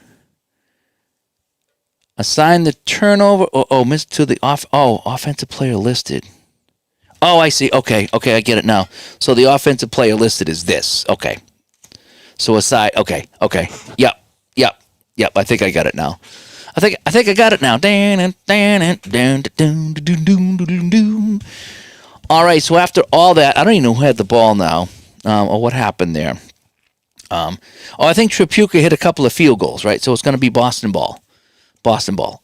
Speaker 1: Assign the turnover. Miss to the offensive player listed. Oh, I see. Okay, I get it now. So the offensive player listed is this. Okay. So aside. Okay. Yep. I think I got it now. I think I got it now. All right. So after all that, I don't even know who had the ball now, or what happened there. I think Tripucka hit a couple of field goals, right? So it's going to be Boston ball. All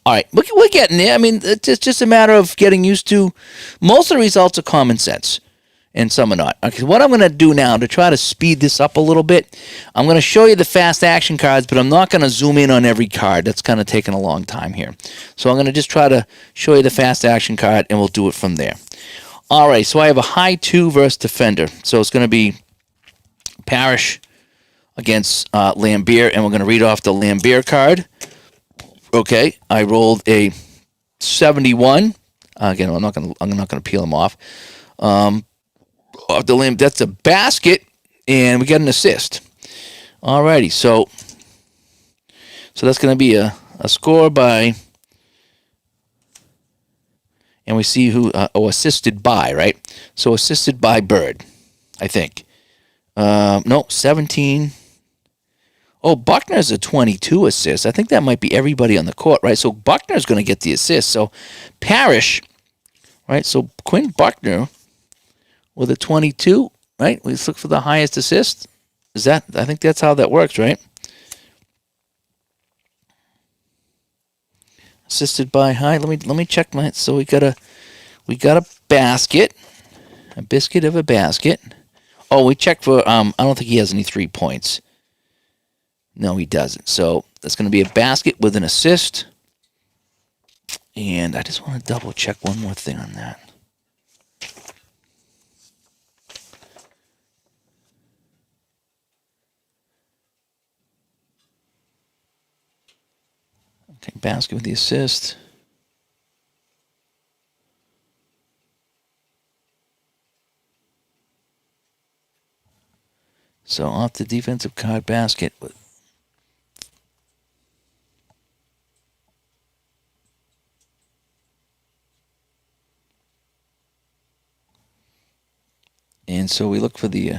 Speaker 1: right, we're getting there. I mean, it's just a matter of getting used to. Most of the results are common sense, and some are not. Okay, what I'm going to do now to try to speed this up a little bit, I'm going to show you the fast action cards, but I'm not going to zoom in on every card. That's kind of taking a long time here. So I'm going to just try to show you the fast action card, and we'll do it from there. All right, so I have a high 2 versus defender. So it's going to be Parrish against Lambier, and we're going to read off the Lambier card. Okay, I rolled a 71. Again, I'm not gonna peel them off. Off the limb, that's a basket, and we got an assist. Alrighty, so that's gonna be a score by, and we see who assisted by, right? So assisted by Bird, I think. No, 17. Oh, Buckner's a 22 assist. I think that might be everybody on the court, right? So Buckner's going to get the assist. So Parrish, right? So Quinn Buckner with a 22, right? Let's look for the highest assist. I think that's how that works, right? Assisted by high. Let me check my. So we got a basket, a biscuit of a basket. Oh, we checked for. I don't think he has any 3 points. No, he doesn't. So that's going to be a basket with an assist. And I just want to double check one more thing on that. Okay, basket with the assist. So off the defensive card, basket. And so we look for the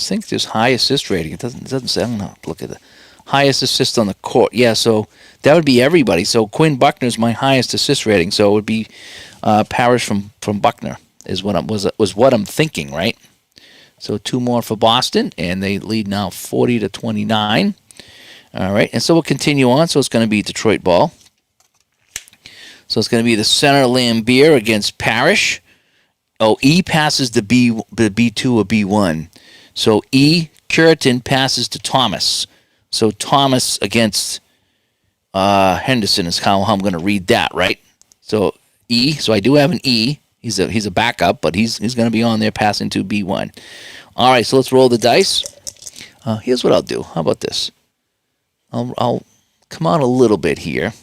Speaker 1: was thinking just high assist rating. It doesn't say. I don't know. Look at the highest assist on the court. Yeah, so that would be everybody. So Quinn Buckner's my highest assist rating. So it would be Parrish from Buckner is what was what I'm thinking, right? So 2 more for Boston, and they lead now 40-29. All right, and so we'll continue on. So it's going to be Detroit ball. So it's going to be the center Lambier against Parrish. Oh, E passes to B2 or B1. So E, Curtin passes to Thomas. So Thomas against Henderson is how I'm going to read that, right? So E, so I do have an E. He's a backup, but he's going to be on there passing to B1. All right, so let's roll the dice. Here's what I'll do. How about this? I'll come out a little bit here.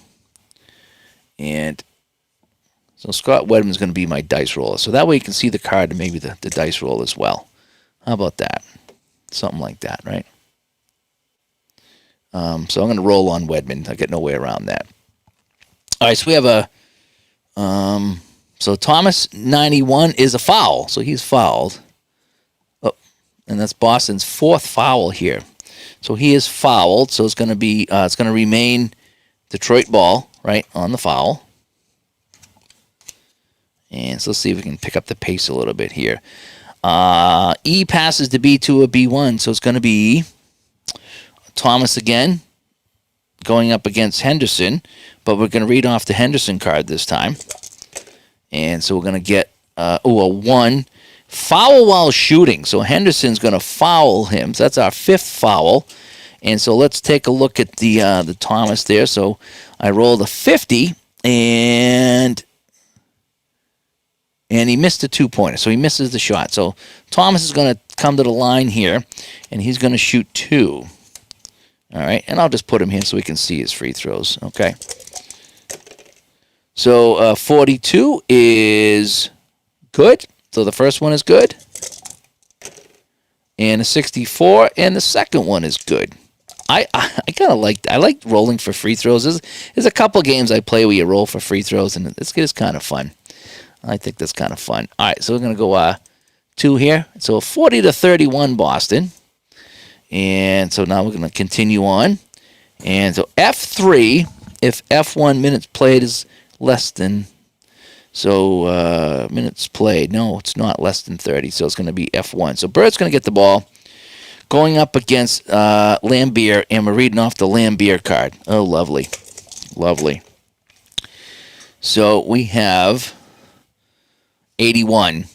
Speaker 1: And so Scott Wedman's going to be my dice roller. So that way you can see the card and maybe the dice roll as well. How about that? Something like that, right? So I'm going to roll on Wedman. I get no way around that. All right, so we have a... so Thomas, 91, is a foul. So he's fouled. Oh, and that's Boston's 4th foul here. So he is fouled. So it's going to be... it's going to remain Detroit ball, right, on the foul. And so let's see if we can pick up the pace a little bit here. E passes to B2 or B1, so it's going to be Thomas again going up against Henderson, but we're going to read off the Henderson card this time. And so we're going to get a 1. Foul while shooting, so Henderson's going to foul him. So that's our 5th foul. And so let's take a look at the Thomas there. So I rolled a 50, and he missed a 2-pointer, so he misses the shot. So Thomas is going to come to the line here, and he's going to shoot 2. All right, and I'll just put him here so we can see his free throws. Okay. So 42 is good. So the first one is good. And a 64, and the second one is good. I kind of like rolling for free throws. There's a couple games I play where you roll for free throws, and it's kind of fun. I think that's kind of fun. All right, so we're going to go 2 here. So 40-31 Boston. And so now we're going to continue on. And so F3, if F1 minutes played is less than, so minutes played. No, it's not less than 30, so it's going to be F1. So Bird's going to get the ball going up against Lambier, and we're reading off the Lambier card. Oh, lovely. Lovely. So we have 81.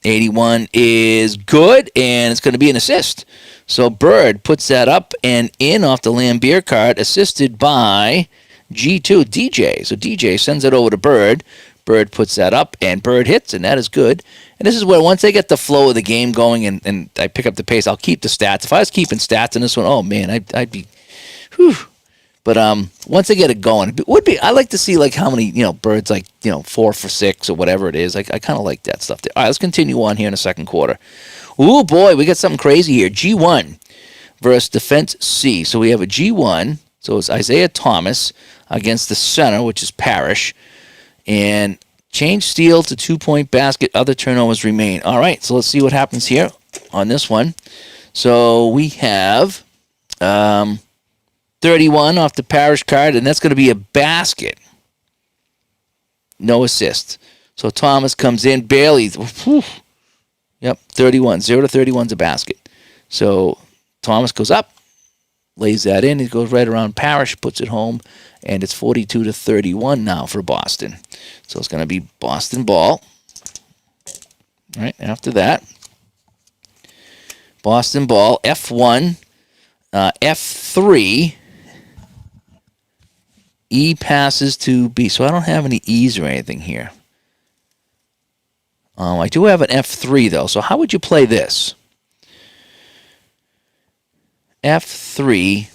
Speaker 1: 81 is good, and it's going to be an assist. So Bird puts that up and in off the Lambier card, assisted by G2, DJ. So DJ sends it over to Bird. Bird puts that up, and Bird hits, and that is good. And this is where once they get the flow of the game going and I pick up the pace, I'll keep the stats. If I was keeping stats in this one, oh, man, I'd be... Whew. But once they get it going, it would be. I like to see like how many Birds 4 for 6 or whatever it is. I kind of like that stuff there. All right, let's continue on here in the second quarter. Ooh boy, we got something crazy here. G1 versus Defense C. So we have a G1. So it's Isaiah Thomas against the center, which is Parrish, and change steal to 2-point basket. Other turnovers remain. All right, so let's see what happens here on this one. So we have 31 off the Parrish card, and that's going to be a basket. No assist. So Thomas comes in, barely. Whew, yep, 31. 0-31 is a basket. So Thomas goes up, lays that in. He goes right around Parrish, puts it home, and it's 42-31 now for Boston. So it's going to be Boston ball. All right, after that, Boston ball, F1, F3, E passes to B. So I don't have any E's or anything here. I do have an F3, though. So how would you play this? F3,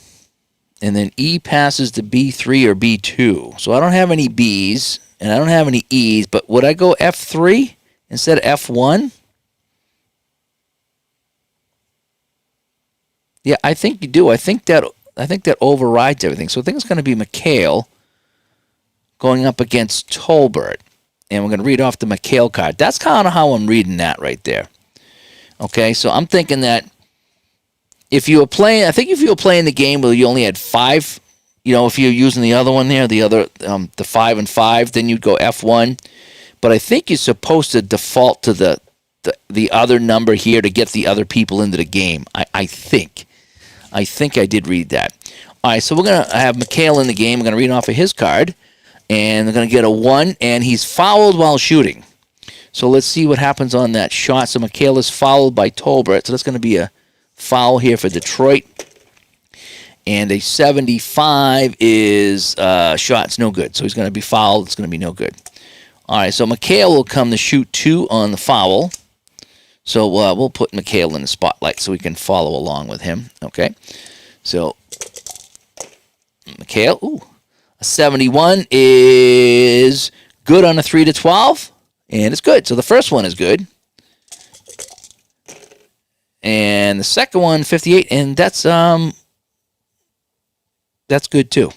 Speaker 1: and then E passes to B3 or B2. So I don't have any B's, and I don't have any E's, but would I go F3 instead of F1? Yeah, I think you do. I think that overrides everything. So I think it's going to be McHale going up against Tolbert. And we're going to read off the McHale card. That's kind of how I'm reading that right there. Okay, so I'm thinking that if you were playing, I think if you were playing the game where you only had 5, if you're using the other one there, the 5 and 5, then you'd go F1. But I think you're supposed to default to the other number here to get the other people into the game. I think I did read that. All right, so we're going to have Mikhail in the game. We're going to read off of his card. And they're going to get a 1, and he's fouled while shooting. So let's see what happens on that shot. So Mikhail is fouled by Tolbert. So that's going to be a foul here for Detroit. And a 75 is shot's no good. So he's going to be fouled. It's going to be no good. All right, so Mikhail will come to shoot 2 on the foul. So we'll put Mikhail in the spotlight so we can follow along with him. Okay, so Mikhail, a 71 is good on a 3 to 12, and it's good. So the first one is good. And the second one, 58, and that's good too.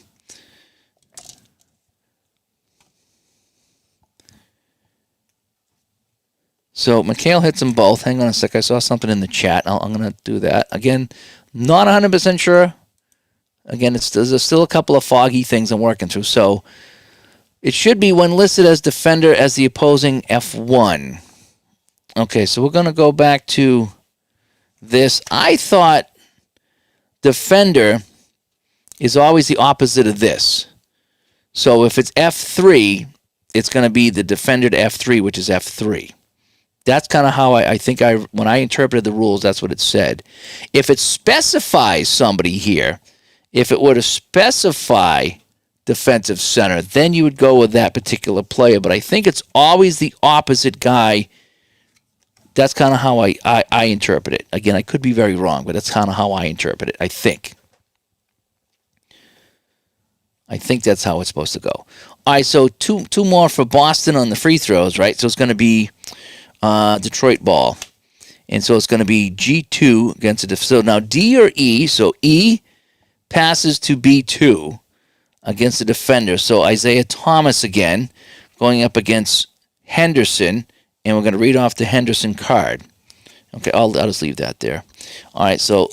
Speaker 1: So Mikhail hits them both. Hang on a sec. I saw something in the chat. I'm going to do that. Again, not 100% sure. Again, there's still a couple of foggy things I'm working through. So it should be when listed as defender as the opposing F1. Okay, so we're going to go back to this. I thought defender is always the opposite of this. So if it's F3, it's going to be the defender to F3, which is F3. That's kind of how I think when I interpreted the rules, that's what it said. If it specifies somebody here, if it were to specify defensive center, then you would go with that particular player. But I think it's always the opposite guy. That's kind of how I interpret it. Again, I could be very wrong, but that's kind of how I interpret it, I think. I think that's how it's supposed to go. All right, so two more for Boston on the free throws, right? So it's going to be Detroit ball. And so it's going to be G2 against a so now D or E, so E passes to B2 against the defender. So Isaiah Thomas again going up against Henderson, and we're going to read off the Henderson card. Okay, I'll just leave that there. All right, so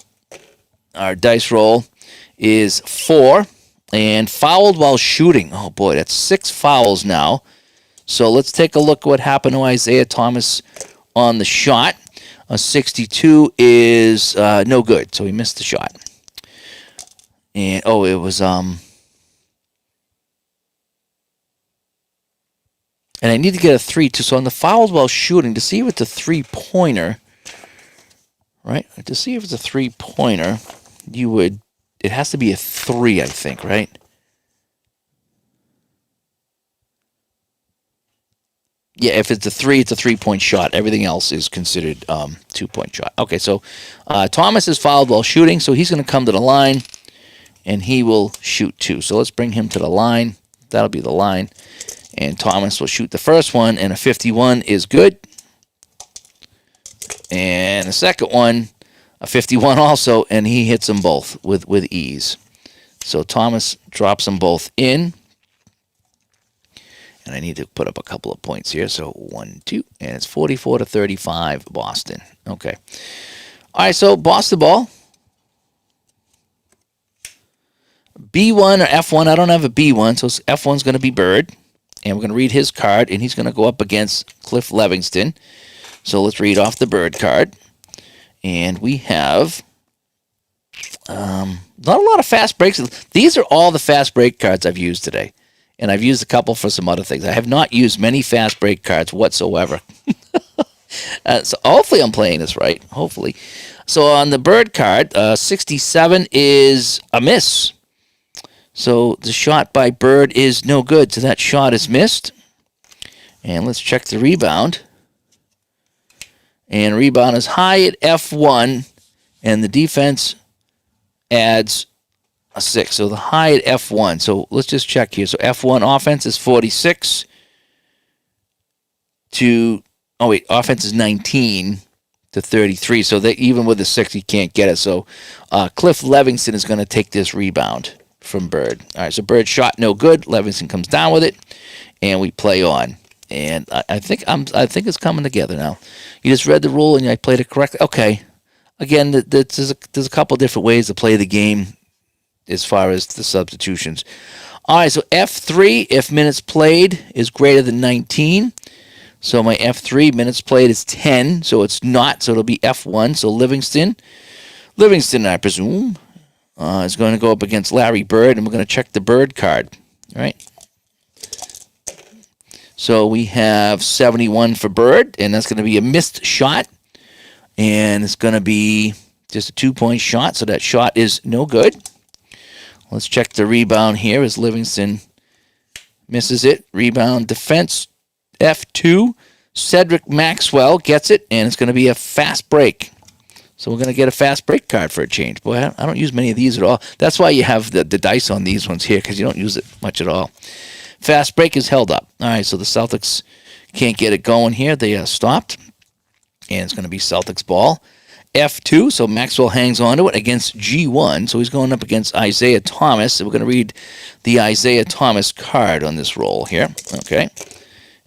Speaker 1: our dice roll is 4, and fouled while shooting. Oh boy, that's 6 fouls now. So let's take a look what happened to Isaiah Thomas on the shot. A 62 is no good, so he missed the shot. And it was and I need to get a 3 too. So on the fouls while shooting, to see if it's a 3-pointer, right? To see if it's a 3-pointer, it has to be a 3, I think, right? Yeah, if it's a 3, it's a 3-point shot. Everything else is considered 2-point shot. Okay, so Thomas is fouled while shooting, so he's going to come to the line, and he will shoot 2. So let's bring him to the line. That'll be the line. And Thomas will shoot the first one, and a 51 is good. And the second one, a 51 also, and he hits them both with ease. So Thomas drops them both in. And I need to put up a couple of points here. So 1, 2, and it's 44-35, Boston. Okay. All right, so Boston ball. B1 or F1, I don't have a B1, so F1's going to be Bird. And we're going to read his card, and he's going to go up against Cliff Levingston. So let's read off the Bird card. And we have not a lot of fast breaks. These are all the fast break cards I've used today. And I've used a couple for some other things. I have not used many fast break cards whatsoever. So hopefully I'm playing this right. Hopefully. So on the Bird card, 67 is a miss. So the shot by Bird is no good. So that shot is missed. And let's check the rebound. And rebound is high at F1. And the defense adds a 6. So the high at F1. So let's just check here. So F1 offense is 46 to... Oh, wait. Offense is 19 to 33. So that even with the 6, he can't get it. So Cliff Levingston is going to take this rebound from Bird. All right, so Bird shot no good. Levingston comes down with it, and we play on. And I think it's coming together now. You just read the rule, and I played it correctly. Okay. Again, there's a couple different ways to play the game as far as the substitutions. All right, so F3, if minutes played is greater than 19. So my F3, minutes played is 10, so it's not, so it'll be F1. So Livingston, I presume, is going to go up against Larry Bird, and we're going to check the Bird card. All right. So we have 71 for Bird, and that's going to be a missed shot, and it's going to be just a 2-point shot, so that shot is no good. Let's check the rebound here as Livingston misses it. Rebound defense, F2. Cedric Maxwell gets it, and it's going to be a fast break. So we're going to get a fast break card for a change. Boy, I don't use many of these at all. That's why you have the dice on these ones here, because you don't use it much at all. Fast break is held up. All right, so the Celtics can't get it going here. They are stopped, and it's going to be Celtics ball. F2, so Maxwell hangs on to it against G1, so he's going up against Isaiah Thomas. So we're going to read the Isaiah Thomas card on this roll here, okay?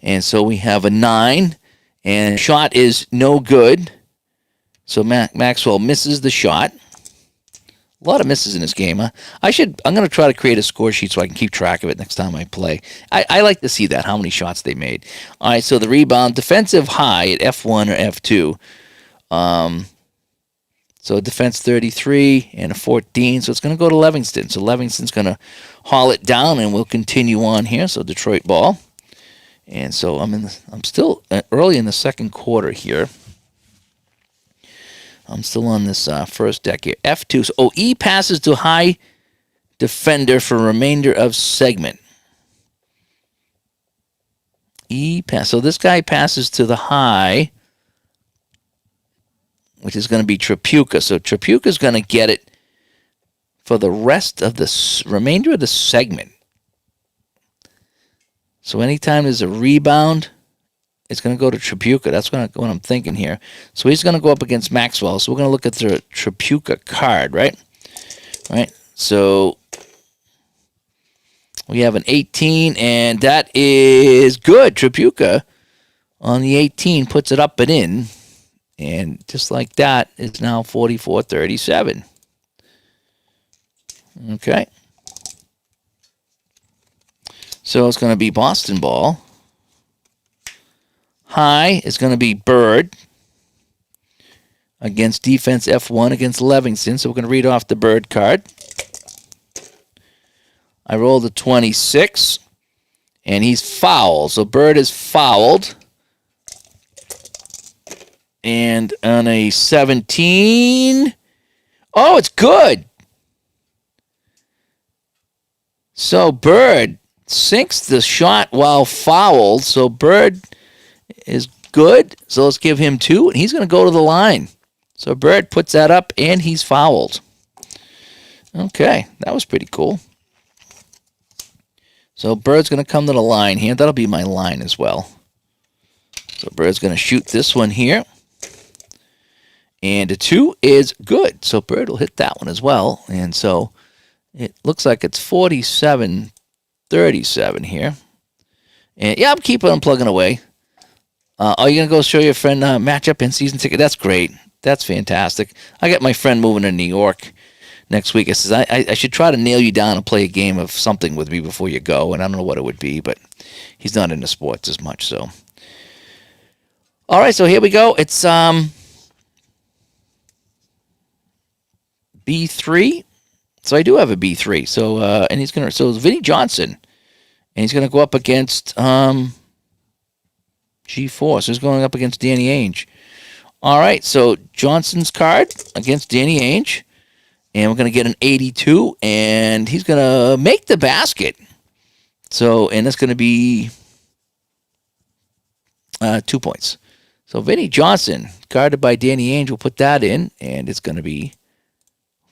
Speaker 1: And so we have a 9, and shot is no good. So Maxwell misses the shot. A lot of misses in this game, huh? I'm going to try to create a score sheet so I can keep track of it next time I play. I like to see that, how many shots they made. All right, so the rebound, defensive high at F1 or F2. So defense 33 and a 14, so it's going to go to Livingston. So Livingston's going to haul it down, and we'll continue on here. So Detroit ball, and so I'm still early in the second quarter here. I'm still on this first deck here. F2. So E passes to high defender for remainder of segment. E pass. So this guy passes to the high, which is going to be Tripucka. So Tripucka's going to get it for the rest of the remainder of the segment. So anytime there's a rebound, it's going to go to Tripucka. That's what I'm thinking here. So he's going to go up against Maxwell. So we're going to look at the Tripucka card, right? Right. So we have an 18, and that is good. Tripucka on the 18 puts it up and in. And just like that, it's now 44-37. Okay. So it's going to be Boston ball. High is going to be Bird against defense F1 against Livingston. So we're going to read off the Bird card. I rolled a 26, and he's fouled. So Bird is fouled. And on a 17, oh, it's good. So Bird sinks the shot while fouled. So Bird is good. So let's give him 2, and he's going to go to the line. So Bird puts that up, and he's fouled. Okay, that was pretty cool. So Bird's going to come to the line here. That'll be my line as well. So Bird's going to shoot this one here. And a 2 is good. So Bird will hit that one as well. And so it looks like it's 47-37 here. And yeah, I'm keeping on plugging away. Are you going to go show your friend matchup and season ticket? That's great. That's fantastic. I got my friend moving to New York next week. I says, I should try to nail you down and play a game of something with me before you go. And I don't know what it would be, but he's not into sports as much. So, all right, so here we go. It's B3. So I do have a B3. So and he's gonna. So it's Vinnie Johnson, and he's gonna go up against G4. So he's going up against Danny Ainge. All right. So Johnson's card against Danny Ainge, and we're gonna get an 82, and he's gonna make the basket. So and that's gonna be 2 points. So Vinnie Johnson, guarded by Danny Ainge, will put that in, and it's gonna be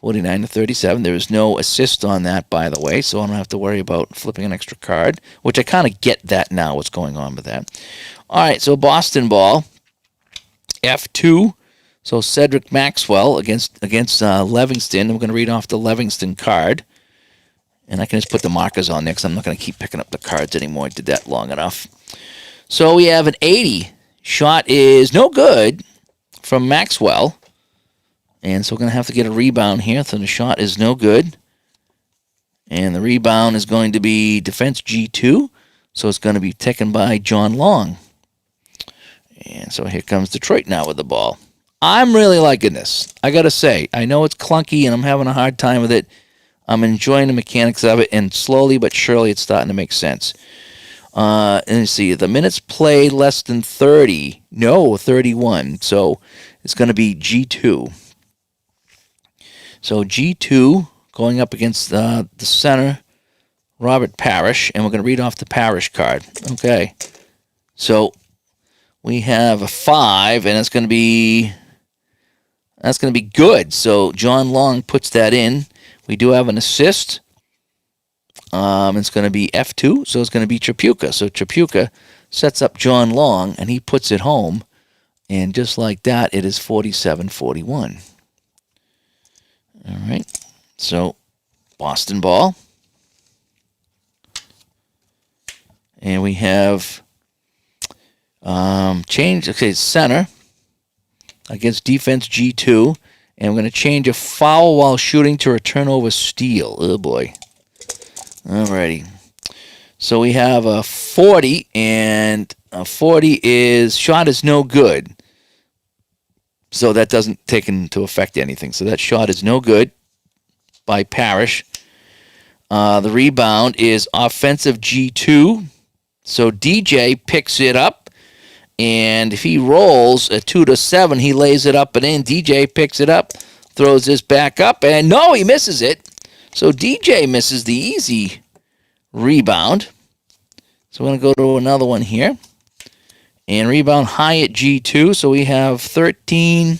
Speaker 1: 49-37. There is no assist on that, by the way, so I don't have to worry about flipping an extra card, which I kind of get that now, what's going on with that. All right, so Boston ball, F2. So Cedric Maxwell against Livingston. We're going to read off the Livingston card. And I can just put the markers on there because I'm not going to keep picking up the cards anymore. I did that long enough. So we have an 80. Shot is no good from Maxwell. And so we're going to have to get a rebound here. So the shot is no good. And the rebound is going to be defense G2. So it's going to be taken by John Long. And so here comes Detroit now with the ball. I'm really liking this. I got to say, I know it's clunky and I'm having a hard time with it. I'm enjoying the mechanics of it, and slowly but surely it's starting to make sense. And let's see, the minutes played less than 30. No, 31. So it's going to be G2. So G2 going up against the center, Robert Parrish, and we're going to read off the Parrish card. Okay. So we have a 5, and that's going to be good. So John Long puts that in. We do have an assist. It's going to be F2, so it's going to be Tripucka. So Tripucka sets up John Long, and he puts it home. And just like that, it is 47-41. All right. So Boston ball. And we have change. Okay, center against defense G2. And we're going to change a foul while shooting to a turnover steal. Oh, boy. Alrighty. So we have a 40, and a 40 is shot is no good. So that doesn't take into effect anything. So that shot is no good by Parrish. The rebound is offensive G2. So DJ picks it up, and if he rolls a 2-7, he lays it up and in. DJ picks it up, throws this back up, and no, he misses it. So DJ misses the easy rebound. So we're going to go to another one here. And rebound high at G2. So we have 13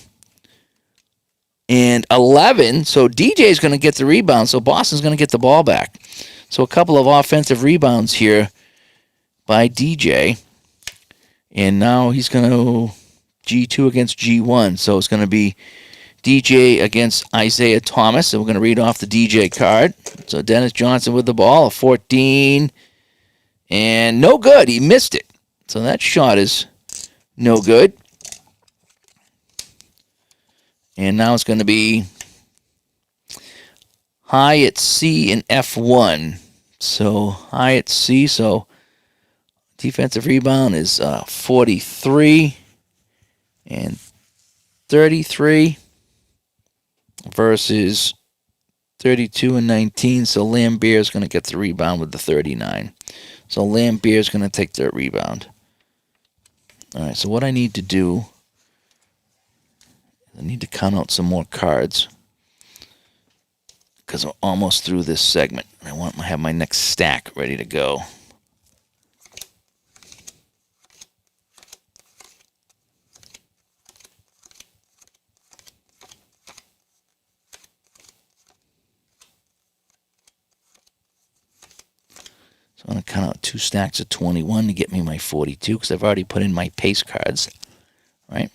Speaker 1: and 11. So DJ is going to get the rebound. So Boston's going to get the ball back. So a couple of offensive rebounds here by DJ. And now he's going to G2 against G1. So it's going to be DJ against Isaiah Thomas. And we're going to read off the DJ card. So Dennis Johnson with the ball, a 14. And no good. He missed it. So that shot is no good. And now it's going to be high at C and F1. So high at C. So defensive rebound is 43 and 33 versus 32 and 19. So Lambier is going to get the rebound with the 39. So Lambier is going to take the rebound. All right, so what I need to do, I need to count out some more cards because we're almost through this segment. I want to have my next stack ready to go. I'm going to count out 2 stacks of 21 to get me my 42 because I've already put in my pace cards, right?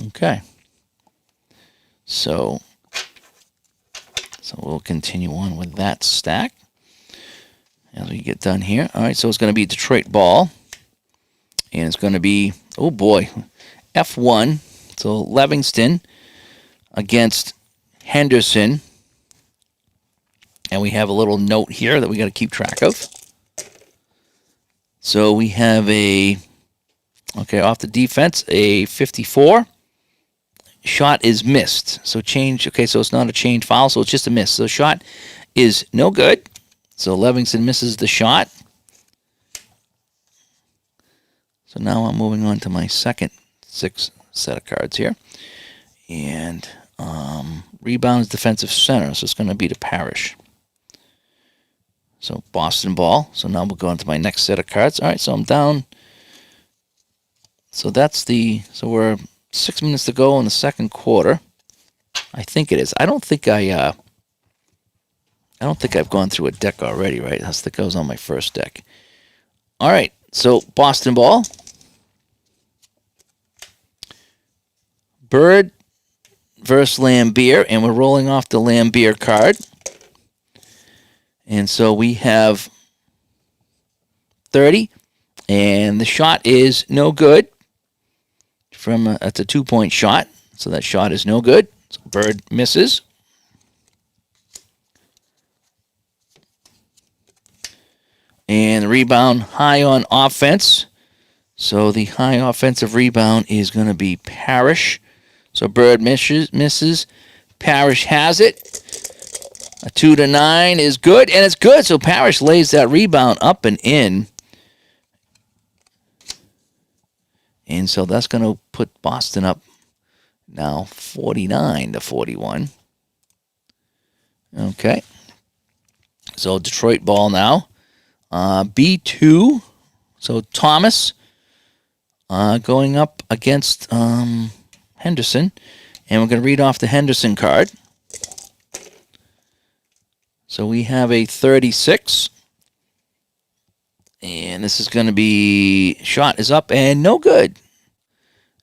Speaker 1: Okay. So we'll continue on with that stack as we get done here. All right, so it's going to be Detroit ball. And it's going to be, oh boy, F1. So Livingston against Henderson. And we have a little note here that we got to keep track of. So we have off the defense, a 54. Shot is missed. So change, so it's not a change foul, so it's just a miss. So shot is no good. So Livingston misses the shot. So now I'm moving on to my second 6 set of cards here. And rebounds defensive center. So it's going to be to Parrish. So Boston ball. So now we'll go on to my next set of cards. All right, so I'm down. So so we're 6 minutes to go in the second quarter. I think it is. I don't think I've gone through a deck already, right? I think I was on my first deck. All right, so Boston ball. Bird versus Lambeer, and we're rolling off the Lambeer card. And so we have 30, and the shot is no good. That's a 2-point shot, so that shot is no good. So Bird misses. And the rebound high on offense. So the high offensive rebound is going to be Parrish. So Bird misses. Parrish has it. A 2-9 is good, and it's good. So Parrish lays that rebound up and in. And so that's going to put Boston up now 49-41. Okay. So Detroit ball now. B2. So Thomas going up against Henderson. And we're going to read off the Henderson card. So we have a 36. And this is going to be, shot is up and no good.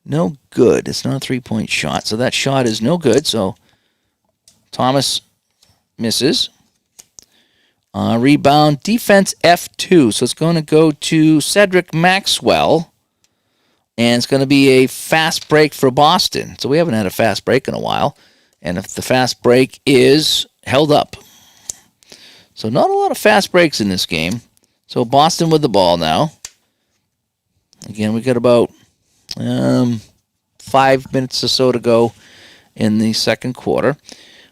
Speaker 1: No good. It's not a 3-point shot. So that shot is no good. So Thomas misses. Rebound, defense F2. So it's going to go to Cedric Maxwell. And it's going to be a fast break for Boston. So we haven't had a fast break in a while. And if the fast break is held up. So not a lot of fast breaks in this game. So Boston with the ball now. Again, we got about 5 minutes or so to go in the second quarter.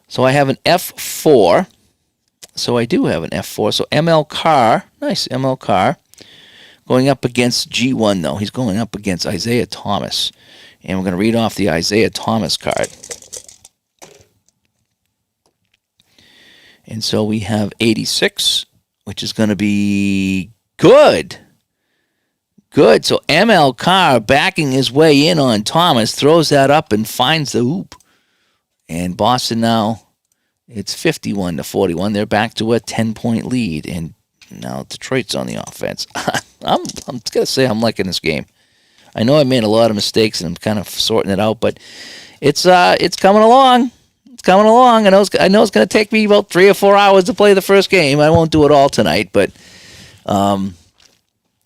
Speaker 1: So I have an F4. So I do have an F4. So ML Carr, nice ML Carr, going up against G1 though. He's going up against Isaiah Thomas. And we're going to read off the Isaiah Thomas card. And so we have 86, which is going to be good. Good. So ML Carr backing his way in on Thomas, throws that up and finds the hoop. And Boston now, it's 51-41. They're back to a 10-point lead. And now Detroit's on the offense. I'm going to say I'm liking this game. I know I made a lot of mistakes and I'm kind of sorting it out, but it's coming along. It's coming along. I know it's going to take me about 3 or 4 hours to play the first game. I won't do it all tonight, but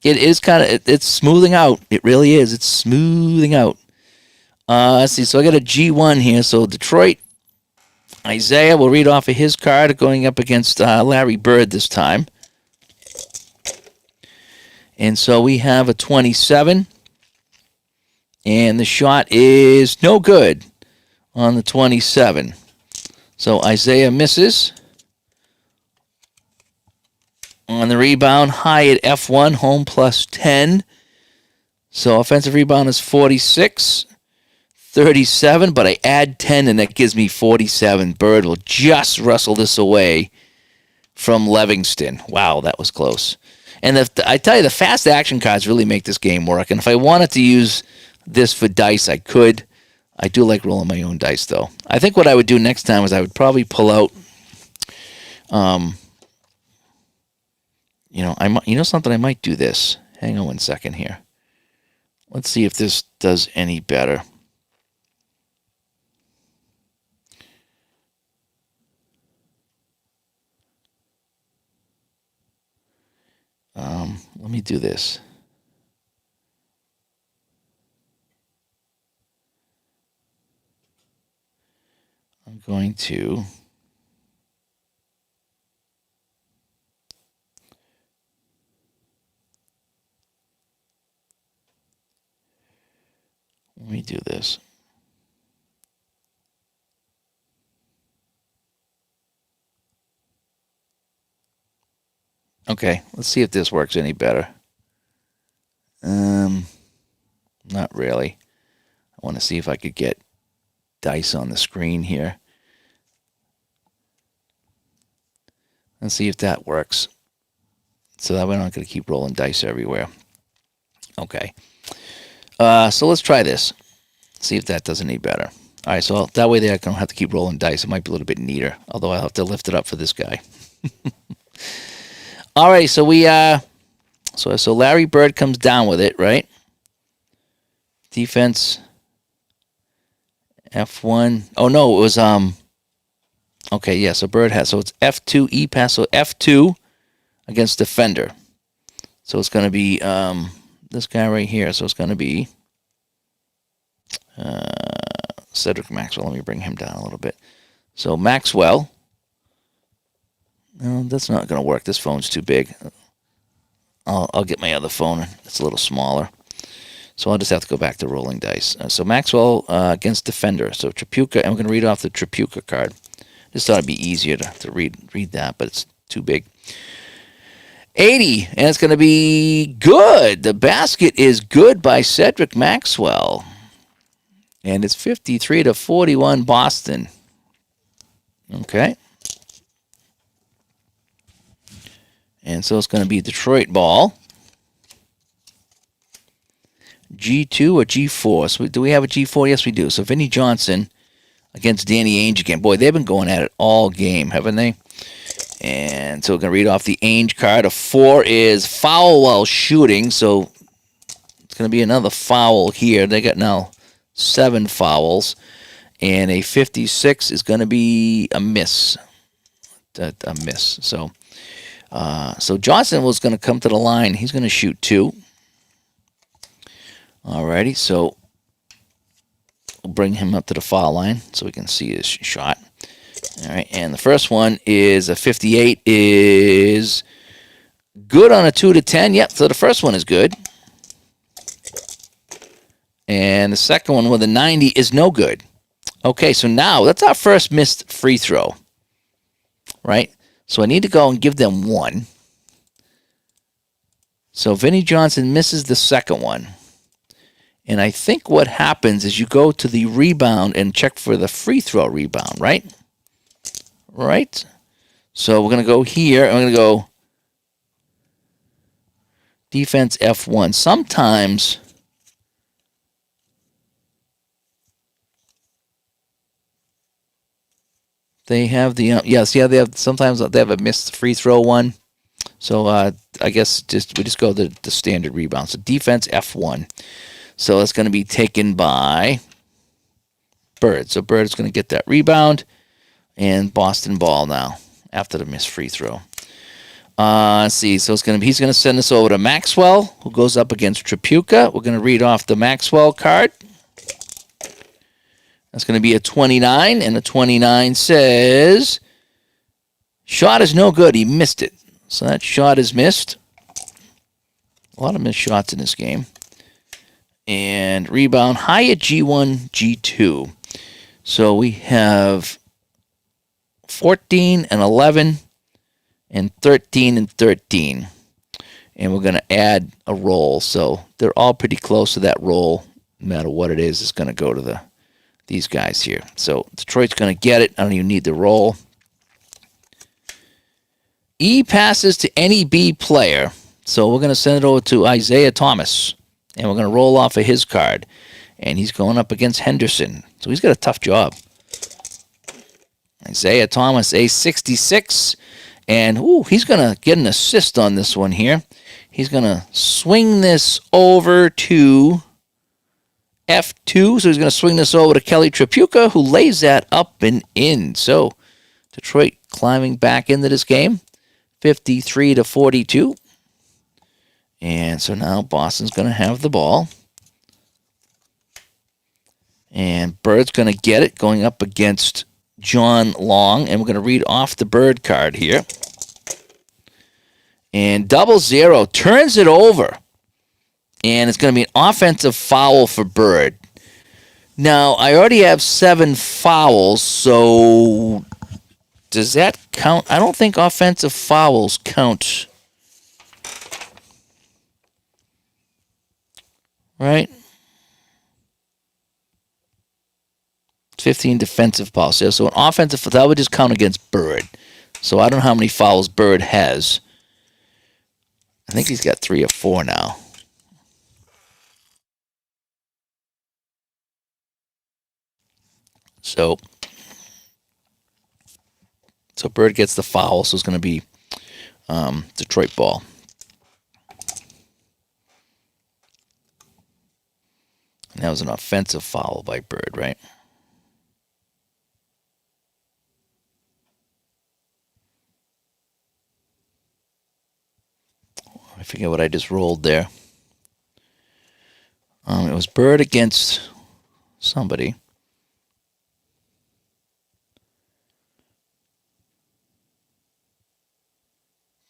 Speaker 1: it is it's smoothing out. It really is. It's smoothing out. Let's see. So I got a G1 here. So Detroit, Isaiah will read off of his card going up against Larry Bird this time. And so we have a 27. And the shot is no good on the 27. So Isaiah misses. On the rebound, high at F1, home plus 10. So offensive rebound is 46. 37, but I add 10, and that gives me 47. Bird will just wrestle this away from Livingston. Wow, that was close. And I tell you, the fast action cards really make this game work. And if I wanted to use this for dice, I could. I do like rolling my own dice, though. I think what I would do next time is I would probably pull out, something, I might do this. Hang on 1 second here. Let's see if this does any better. Let me do this. I'm going to let me do this. Okay, let's see if this works any better. Not really. I want to see if I could get dice on the screen here. Let's see if that works. So that we're not going to keep rolling dice everywhere. Okay. So let's try this. See if that does any better. All right, so that way I don't have to keep rolling dice. It might be a little bit neater, although I'll have to lift it up for this guy. All right, so so Larry Bird comes down with it, right? Defense F1. Oh no, it was okay, yeah, so Bird has, so it's F2 E pass, so F2 against defender. So it's going to be this guy right here. So it's going to be Cedric Maxwell. Let me bring him down a little bit. So Maxwell. No, that's not going to work. This phone's too big. I'll get my other phone. It's a little smaller. So I'll just have to go back to rolling dice. So Maxwell against defender. So Tripucka, and we're going to read off the Tripucka card. Just thought it'd be easier to read that, but it's too big. 80, and it's going to be good. The basket is good by Cedric Maxwell. And it's 53-41 Boston. Okay. And so it's going to be Detroit ball. G2 or G4? So do we have a G4? Yes, we do. So Vinnie Johnson against Danny Ainge again. Boy, they've been going at it all game, haven't they? And so we're going to read off the Ainge card. A 4 is foul while shooting. So it's going to be another foul here. They got now 7 fouls. And a 56 is going to be a miss. A miss. So Johnson was going to come to the line. He's going to shoot 2. Alrighty, so we'll bring him up to the foul line so we can see his shot. All right, and the first one is a 58 is good on a 2 to 10. Yep, so the first one is good. And the second one with a 90 is no good. Okay, so now that's our first missed free throw, right? So I need to go and give them 1. So Vinnie Johnson misses the second one. And I think what happens is you go to the rebound and check for the free throw rebound, right? Right? So we're going to go here, and we're going to go defense F1. Sometimes they have the, sometimes they have a missed free throw one. So I guess we just go the standard rebound. So defense F1. So it's going to be taken by Bird. So Bird is going to get that rebound. And Boston ball now after the missed free throw. Let's see. So he's going to send this over to Maxwell, who goes up against Tripucka. We're going to read off the Maxwell card. That's going to be a 29. And the 29 says, shot is no good. He missed it. So that shot is missed. A lot of missed shots in this game. And rebound high at G1, G2. So we have 14 and 11 and 13 and 13. And we're going to add a roll. So they're all pretty close to that roll. No matter what it is, it's going to go to these guys here. So Detroit's going to get it. I don't even need the roll. E passes to any B player. So we're going to send it over to Isaiah Thomas. And we're going to roll off of his card. And he's going up against Henderson. So he's got a tough job. Isaiah Thomas, a 66. And he's going to get an assist on this one here. He's going to swing this over to F2. So he's going to swing this over to Kelly Tripucka, who lays that up and in. So Detroit climbing back into this game. 53-42. And so now Boston's going to have the ball. And Bird's going to get it going up against John Long. And we're going to read off the Bird card here. And 0-0 turns it over. And it's going to be an offensive foul for Bird. Now, I already have 7 fouls, so does that count? I don't think offensive fouls count. Right? 15 defensive fouls. So an offensive, that would just count against Bird. So I don't know how many fouls Bird has. I think he's got 3 or 4 now. So Bird gets the foul, so it's going to be Detroit ball. And that was an offensive foul by Bird, right? I forget what I just rolled there. It was Bird against somebody.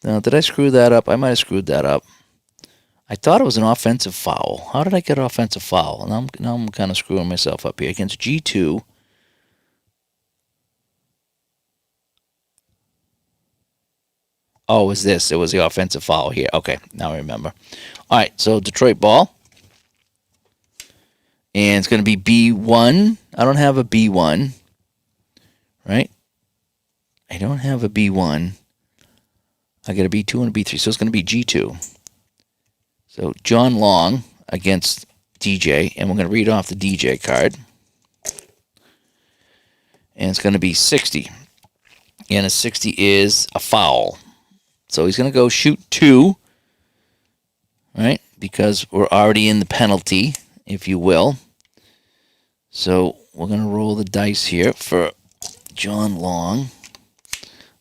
Speaker 1: Now, did I screw that up? I might have screwed that up. I thought it was an offensive foul. How did I get an offensive foul? Now I'm kind of screwing myself up here. Against G2. Oh, it was this. It was the offensive foul here. Okay, now I remember. All right, so Detroit ball. And it's going to be B1. I don't have a B1. Right? I don't have a B1. I got a B2 and a B3. So it's going to be G2. So John Long against DJ. And we're going to read off the DJ card. And it's going to be 60. And a 60 is a foul. So he's going to go shoot 2. Right? Because we're already in the penalty, if you will. So we're going to roll the dice here for John Long.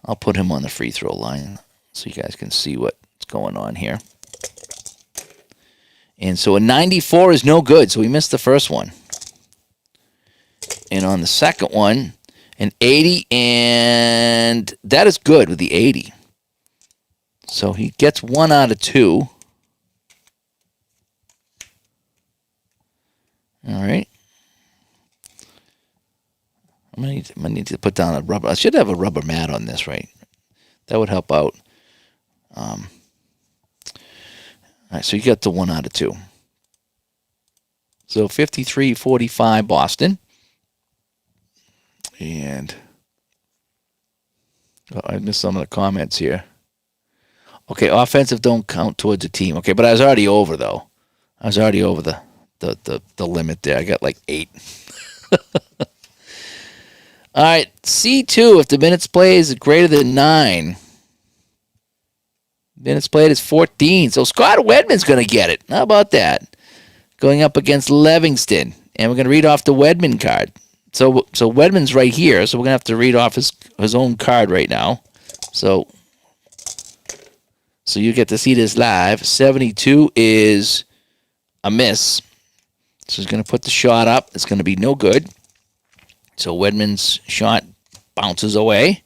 Speaker 1: I'll put him on the free throw line so you guys can see what's going on here. And so a 94 is no good, so we missed the first one. And on the second one, an 80, and that is good with the 80. So he gets 1 out of 2. All right. I'm gonna need to put down a rubber. I should have a rubber mat on this, right? That would help out. All right, so you got the 1 out of 2. So 53-45 Boston. And I missed some of the comments here. Okay, offensive don't count towards a team. Okay, but I was already over, though. I was already over the limit there. I got like 8. All right, C2, if the minutes played is greater than 9. Minutes played is 14. So Scott Wedman's going to get it. How about that? Going up against Livingston. And we're going to read off the Wedman card. So Wedman's right here. So we're going to have to read off his own card right now. So you get to see this live. 72 is a miss. So he's going to put the shot up. It's going to be no good. So Wedman's shot bounces away.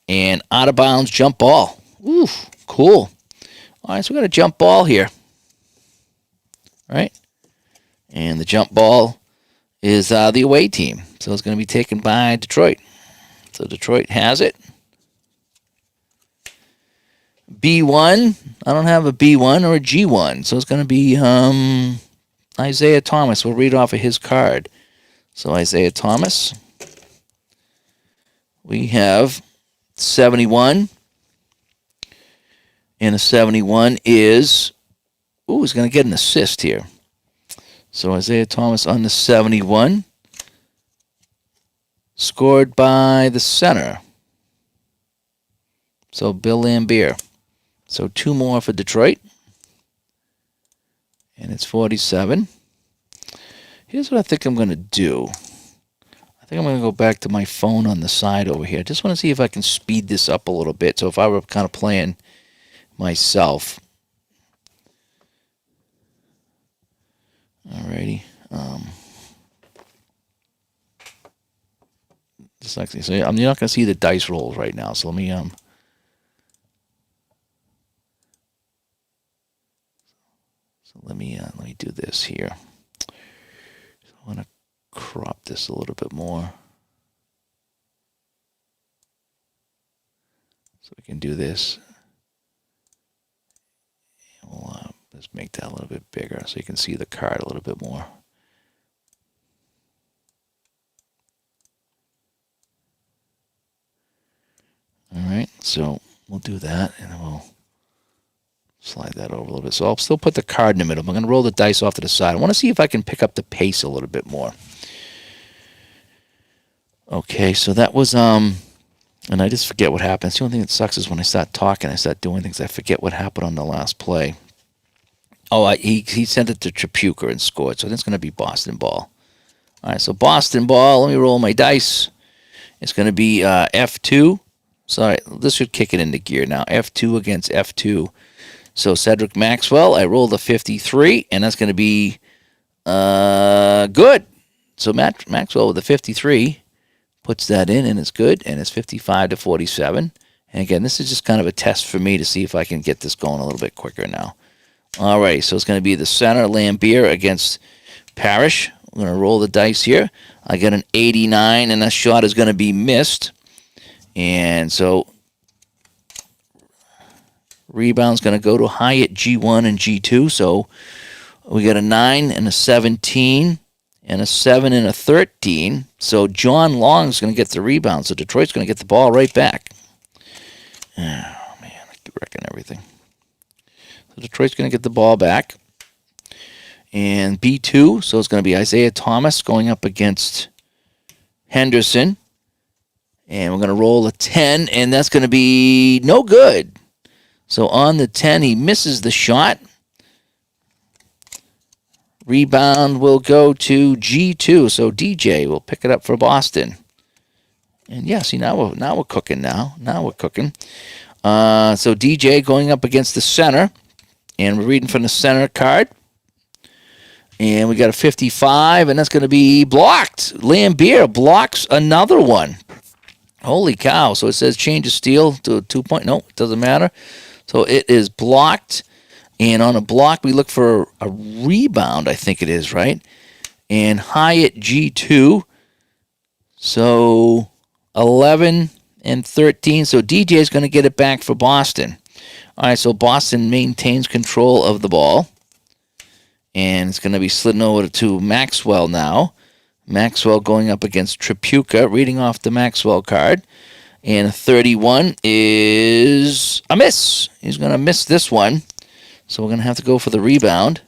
Speaker 1: And out of bounds jump ball. Ooh, cool. All right, so we got a jump ball here. Right? And the jump ball is the away team. So it's going to be taken by Detroit. So Detroit has it. B1. I don't have a B1 or a G1. So it's going to be Isaiah Thomas. We'll read off of his card. So Isaiah Thomas. We have 71. And a 71 is... Ooh, he's going to get an assist here. So Isaiah Thomas on the 71. Scored by the center. So Bill Lambier. So 2 more for Detroit. And it's 47. Here's what I think I'm going to do. I think I'm going to go back to my phone on the side over here. I just want to see if I can speed this up a little bit. So if I were kind of playing myself. Alrighty. Just like so, you're not going to see the dice rolls right now. So let me let me do this here. So I want to crop this a little bit more. So we can do this. We'll let's make that a little bit bigger so you can see the card a little bit more. All right, so we'll do that, and then we'll slide that over a little bit. So I'll still put the card in the middle. I'm going to roll the dice off to the side. I want to see if I can pick up the pace a little bit more. Okay, so that was, and I just forget what happens. The only thing that sucks is when I start talking, I start doing things, I forget what happened on the last play. Oh, he sent it to Trapuka and scored, so that's going to be Boston ball. All right, so Boston ball, let me roll my dice. It's going to be F2. Sorry, this should kick it into gear now. F2 against F2. So Cedric Maxwell, I rolled a 53, and that's going to be good. So Maxwell with a 53 puts that in, and it's good, and it's 55 to 47. And again, this is just kind of a test for me to see if I can get this going a little bit quicker now. All right, so it's going to be the center, Lambier against Parrish. I'm going to roll the dice here. I got an 89, and that shot is going to be missed. And so rebound's going to go to Hyatt G1 and G2. So we got a 9 and a 17 and a 7 and a 13. So John Long's going to get the rebound. So Detroit's going to get the ball right back. Oh, man, I keep wrecking everything. So Detroit's going to get the ball back. And B2, so it's going to be Isaiah Thomas going up against Henderson. And we're going to roll a 10, and that's going to be no good. So on the 10, he misses the shot. Rebound will go to G2, so DJ will pick it up for Boston. And yeah, see, now we're cooking now. Now we're cooking. So DJ going up against the center, and we're reading from the center card. And we got a 55, and that's going to be blocked. Lambier blocks another one. Holy cow. So it says change of steal to a 2-point. No, it doesn't matter. So it is blocked. And on a block, we look for a rebound, I think it is, right? And Hyatt G2. So 11 and 13. So DJ is going to get it back for Boston. All right, so Boston maintains control of the ball. And it's going to be slidden over to Maxwell now. Maxwell going up against Tripucka, reading off the Maxwell card. And 31 is a miss. He's going to miss this one. So we're going to have to go for the rebound.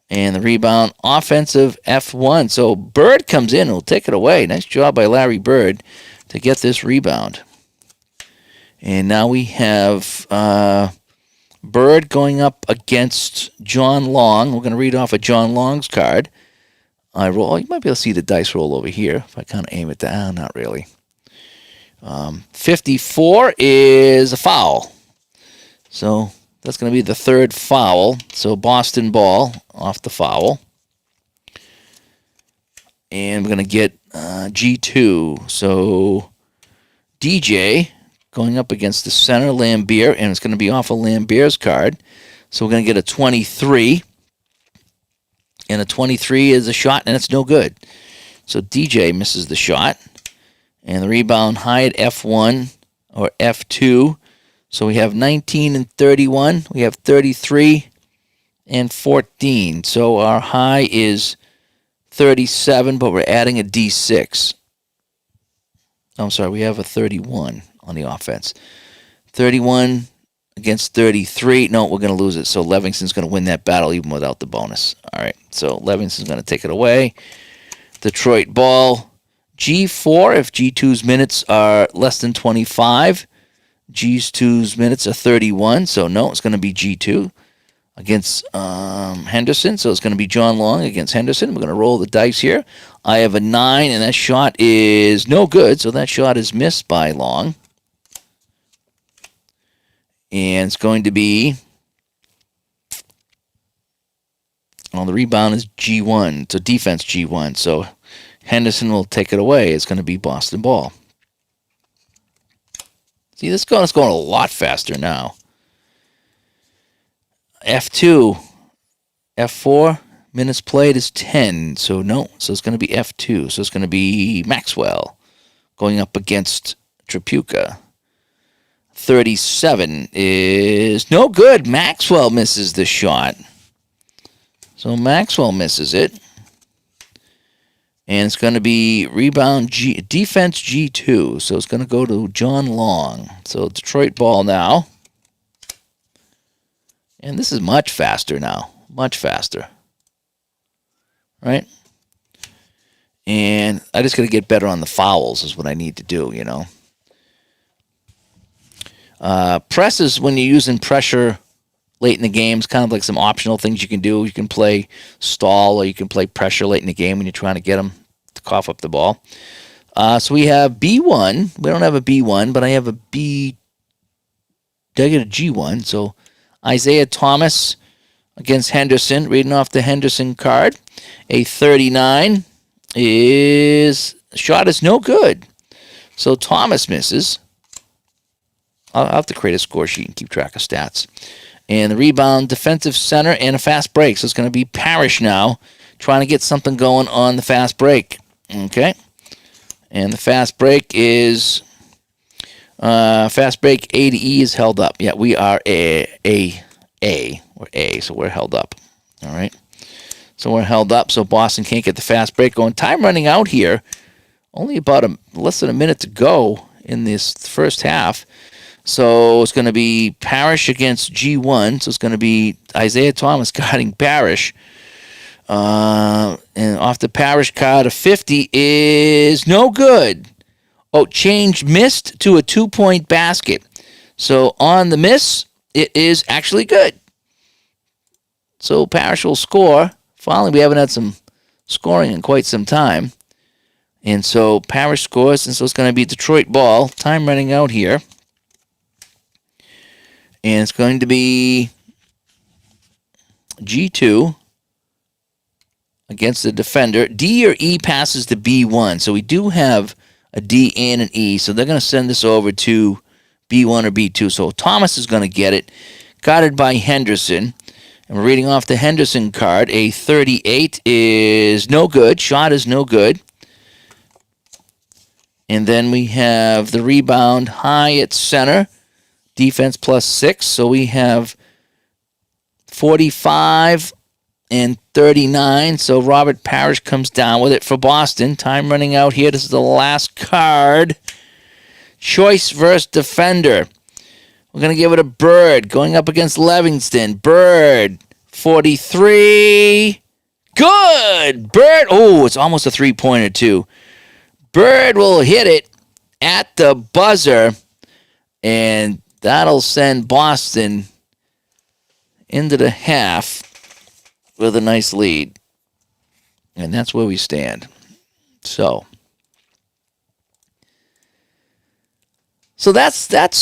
Speaker 1: And the rebound, offensive F1. So Bird comes in and will take it away. Nice job by Larry Bird to get this rebound. And now we have Bird going up against John Long. We're going to read off of John Long's card. I roll. Oh, you might be able to see the dice roll over here if I kind of aim it down. Not really. 54 is a foul. So that's going to be the third foul. So Boston ball off the foul. And we're going to get G2. So DJ going up against the center, Lambier, and it's going to be off of Lambier's card. So we're going to get a 23. And a 23 is a shot, and it's no good. So DJ misses the shot. And the rebound, Hyatt F1 or F2. So we have 19 and 31. We have 33 and 14. So our high is 37, but we're adding a D6. I'm sorry, we have a 31 on the offense. 31 against 33. No, we're going to lose it. So Livingston's going to win that battle even without the bonus. All right, so Livingston's going to take it away. Detroit ball. G4 if G2's minutes are less than 25. G2's minutes are 31. So no, it's going to be G2 against Henderson. So it's going to be John Long against Henderson. We're going to roll the dice here. I have a 9, and that shot is no good. So that shot is missed by Long. And it's going to be, well, the rebound is G1, so defense G1. So Henderson will take it away. It's going to be Boston ball. See, this is going a lot faster now. F2, F4, minutes played is 10. So no, so it's going to be F2. So it's going to be Maxwell going up against Tripucka. 37 is no good. Maxwell misses the shot. So Maxwell misses it. And it's going to be rebound defense G2. So it's going to go to John Long. So Detroit ball now. And this is much faster now. Much faster. Right? And I just got to get better on the fouls is what I need to do, you know. Presses, when you're using pressure late in the game, is kind of like some optional things you can do. You can play stall or you can play pressure late in the game when you're trying to get them to cough up the ball. So we have B1. We don't have a B1, but I have a B. I get a G1, so Isaiah Thomas against Henderson. Reading off the Henderson card. A 39 is shot is no good. So Thomas misses. I'll have to create a score sheet and keep track of stats. And the rebound, defensive center, and a fast break. So it's going to be Parrish now, trying to get something going on the fast break. Okay. And the fast break is fast break A to E is held up. Yeah, we are we're A, so we're held up. All right. So we're held up, so Boston can't get the fast break going. Time running out here. Only about less than a minute to go in this first half. So it's going to be Parrish against G1. So it's going to be Isaiah Thomas guarding Parrish. And off the Parrish card, a 50 is no good. Oh, change missed to a 2-point basket. So on the miss, it is actually good. So Parrish will score. Finally, we haven't had some scoring in quite some time. And so Parrish scores, and so it's going to be Detroit ball. Time running out here. And it's going to be G2 against the defender. D or E passes to B1. So we do have a D and an E. So they're going to send this over to B1 or B2. So Thomas is going to get it. Guarded by Henderson. And we're reading off the Henderson card. A 38 is no good. Shot is no good. And then we have the rebound high at center. Defense +6. So we have 45 and 39. So Robert Parrish comes down with it for Boston. Time running out here. This is the last card. Choice versus defender. We're going to give it a Bird going up against Livingston. Bird, 43. Good. Bird. Oh, it's almost a three-pointer, too. Bird will hit it at the buzzer, and that'll send Boston into the half with a nice lead. And that's where we stand. So that's that.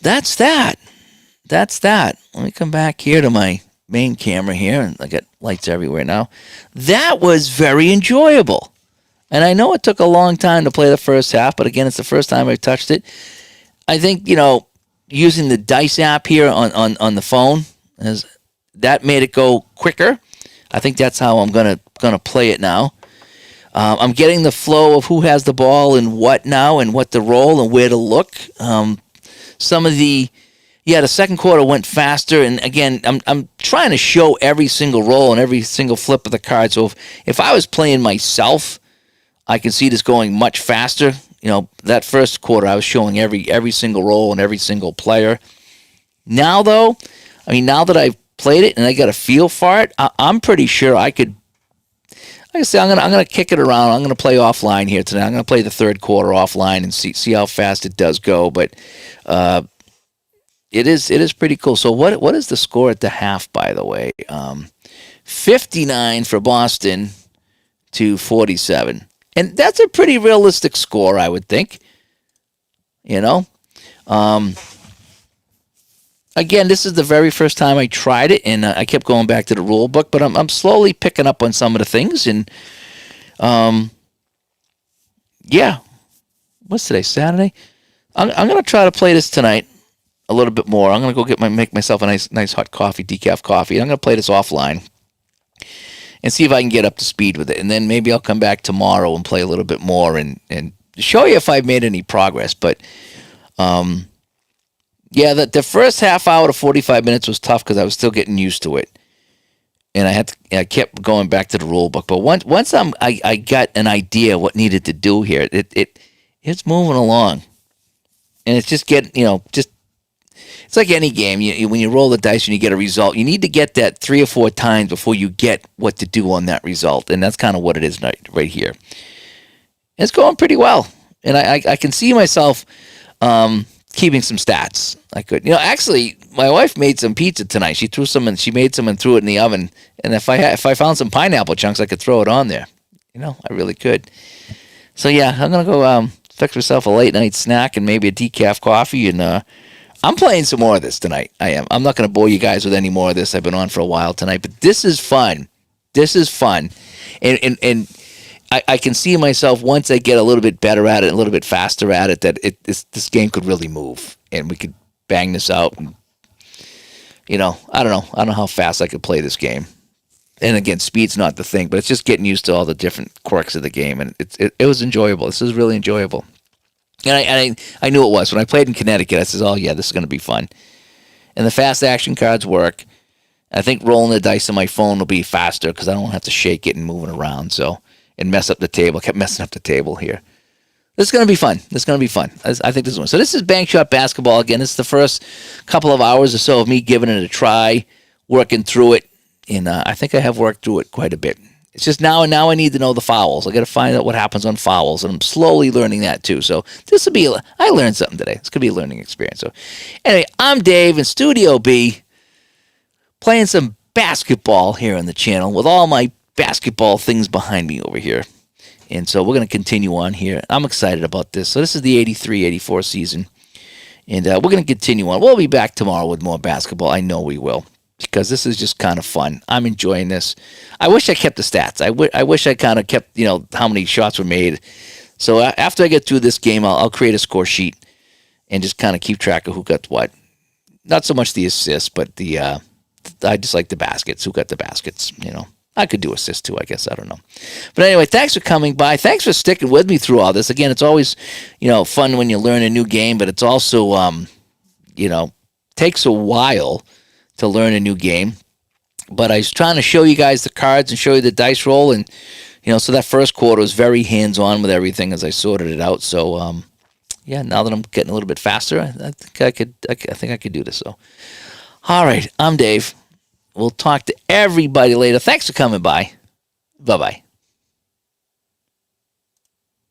Speaker 1: That's that. Let me come back here to my main camera here, and I got lights everywhere now. That was very enjoyable. And I know it took a long time to play the first half, but again, it's the first time I've touched it. I think, using the Dice app here on the phone, that made it go quicker. I think that's how I'm gonna play it now. I'm getting the flow of who has the ball and what now, and what to roll and where to look. The second quarter went faster, and again, I'm trying to show every single roll and every single flip of the card. So if I was playing myself, I can see this going much faster. That first quarter, I was showing every single roll and every single player. Now, though, now that I've played it and I got a feel for it, I'm pretty sure I could. Like I say, I'm gonna kick it around. I'm gonna play offline here tonight. I'm gonna play the third quarter offline and see how fast it does go. But it is pretty cool. So what is the score at the half? By the way, 59 for Boston to 47. And that's a pretty realistic score, I would think. Again, this is the very first time I tried it, and I kept going back to the rule book, but I'm slowly picking up on some of the things. And, what's today, Saturday? I'm going to try to play this tonight a little bit more. I'm going to go make myself a nice hot coffee, decaf coffee. I'm going to play this offline and see if I can get up to speed with it. And then maybe I'll come back tomorrow and play a little bit more and show you if I've made any progress. But, the first half hour to 45 minutes was tough because I was still getting used to it. And I kept going back to the rule book. But once I got an idea what needed to do here, it's moving along. And it's just getting, it's like any game. When you roll the dice and you get a result, you need to get that 3 or 4 times before you get what to do on that result. And that's kind of what it is right here. It's going pretty well. And I can see myself keeping some stats. I could. Actually, my wife made some pizza tonight. She made some and threw it in the oven. And if I found some pineapple chunks, I could throw it on there. I really could. So, I'm going to go fix myself a late night snack and maybe a decaf coffee and I'm playing some more of this tonight. I am. I'm not going to bore you guys with any more of this. I've been on for a while tonight, but this is fun. This is fun, and I can see myself once I get a little bit better at it, a little bit faster at it, that this game could really move, and we could bang this out. And, I don't know. I don't know how fast I could play this game. And again, speed's not the thing, but it's just getting used to all the different quirks of the game, and it was enjoyable. This is really enjoyable. And I knew it was. When I played in Connecticut, I said, oh, yeah, this is going to be fun. And the fast action cards work. I think rolling the dice on my phone will be faster because I don't have to shake it and move it around and mess up the table. I kept messing up the table here. This is going to be fun. This is going to be fun. I think this is one. So this is Bankshot Basketball. Again, this is the first couple of hours or so of me giving it a try, working through it. And I think I have worked through it quite a bit. It's just now I need to know the fouls. I got to find out what happens on fouls, and I'm slowly learning that too. So this will be I learned something today. It's gonna be a learning experience. So anyway, I'm Dave in Studio B, playing some basketball here on the channel with all my basketball things behind me over here. And so we're gonna continue on here. I'm excited about this. So this is the 83-84 season, and we're gonna continue on. We'll be back tomorrow with more basketball. I know we will, because this is just kind of fun. I'm enjoying this. I wish I kept the stats. I wish I kind of kept, how many shots were made. So after I get through this game, I'll create a score sheet and just kind of keep track of who got what. Not so much the assists, but I just like the baskets. Who got the baskets, I could do assists too, I guess. I don't know. But anyway, thanks for coming by. Thanks for sticking with me through all this. Again, it's always, fun when you learn a new game, but it's also, takes a while to learn a new game. But I was trying to show you guys the cards and show you the dice roll, and so that first quarter was very hands-on with everything as I sorted it out. So now that I'm getting a little bit faster, I think I could do this. So all right, I'm Dave. We'll talk to everybody later. Thanks for coming by. Bye-bye.